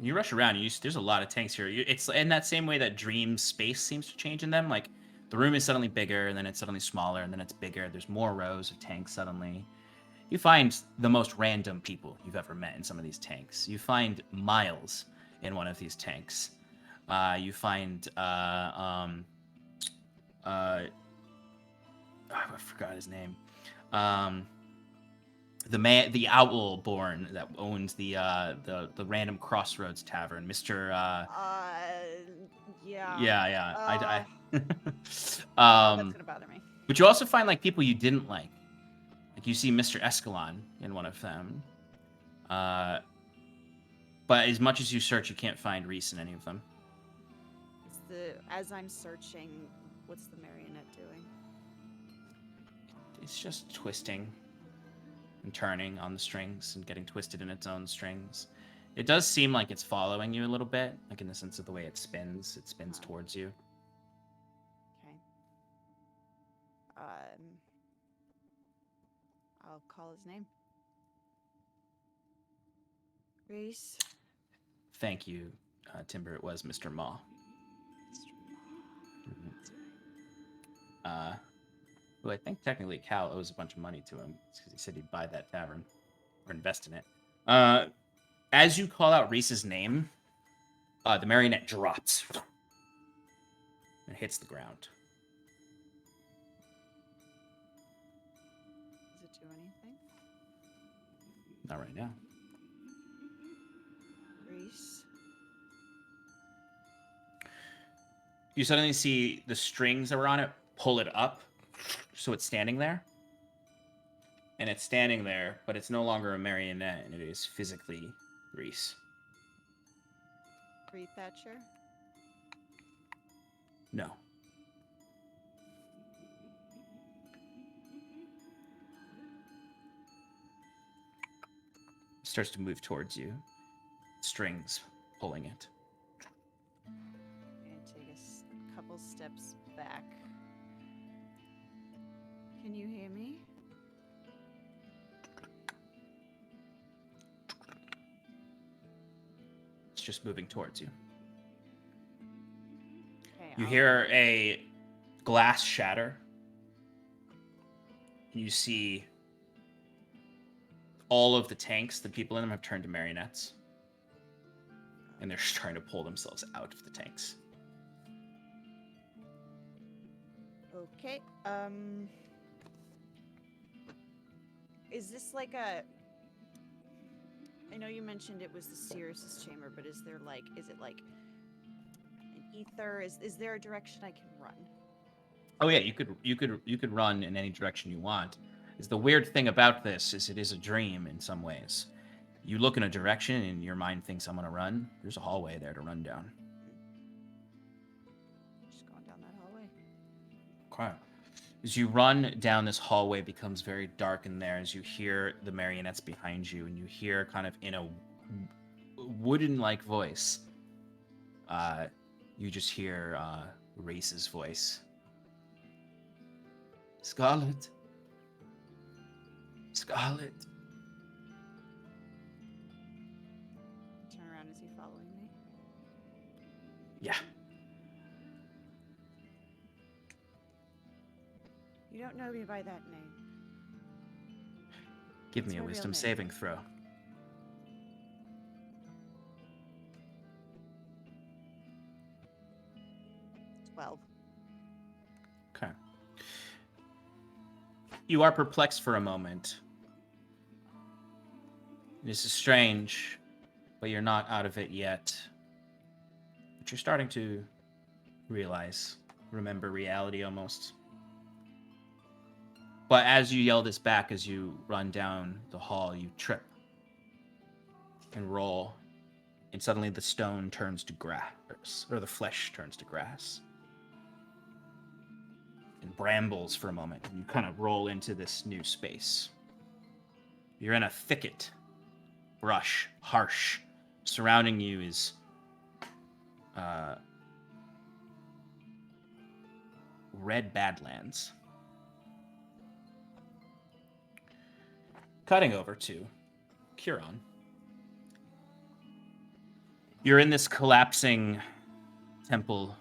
You rush around, there's a lot of tanks here. It's in that same way that dream space seems to change in them. Like, the room is suddenly bigger, and then it's suddenly smaller, and then it's bigger. There's more rows of tanks suddenly. You find the most random people you've ever met in some of these tanks. You find Miles in one of these tanks. You find, I forgot his name. The owl born that owns the random Crossroads Tavern, Mr. Yeah. Yeah. That's gonna bother me. But you also find like people you didn't like. Like you see Mr. Escalon in one of them. But as much as you search, you can't find Reese in any of them. As I'm searching, what's the marionette doing? It's just twisting and turning on the strings and getting twisted in its own strings. It does seem like it's following you a little bit, like in the sense of the way it spins. It spins towards you. Okay. I'll call his name. Reese. Thank you, Timber. It was Mr. Maw. Who I think technically Cal owes a bunch of money to him because he said he'd buy that tavern or invest in it. As you call out Reese's name, the marionette drops and hits the ground. Does it do anything? Not right now. Reese. You suddenly see the strings that were on it pull it up, so it's standing there. And it's standing there, but it's no longer a marionette, and it is physically Reese. Reed Thatcher. No. It starts to move towards you. Strings pulling it. I'm gonna take a couple steps back. Can you hear me? It's just moving towards you. Okay, You hear a glass shatter. You see all of the tanks, the people in them have turned to marionettes. And they're trying to pull themselves out of the tanks. Okay. Is this like a... I know you mentioned it was the Sirius's chamber, but is it like an ether? Is there a direction I can run? Oh yeah, you could run in any direction you want. Is the weird thing about this is it is a dream in some ways. You look in a direction and your mind thinks I'm gonna run. There's a hallway there to run down. Just going down that hallway. Okay. As you run down this hallway, it becomes very dark in there as you hear the marionettes behind you, and you hear kind of in a wooden-like voice, you just hear Reese's voice. Scarlet. Scarlet. Turn around, is he following me? Yeah. You don't know me by that name. Give What's me a my real wisdom name? saving throw. Well, Okay. You are perplexed for a moment. This is strange, but you're not out of it yet. But you're starting to remember reality almost. But as you yell this back, as you run down the hall, you trip and roll, and suddenly the stone turns to grass, or the flesh turns to grass. and brambles for a moment, and you kind of roll into this new space. You're in a thicket, brush, harsh. Surrounding you is red badlands. Cutting over to Curon. You're in this collapsing temple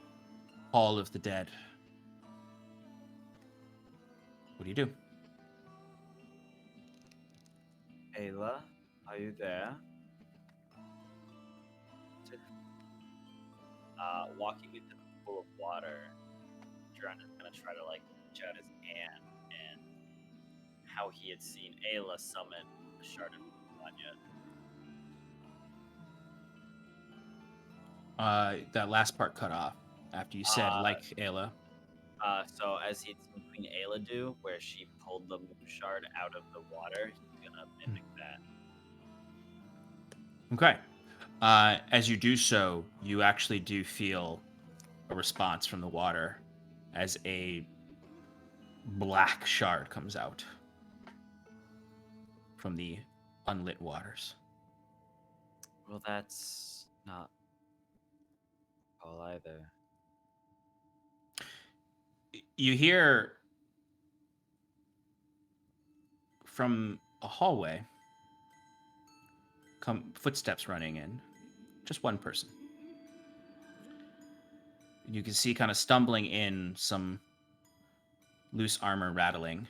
hall of the dead. What do you do? Ayla, are you there? Walking into the pool of water, Jiran is gonna try to like reach out his hand and how he had seen Ayla summon the shard of Anya. That last part cut off after you said like Ayla. So as he'd seen Queen Ayla do, where she pulled the moon shard out of the water, he's gonna mimic that. Okay. As you do so, you actually do feel a response from the water as a black shard comes out from the unlit waters. Well, that's not all either. You hear from a hallway come footsteps running in. Just one person. You can see kind of stumbling in some loose armor rattling,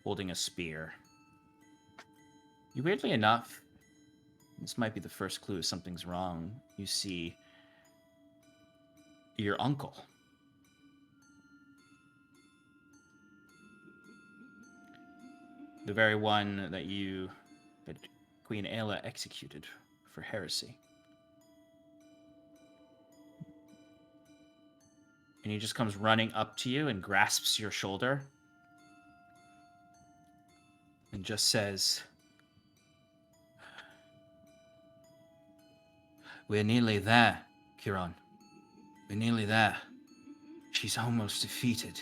holding a spear. You weirdly enough, this might be the first clue something's wrong. You see your uncle. The very one that Queen Ayla executed for heresy. And he just comes running up to you and grasps your shoulder and just says, "We're nearly there, Curon. We're nearly there. She's almost defeated.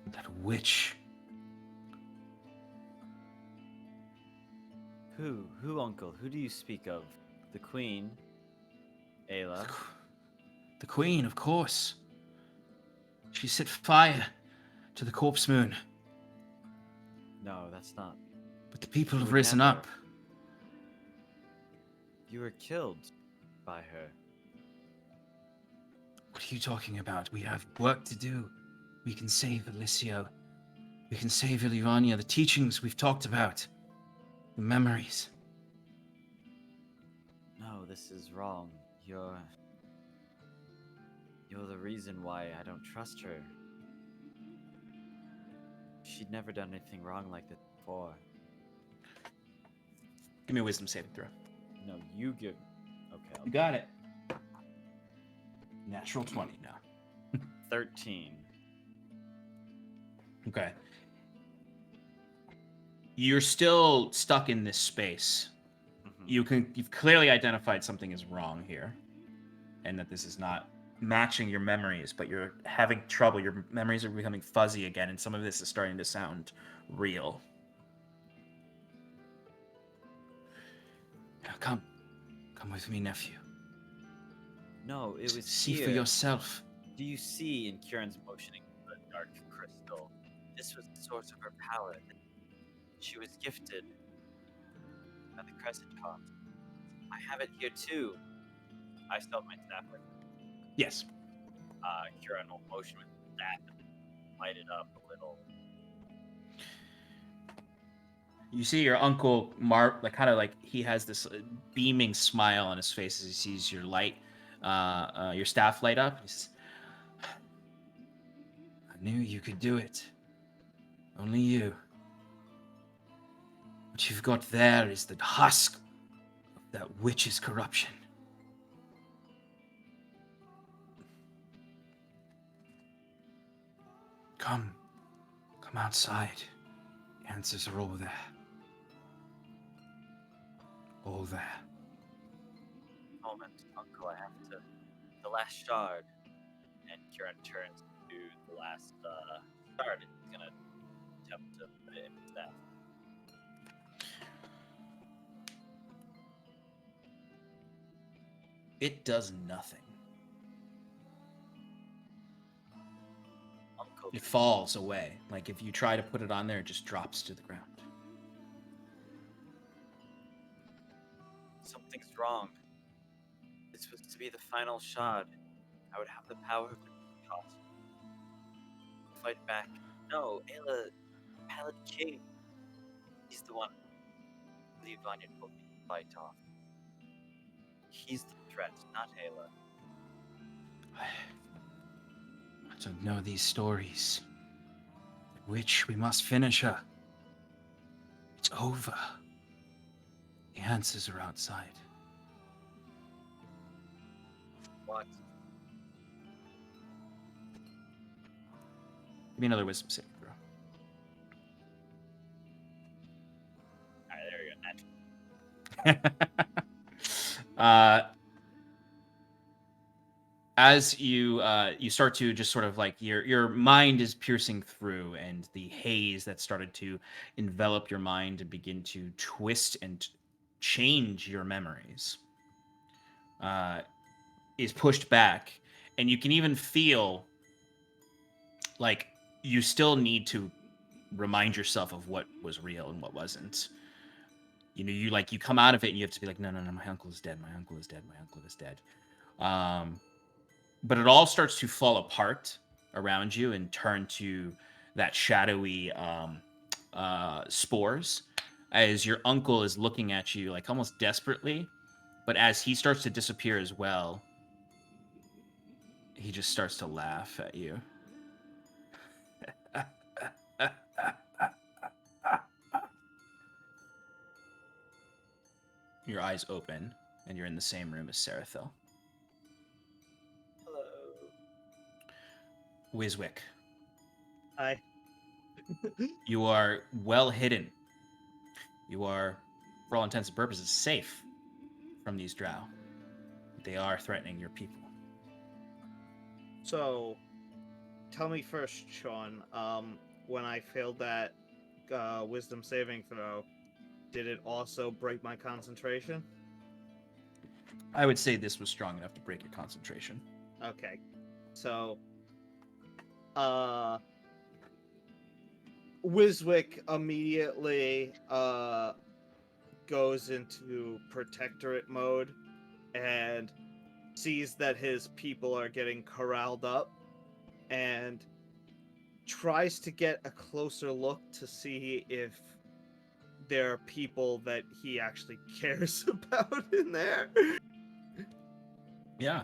That witch." Who, Uncle? Who do you speak of? The Queen, Ayla. The Queen, of course. She set fire to the corpse moon. No, that's not. But the people have would risen never. up. You were killed by her. What are you talking about? We have work to do. We can save Alicio. We can save Ilivania. The teachings we've talked about. The memories. No, this is wrong. You're the reason why I don't trust her. She'd never done anything wrong like this before. Give me a wisdom saving throw. No, you give. Okay. You got it. Natural 20 now. 13. Okay. You're still stuck in this space. Mhm. You've clearly identified something is wrong here, and that this is not matching your memories, but you're having trouble. Your memories are becoming fuzzy again, and some of this is starting to sound real. Now come with me, nephew. No, it was See here. for yourself. Do you see in Kieran's motioning the dark crystal? This was the source of her power. She was gifted by the Crescent Cause. I have it here too. I still have my staff with me. Yes. Kieran will motion with the staff and light it up a little. You see your uncle he has this beaming smile on his face as he sees your light, your staff light up. He says, "I knew you could do it. Only you. What you've got there is the husk of that witch's corruption." Come outside. The answers are all there. All there. Moment, Uncle, I have to last shard. And Kieran turns to the last shard, and he's gonna attempt to put it in his staff. It does nothing. Uncle, It falls away. Like if you try to put it on there, it just drops to the ground. something's wrong. This was to be the final shard. I would have the power of the cost. Fight back. No, Ayla, Paladin King. He's the one. I believe Vanya told me to fight off. He's the threat, not Ayla. I don't know these stories. The witch, we must finish her. It's over. The answers are outside. What? Give me another wisdom saving throw. Alright, there we go. As you start to just sort of like your mind is piercing through, and the haze that started to envelop your mind and begin to twist and change your memories is pushed back, and you can even feel like you still need to remind yourself of what was real and what wasn't. You know, you come out of it and you have to be like, no, my uncle is dead. My uncle is dead. My uncle is dead. But it all starts to fall apart around you and turn to that shadowy spores as your uncle is looking at you like almost desperately. But as he starts to disappear as well, he just starts to laugh at you. Your eyes open, and you're in the same room as Seraphil. Hello. Wiswick, Hi. you are well hidden. You are, for all intents and purposes, safe from these drow. They are threatening your people. So, tell me first, Sean. When I failed that wisdom saving throw, did it also break my concentration? I would say this was strong enough to break your concentration. Okay. So, Wiswick immediately goes into protectorate mode and sees that his people are getting corralled up and tries to get a closer look to see if there are people that he actually cares about in there. Yeah.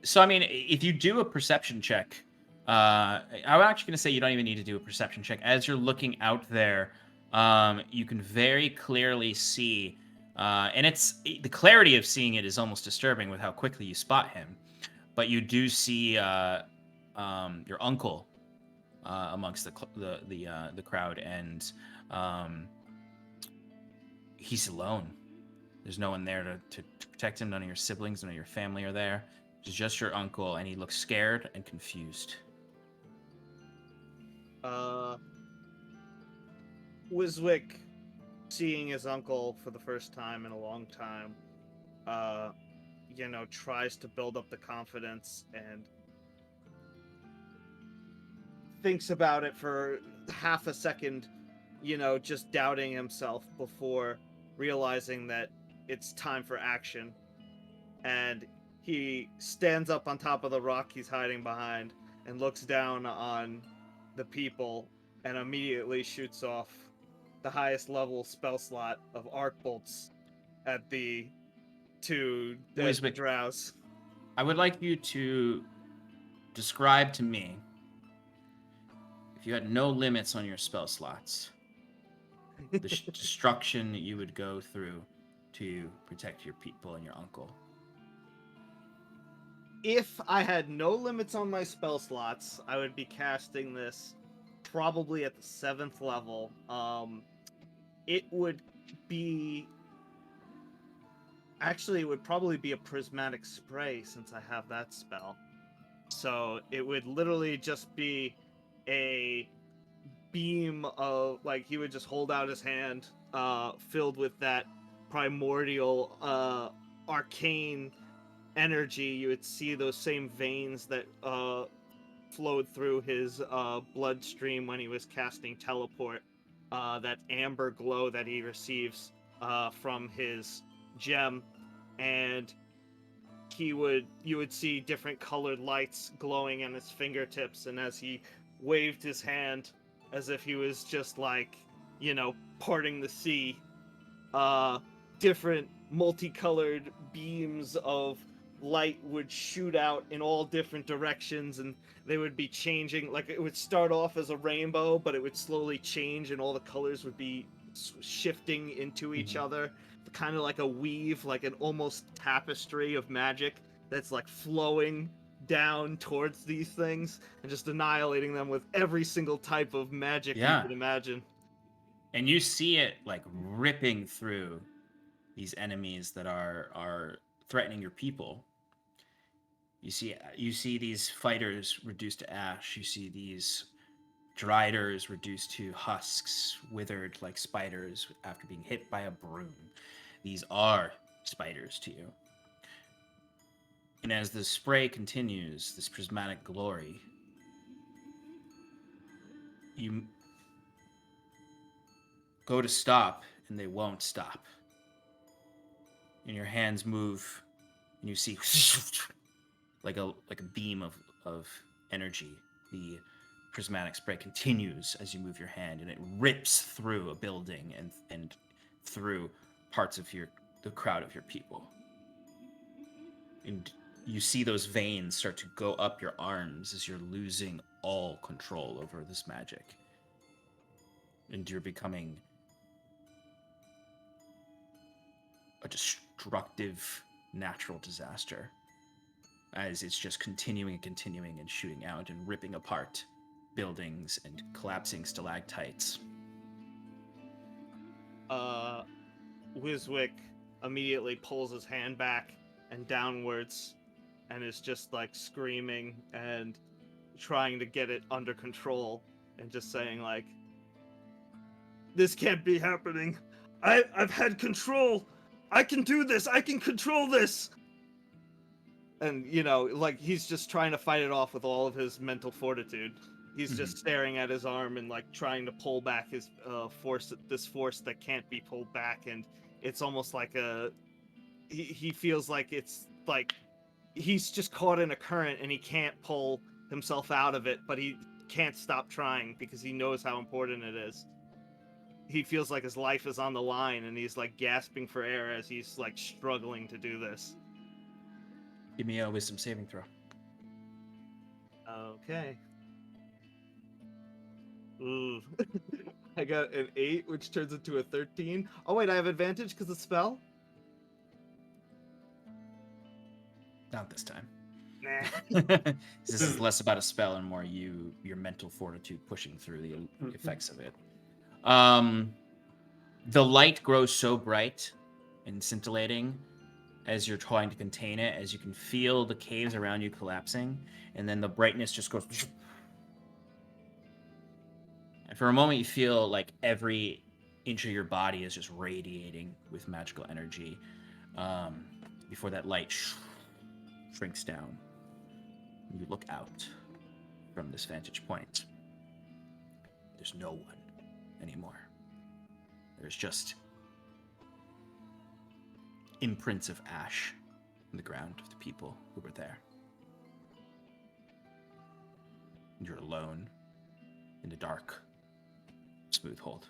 So, I mean, if you do a perception check, I'm actually going to say you don't even need to do a perception check. As you're looking out there, you can very clearly see, and the clarity of seeing it is almost disturbing with how quickly you spot him. But you do see your uncle amongst the crowd, and he's alone. There's no one there to protect him. None of your siblings, none of your family are there. It's just your uncle, and he looks scared and confused. Wiswick, seeing his uncle for the first time in a long time, tries to build up the confidence and thinks about it for half a second, just doubting himself before realizing that it's time for action. And he stands up on top of the rock he's hiding behind and looks down on the people and immediately shoots off the highest level spell slot of arc bolts at the two dead drows. I would like you to describe to me, if you had no limits on your spell slots, the destruction you would go through to protect your people and your uncle. If I had no limits on my spell slots, I would be casting this probably at the 7th level. It would be Actually, it would probably be a prismatic spray since I have that spell. So it would literally just be a beam of, like, he would just hold out his hand, filled with that primordial, arcane energy. You would see those same veins that flowed through his bloodstream when he was casting teleport. That amber glow that he receives from his gem, and you would see different colored lights glowing in his fingertips, and as he waved his hand as if he was just like, parting the sea, different multicolored beams of light would shoot out in all different directions, and they would be changing. Like, it would start off as a rainbow, but it would slowly change and all the colors would be shifting into each other, kind of like a weave, like an almost tapestry of magic that's like flowing down towards these things and just annihilating them with every single type of magic you could imagine. And you see it like ripping through these enemies that are threatening your people. You see these fighters reduced to ash. You see these driders reduced to husks, withered like spiders after being hit by a broom. These are spiders to you. And as the spray continues, this prismatic glory, you go to stop, and they won't stop. And your hands move, and you see like a beam of energy. The prismatic spray continues as you move your hand, and it rips through a building and through parts of the crowd of your people. And you see those veins start to go up your arms as you're losing all control over this magic. And you're becoming a destructive natural disaster as it's just continuing and shooting out and ripping apart buildings and collapsing stalactites. Wiswick immediately pulls his hand back and downwards and is just like screaming and trying to get it under control and just saying like, This can't be happening. I've had control. I can do this. I can control this. and like he's just trying to fight it off with all of his mental fortitude. He's just staring at his arm and like trying to pull back his force that can't be pulled back, and it's almost like he feels like it's like he's just caught in a current and he can't pull himself out of it, but he can't stop trying because he knows how important it is. He feels like his life is on the line and he's like gasping for air as he's like struggling to do this. Give me a wisdom saving throw. Okay. Ooh. I got an 8, which turns into a 13. Oh wait, I have advantage because of spell? Not this time. Nah. This is less about a spell and more your mental fortitude pushing through the effects of it. The light grows so bright and scintillating as you're trying to contain it, as you can feel the caves around you collapsing, and then the brightness just goes. And for a moment, you feel like every inch of your body is just radiating with magical energy before that light shrinks down. You look out from this vantage point. There's no one anymore. There's just imprints of ash in the ground of the people who were there. And you're alone in the dark, smooth hold.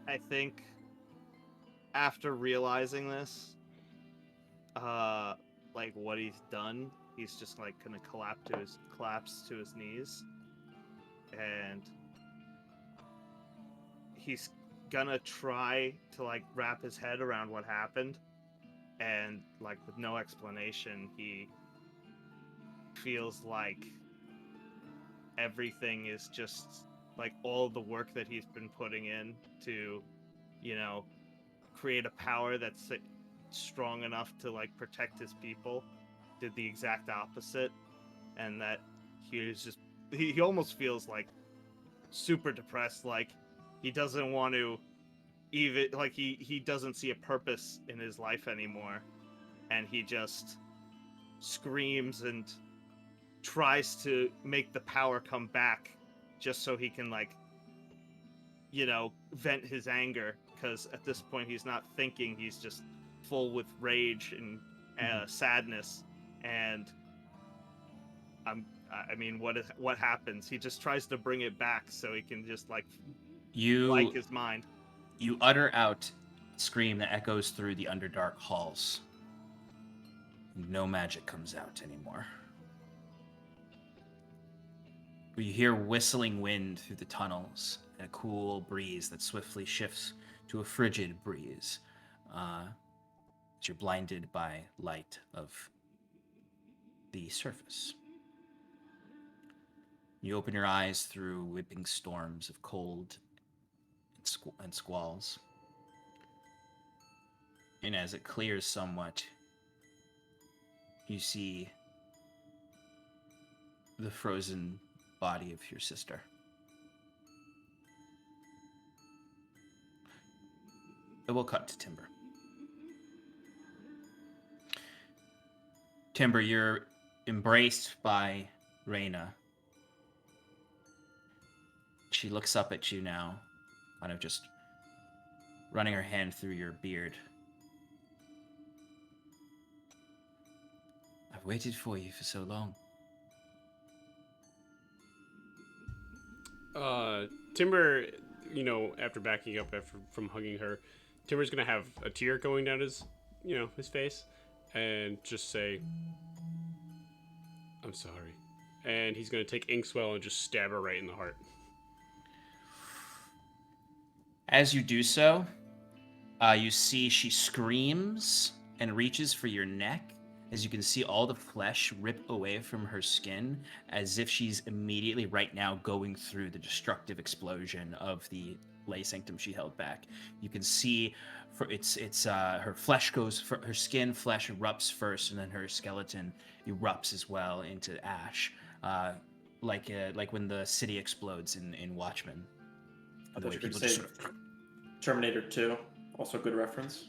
I think after realizing this, like what he's done, he's just like gonna collapse to his knees, and he's gonna try to like wrap his head around what happened, and like with no explanation, he feels like everything is just like all the work that he's been putting in to, you know, create a power that's strong enough to like protect his people, did the exact opposite, and that he almost feels like super depressed, like he doesn't want to even, like he doesn't see a purpose in his life anymore, and he just screams and tries to make the power come back just so he can, like, you know, vent his anger, because at this point he's not thinking, he's just full with rage and sadness. And I mean, what happens? He just tries to bring it back so he can just like his mind. You utter out a scream that echoes through the underdark halls. No magic comes out anymore. You hear whistling wind through the tunnels and a cool breeze that swiftly shifts to a frigid breeze as you're blinded by light of the surface. You open your eyes through whipping storms of cold and squalls. And as it clears somewhat, you see the frozen body of your sister. It will cut to Timber. Timber, you're embraced by Reyna. She looks up at you now, kind of just running her hand through your beard. I've waited for you for so long. Timber, you know, after backing up from hugging her, Timber's gonna have a tear going down his face, and just say, "I'm sorry," and he's gonna take Inkswell and just stab her right in the heart. As you do so, you see she screams and reaches for your neck. As you can see all the flesh rip away from her skin, as if she's immediately right now going through the destructive explosion of the lay sanctum she held back. You can see her flesh her skin flesh erupts first, and then her skeleton erupts as well into ash, like when the city explodes in Watchmen. I thought you could say Terminator 2, also a good reference.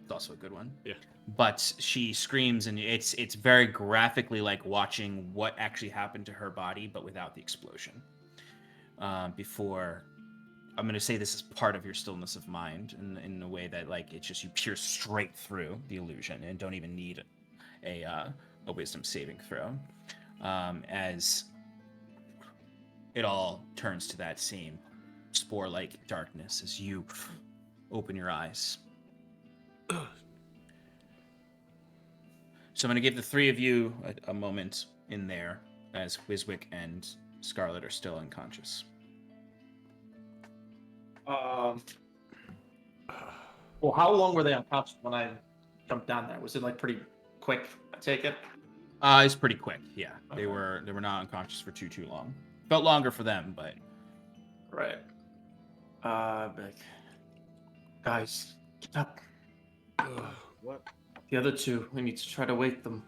It's also a good one. Yeah. But she screams, and it's very graphically like watching what actually happened to her body, but without the explosion. Before, I'm going to say this is part of your stillness of mind, in a way that like it's just you pierce straight through the illusion and don't even need a wisdom saving throw. As it all turns to that same spore-like darkness as you open your eyes. So I'm going to give the three of you a moment in there as Wiswick and Scarlet are still unconscious. Well, how long were they unconscious when I jumped down there? Was it like pretty quick? I take it. It's pretty quick. Yeah, Okay. they were not unconscious for too long. Felt longer for them, but Right. Like, guys, get up. What? The other two, we need to try to wake them.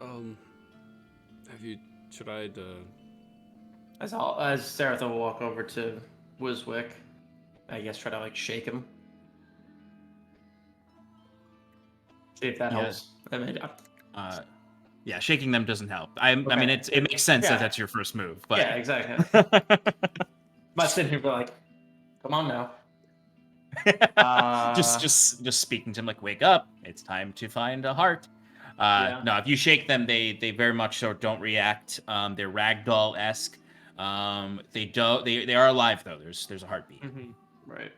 Have you tried? As Saratha will walk over to Wiswick, I guess try to like shake him. See if that Yeah. helps. I mean, yeah, shaking them doesn't help. I mean, Okay. it makes sense Yeah. that that's your first move, but yeah, exactly. I'm sitting here be like, come on now. just speaking to him like, wake up, it's time to find a heart. Yeah. No, if you shake them, they very much so don't react. They're ragdoll-esque. They are alive though. There's a heartbeat. Mm-hmm. Right.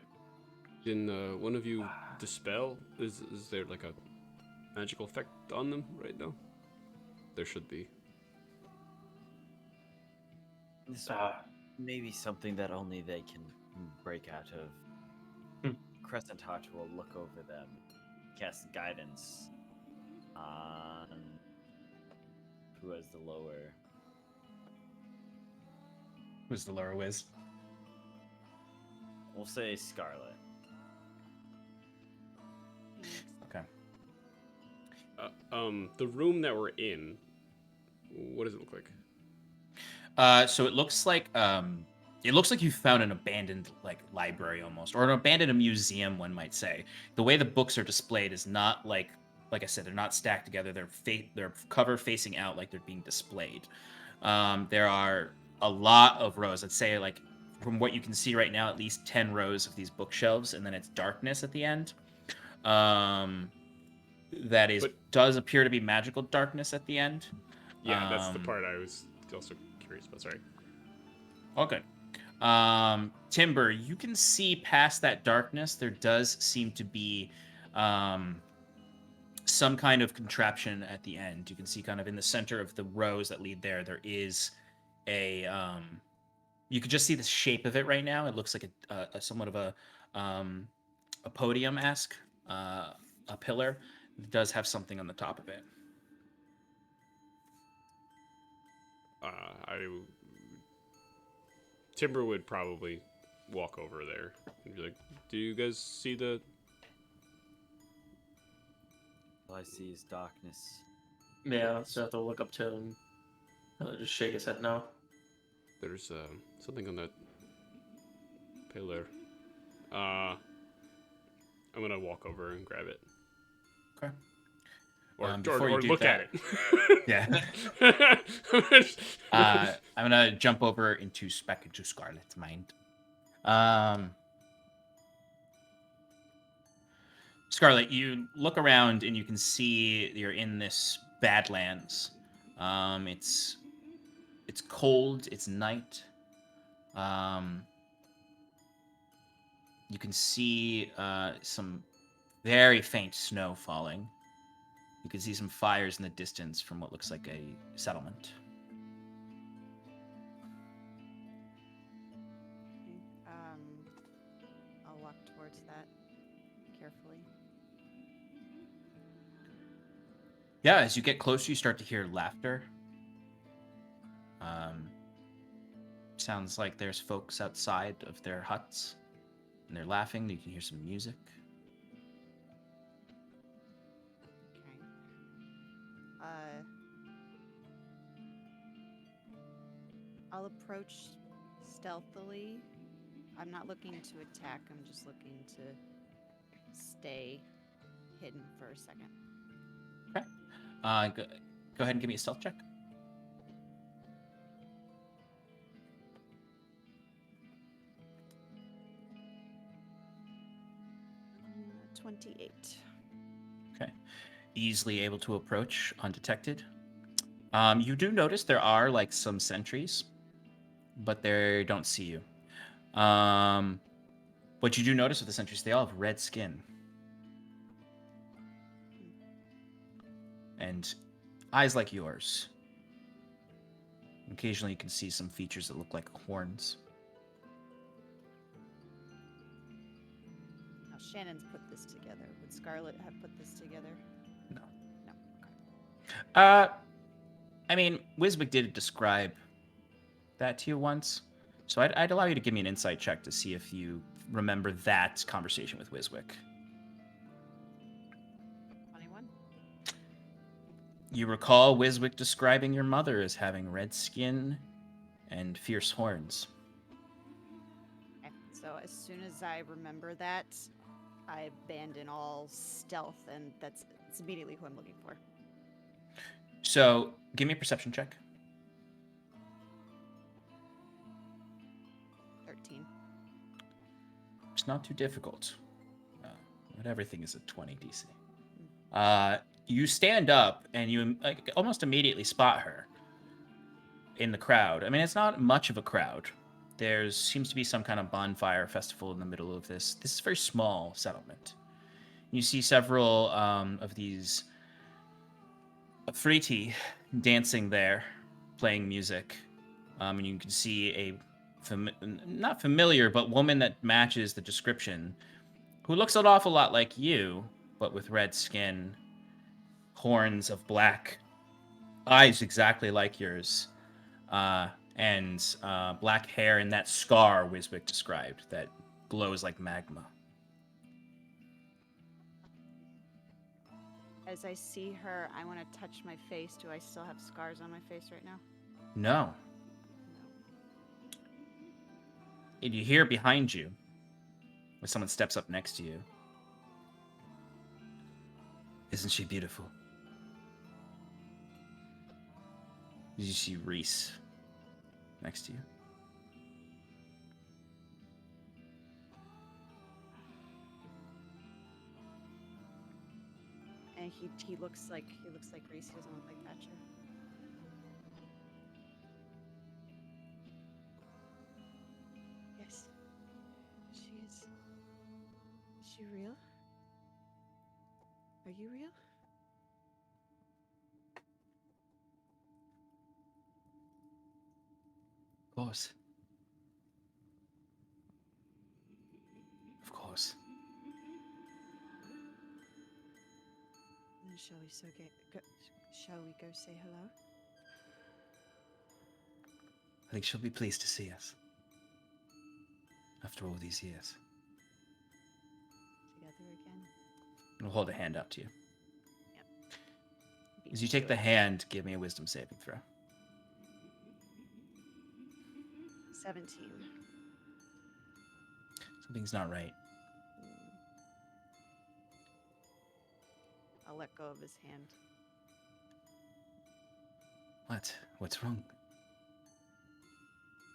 Can one of you dispel? Is there like a magical effect on them right now? There should be. This Uh, may be something that only they can break out of. Crescent Heart will look over them, cast guidance on who has the lower. Who's the lower whiz? We'll say Scarlet. Okay. The room that we're in, what does it look like? So it looks like you found an abandoned like library almost, or an abandoned museum, one might say. The way the books are displayed is not like I said, they're not stacked together. They're cover facing out like they're being displayed. There are a lot of rows. I'd say like from what you can see right now, at least 10 rows of these bookshelves, and then it's darkness at the end. That does appear to be magical darkness at the end. Yeah, that's the part I was also curious about. Sorry. Okay. Timber, you can see past that darkness. There does seem to be some kind of contraption at the end. You can see kind of in the center of the rows that lead there. There is a. You could just see the shape of it right now. It looks like a somewhat of a podium-esque, a pillar. It does have something on the top of it. Timber would probably walk over there and be like, "Do you guys see the?" All I see is darkness. Yeah, so I have to look up to him. He'll just shake his head no. There's something on that pillar. I'm gonna walk over and grab it. Okay. Or Before you do look that- at it. Yeah. I'm gonna jump over back into Scarlet's mind. Scarlet, you look around and you can see you're in this Badlands. It's cold. It's night. You can see some very faint snow falling. You can see some fires in the distance from what looks like a settlement. I'll walk towards that carefully. Yeah, as you get closer, you start to hear laughter. Sounds like there's folks outside of their huts, and they're laughing. You can hear some music. I'll approach stealthily. I'm not looking to attack, I'm just looking to stay hidden for a second. Okay. Go ahead and give me a stealth check. 28. Okay. Easily able to approach undetected. You do notice there are like some sentries, but they don't see you. What you do notice with the sentries, they all have red skin. And eyes like yours. Occasionally you can see some features that look like horns. Now Shannon's put this together. Would Scarlet have put this together? No. No. Okay. I mean, Wisbek did describe that to you once, so I'd allow you to give me an insight check to see if you remember that conversation with Wiswick. 21. You recall Wiswick describing your mother as having red skin and fierce horns. Okay. So as soon as I remember that, I abandon all stealth, and it's immediately who I'm looking for. So, give me a perception check. 13. It's not too difficult. Not everything is a 20 DC. You stand up and you almost immediately spot her in the crowd. I mean, it's not much of a crowd. There seems to be some kind of bonfire festival in the middle of this. This is a very small settlement. You see several of these Friti dancing there, playing music. And you can see a not familiar, but woman that matches the description, who looks an awful lot like you, but with red skin, horns of black, eyes exactly like yours, and black hair and that scar Wiswick described that glows like magma. As I see her, I want to touch my face. Do I still have scars on my face right now? No. No. And you hear behind you, when someone steps up next to you, "Isn't she beautiful?" You see Reese next to you. And he looks like Reese. He doesn't look like Thatcher. Yes, she is. Is she real? Are you real? Of course. Of course. Then shall we shall we go say hello? I think she'll be pleased to see us. After all these years. Together again. I'll hold a hand out to you. Be As you take the hand, give me a wisdom saving throw. 17. Something's not right. I'll let go of his hand. What? What's wrong?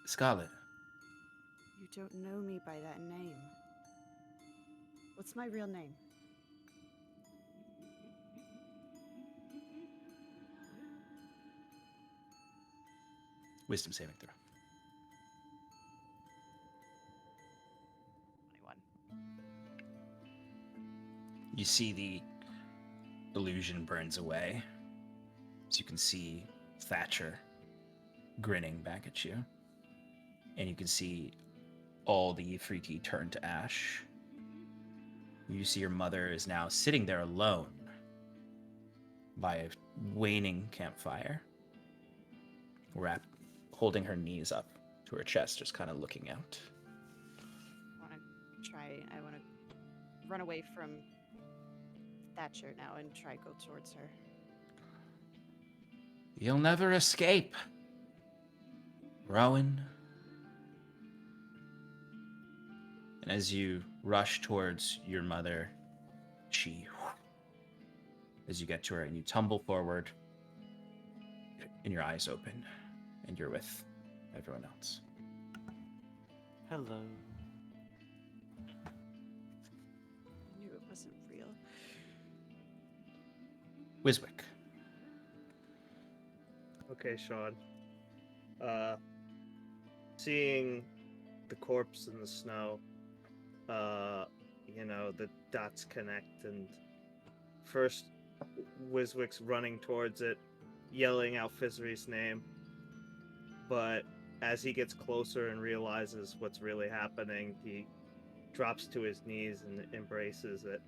Scarlet. You don't know me by that name. What's my real name? Wisdom saving throw. 21. You see the illusion burns away. As you can see Thatcher grinning back at you. And you can see all the Ifriti turn to ash. You see your mother is now sitting there alone by a waning campfire, holding her knees up to her chest, just kind of looking out. I want to run away from Thatcher now and try go towards her. You'll never escape, Rowan. And as you rush towards your mother, as you get to her and you tumble forward, and your eyes open, and you're with everyone else. Hello. I knew it wasn't real. Wiswick. Okay, Sean. Seeing the corpse in the snow, the dots connect, and first Wiswick's running towards it, yelling out Fizzery's name, but as he gets closer and realizes what's really happening, he drops to his knees and embraces it,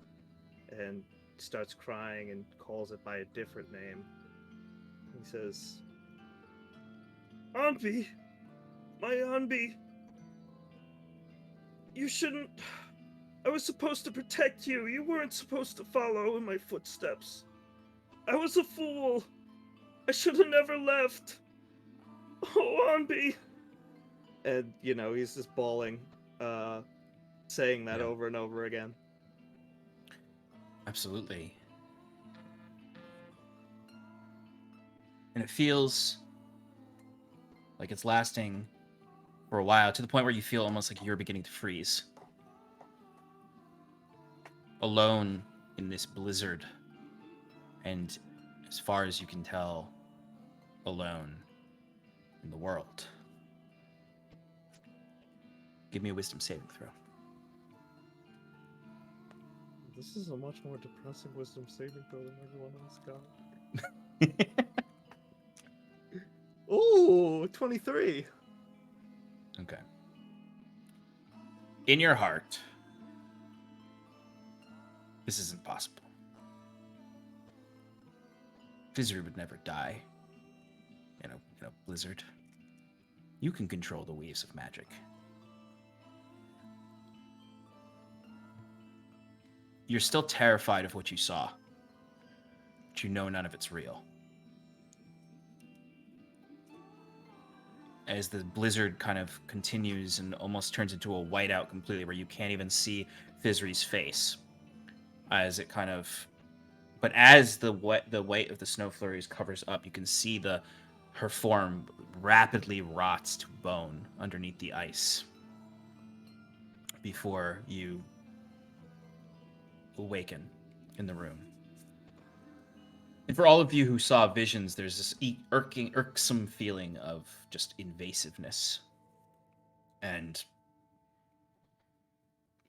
and starts crying and calls it by a different name. He says, "Anbi! My Anbi! You shouldn't... I was supposed to protect you. You weren't supposed to follow in my footsteps. I was a fool. I should have never left. Oh, Anbi!" And, he's just bawling, saying that over and over again. Absolutely. And it feels like it's lasting for a while, to the point where you feel almost like you're beginning to freeze. Alone in this blizzard, and as far as you can tell, alone in the world. Give me a wisdom saving throw. This is a much more depressing wisdom saving throw than everyone else got. Ooh, 23. Okay. In your heart, this isn't possible. Fizzer would never die in a blizzard. You can control the weaves of magic. You're still terrified of what you saw, but you know none of it's real. As the blizzard kind of continues and almost turns into a whiteout completely, where you can't even see Fizri's face, as it kind of, but as the weight of the snow flurries covers up, you can see her form rapidly rots to bone underneath the ice before you awaken in the room. And for all of you who saw visions, there's this irksome feeling of just invasiveness. And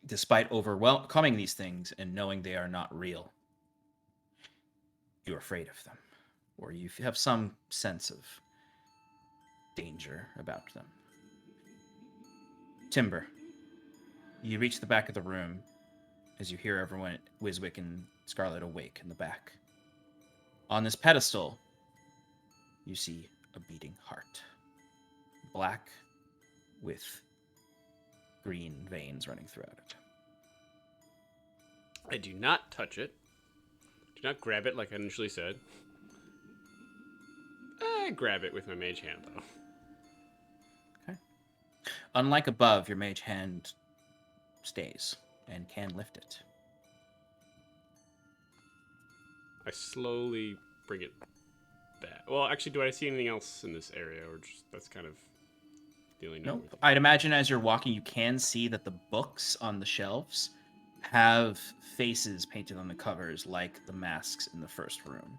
despite overcoming these things and knowing they are not real, you're afraid of them, or you have some sense of danger about them. Timber, you reach the back of the room as you hear everyone, Wiswick and Scarlet, awake in the back. On this pedestal, you see a beating heart. Black with green veins running throughout it. I do not touch it. Do not grab it like I initially said. I grab it with my mage hand, though. Okay. Unlike above, your mage hand stays and can lift it. I slowly bring it back. Well, actually, do I see anything else in this area, or just that's kind of the only note? Nope. I'd imagine as you're walking, you can see that the books on the shelves have faces painted on the covers, like the masks in the first room.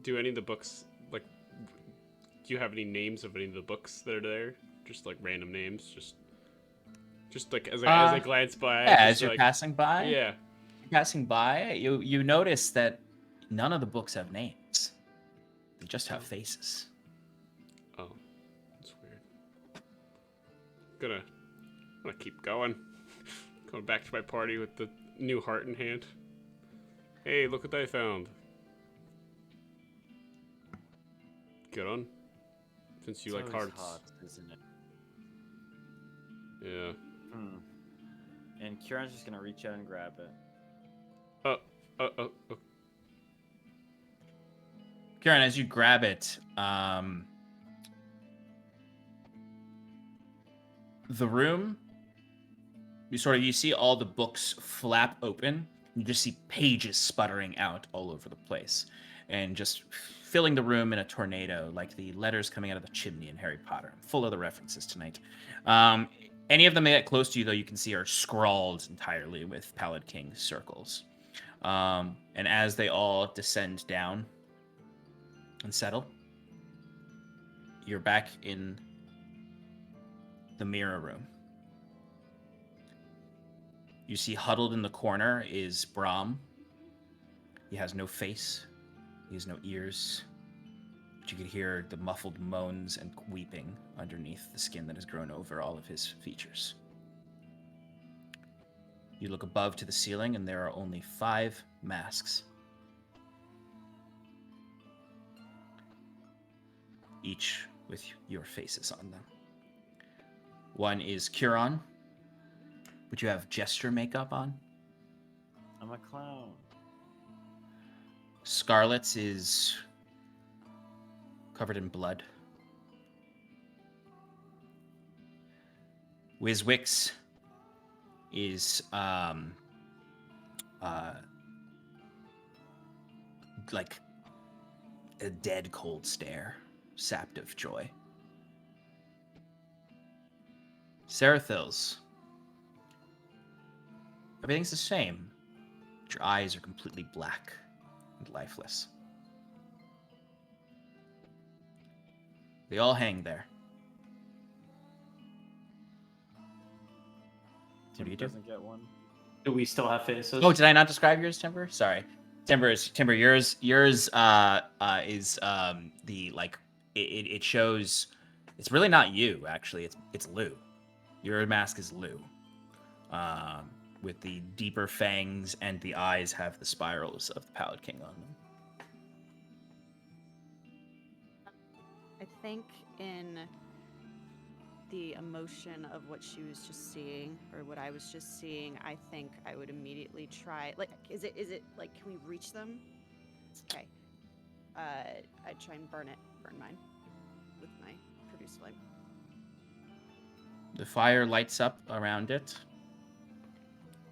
Do any of the books, like, do you have any names of any of the books that are there? Just like random names, just like as I glance by. Yeah, as you're passing by. Yeah, passing by, you notice that none of the books have names. They just have faces. Oh, that's weird. I'm gonna keep going. Going back to my party with the new heart in hand. Hey, look what I found. Good on. Since you It's like always hearts. hot, isn't it? Yeah. And Kieran's just gonna reach out and grab it. Oh. Kieran, as you grab it, the room, you see all the books flap open. You just see pages sputtering out all over the place, and just filling the room in a tornado, like the letters coming out of the chimney in Harry Potter. I'm full of the references tonight. Any of them that get close to you, though, you can see are scrawled entirely with Pallid King circles. And as they all descend down and settle, you're back in the mirror room. You see huddled in the corner is Brahm. He has no face. He has no ears. But you could hear the muffled moans and weeping underneath the skin that has grown over all of his features. You look above to the ceiling, and there are only 5 masks. Each with your faces on them. One is Curon. Would you have gesture makeup on? I'm a clown. Scarlet's is covered in blood. Wiswick's is like a dead cold stare, sapped of joy. Seraphil's, everything's the same, but your eyes are completely black and lifeless. They all hang there. What do you do? Doesn't get one. Do we still have faces? Oh, did I not describe yours, Timber? Sorry. Timber. Yours is the like it shows. It's really not you, actually. It's Lou. Your mask is Lou. with the deeper fangs, and the eyes have the spirals of the Pallid King on them. I think in the emotion of what she was just seeing, or what I was just seeing, I think I would immediately try. Like, is it like, can we reach them? Okay. I'd try and burn mine with my produce flame. The fire lights up around it,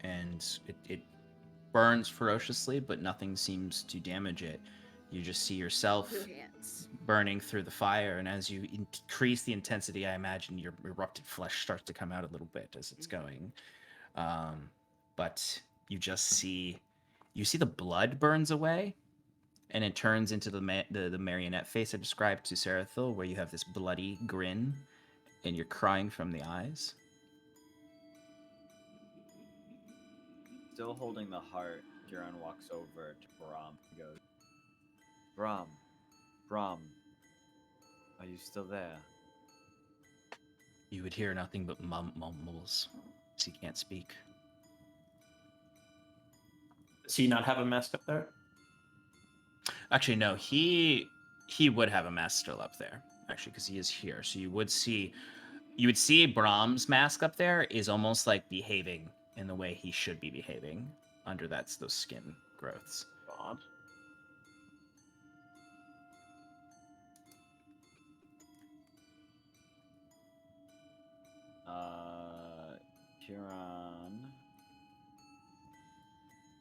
and it burns ferociously, but nothing seems to damage it. You just see yourself burning through the fire, and as you increase the intensity, I imagine your erupted flesh starts to come out a little bit as it's going. But you just see the blood burns away, and it turns into the marionette face I described to Serathil, where you have this bloody grin, and you're crying from the eyes. Still holding the heart, Kieran walks over to Brahm and goes, Brahm, are you still there? You would hear nothing but mumbles, as he can't speak. Does he not have a mask up there? Actually, no, he would have a mask still up there, actually, because he is here. So you would see Brahm's mask up there is almost like behaving in the way he should be behaving under those skin growths. God. Kieran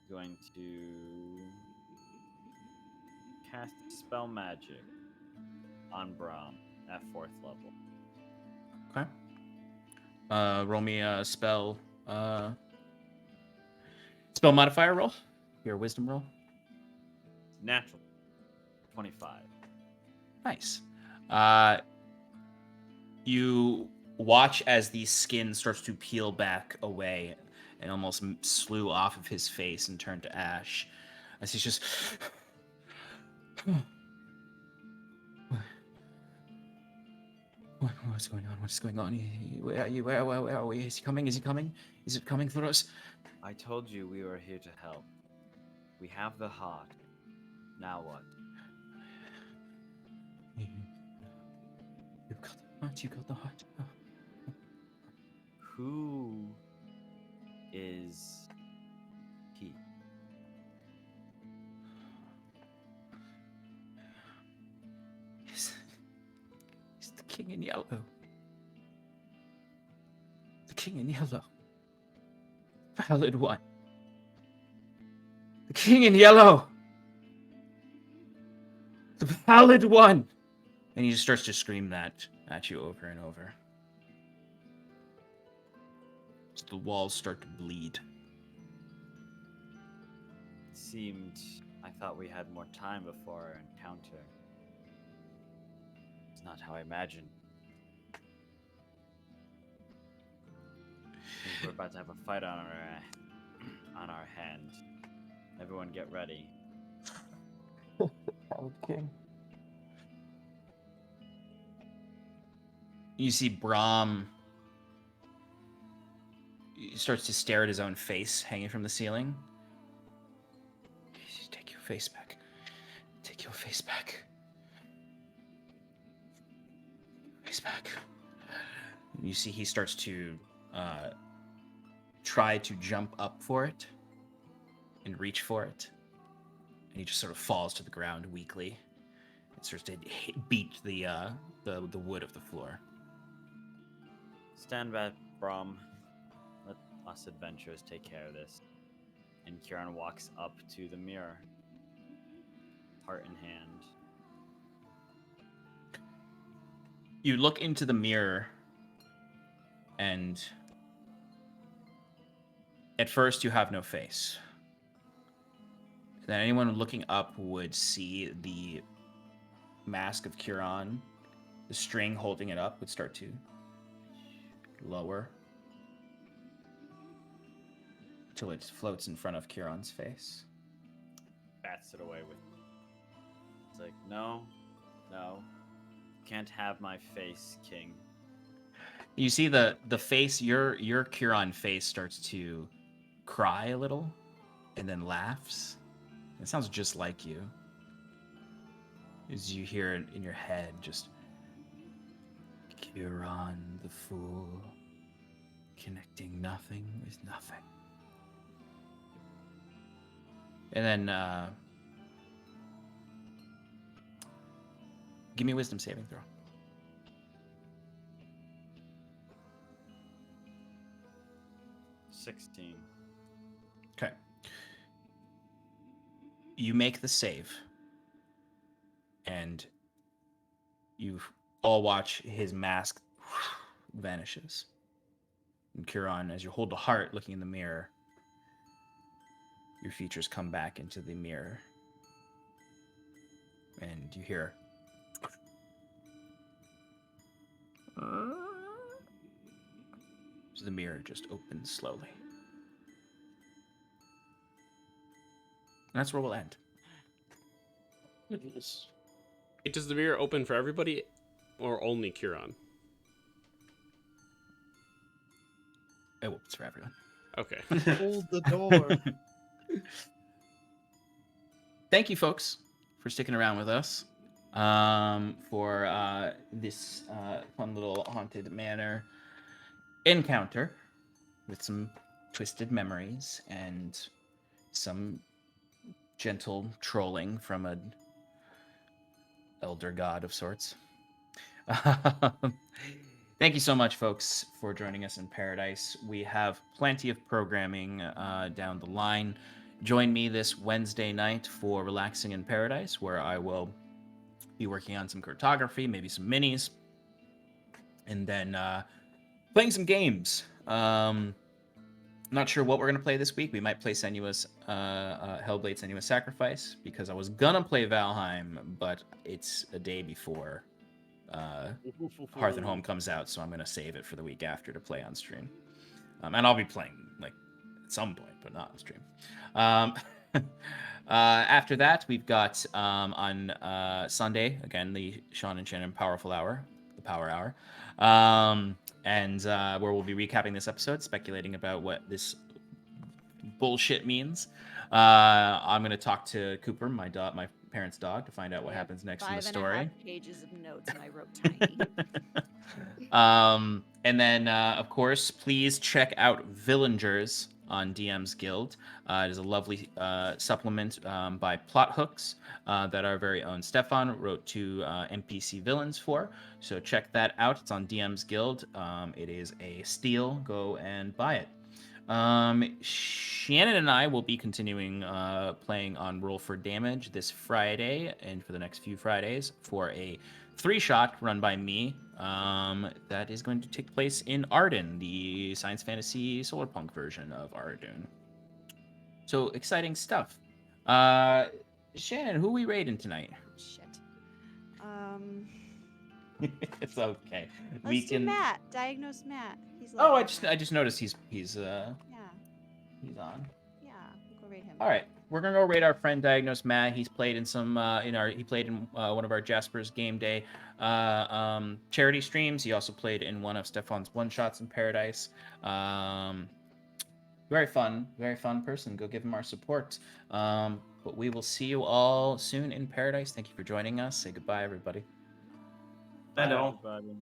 going to cast spell magic on Brahm at 4th level. Okay. Roll me a spell modifier roll. Your wisdom roll. Natural 25. Nice. You watch as the skin starts to peel back away and almost slew off of his face and turn to ash as he's just... What's going on? What's going on? Where are you? Where are we? Is he coming? Is it coming for us? I told you we were here to help. We have the heart. Now what? You got the heart. Who is he? He's the king in yellow. The king in yellow. Pallid one. The king in yellow. The pallid one. And he just starts to scream that at you over and over. So the walls start to bleed. It seemed I thought we had more time before our encounter. It's not how I imagined. I think we're about to have a fight on our hand. Everyone get ready. Okay. You see Brahm. He starts to stare at his own face hanging from the ceiling. Take your face back. Take your face back. Face back. And you see he starts to try to jump up for it and reach for it. And he just sort of falls to the ground weakly. It starts to beat the wood of the floor. Stand back, Brahm. Let us adventurers take care of this. And Kieran walks up to the mirror, heart in hand. You look into the mirror, and at first you have no face. Then anyone looking up would see the mask of Kieran. The string holding it up would start to lower until it floats in front of Kieran's face. Bats it away with. It's like, no, can't have my face, King. You see the face, your Kieran face starts to cry a little and then laughs. It sounds just like you. As you hear it in your head, just Kiran the fool, connecting nothing with nothing. And then give me a wisdom saving throw. 16. Okay. You make the save, and you all watch his mask vanishes. And Kiran, as you hold the heart looking in the mirror, your features come back into the mirror. And you hear... So the mirror just opens slowly. And that's where we'll end. Does the mirror open for everybody or only Kiran? It opens for everyone. Okay. Hold the door. Thank you, folks, for sticking around with us for this fun little haunted manor encounter with some twisted memories and some gentle trolling from an elder god of sorts. Thank you so much, folks, for joining us in Paradise. We have plenty of programming down the line. Join me this Wednesday night for Relaxing in Paradise, where I will be working on some cartography, maybe some minis, and then playing some games. Not sure what we're going to play this week. We might play Senua's Hellblade Senua's Sacrifice, because I was going to play Valheim, but it's a day before Hearth and Home comes out, so I'm going to save it for the week after to play on stream. And I'll be playing like at some point, but not on stream. After that, we've got on Sunday, again, the Sean and Shannon Powerful Hour, the Power Hour, and where we'll be recapping this episode, speculating about what this bullshit means. I'm going to talk to Cooper, my parents' dog, to find out what happens next in the story. 5.5 pages of notes, and I wrote tiny. And then, of course, please check out Villagers on DM's Guild. It is a lovely supplement by Plot Hooks that our very own Stefan wrote 2 NPC villains for. So check that out. It's on DM's Guild. It is a steal. Go and buy it. Shannon and I will be continuing playing on Roll for Damage this Friday and for the next few Fridays for a 3-shot run by me that is going to take place in Arden, the science fantasy solar punk version of Arden. So exciting stuff. Shannon, who are we raiding tonight? Shit. It's okay. Let's do Matt. Diagnose Matt. He's Oh, like, I just noticed he's yeah, on. yeah. We'll go rate him. All right, we're gonna go rate our friend Diagnose Matt. He's played in some he played in one of our Jasper's Game Day charity streams. He also played in one of Stefan's one shots in Paradise. Very fun person. Go give him our support. But we will see you all soon in Paradise. Thank you for joining us. Say goodbye, everybody. I know. Everybody.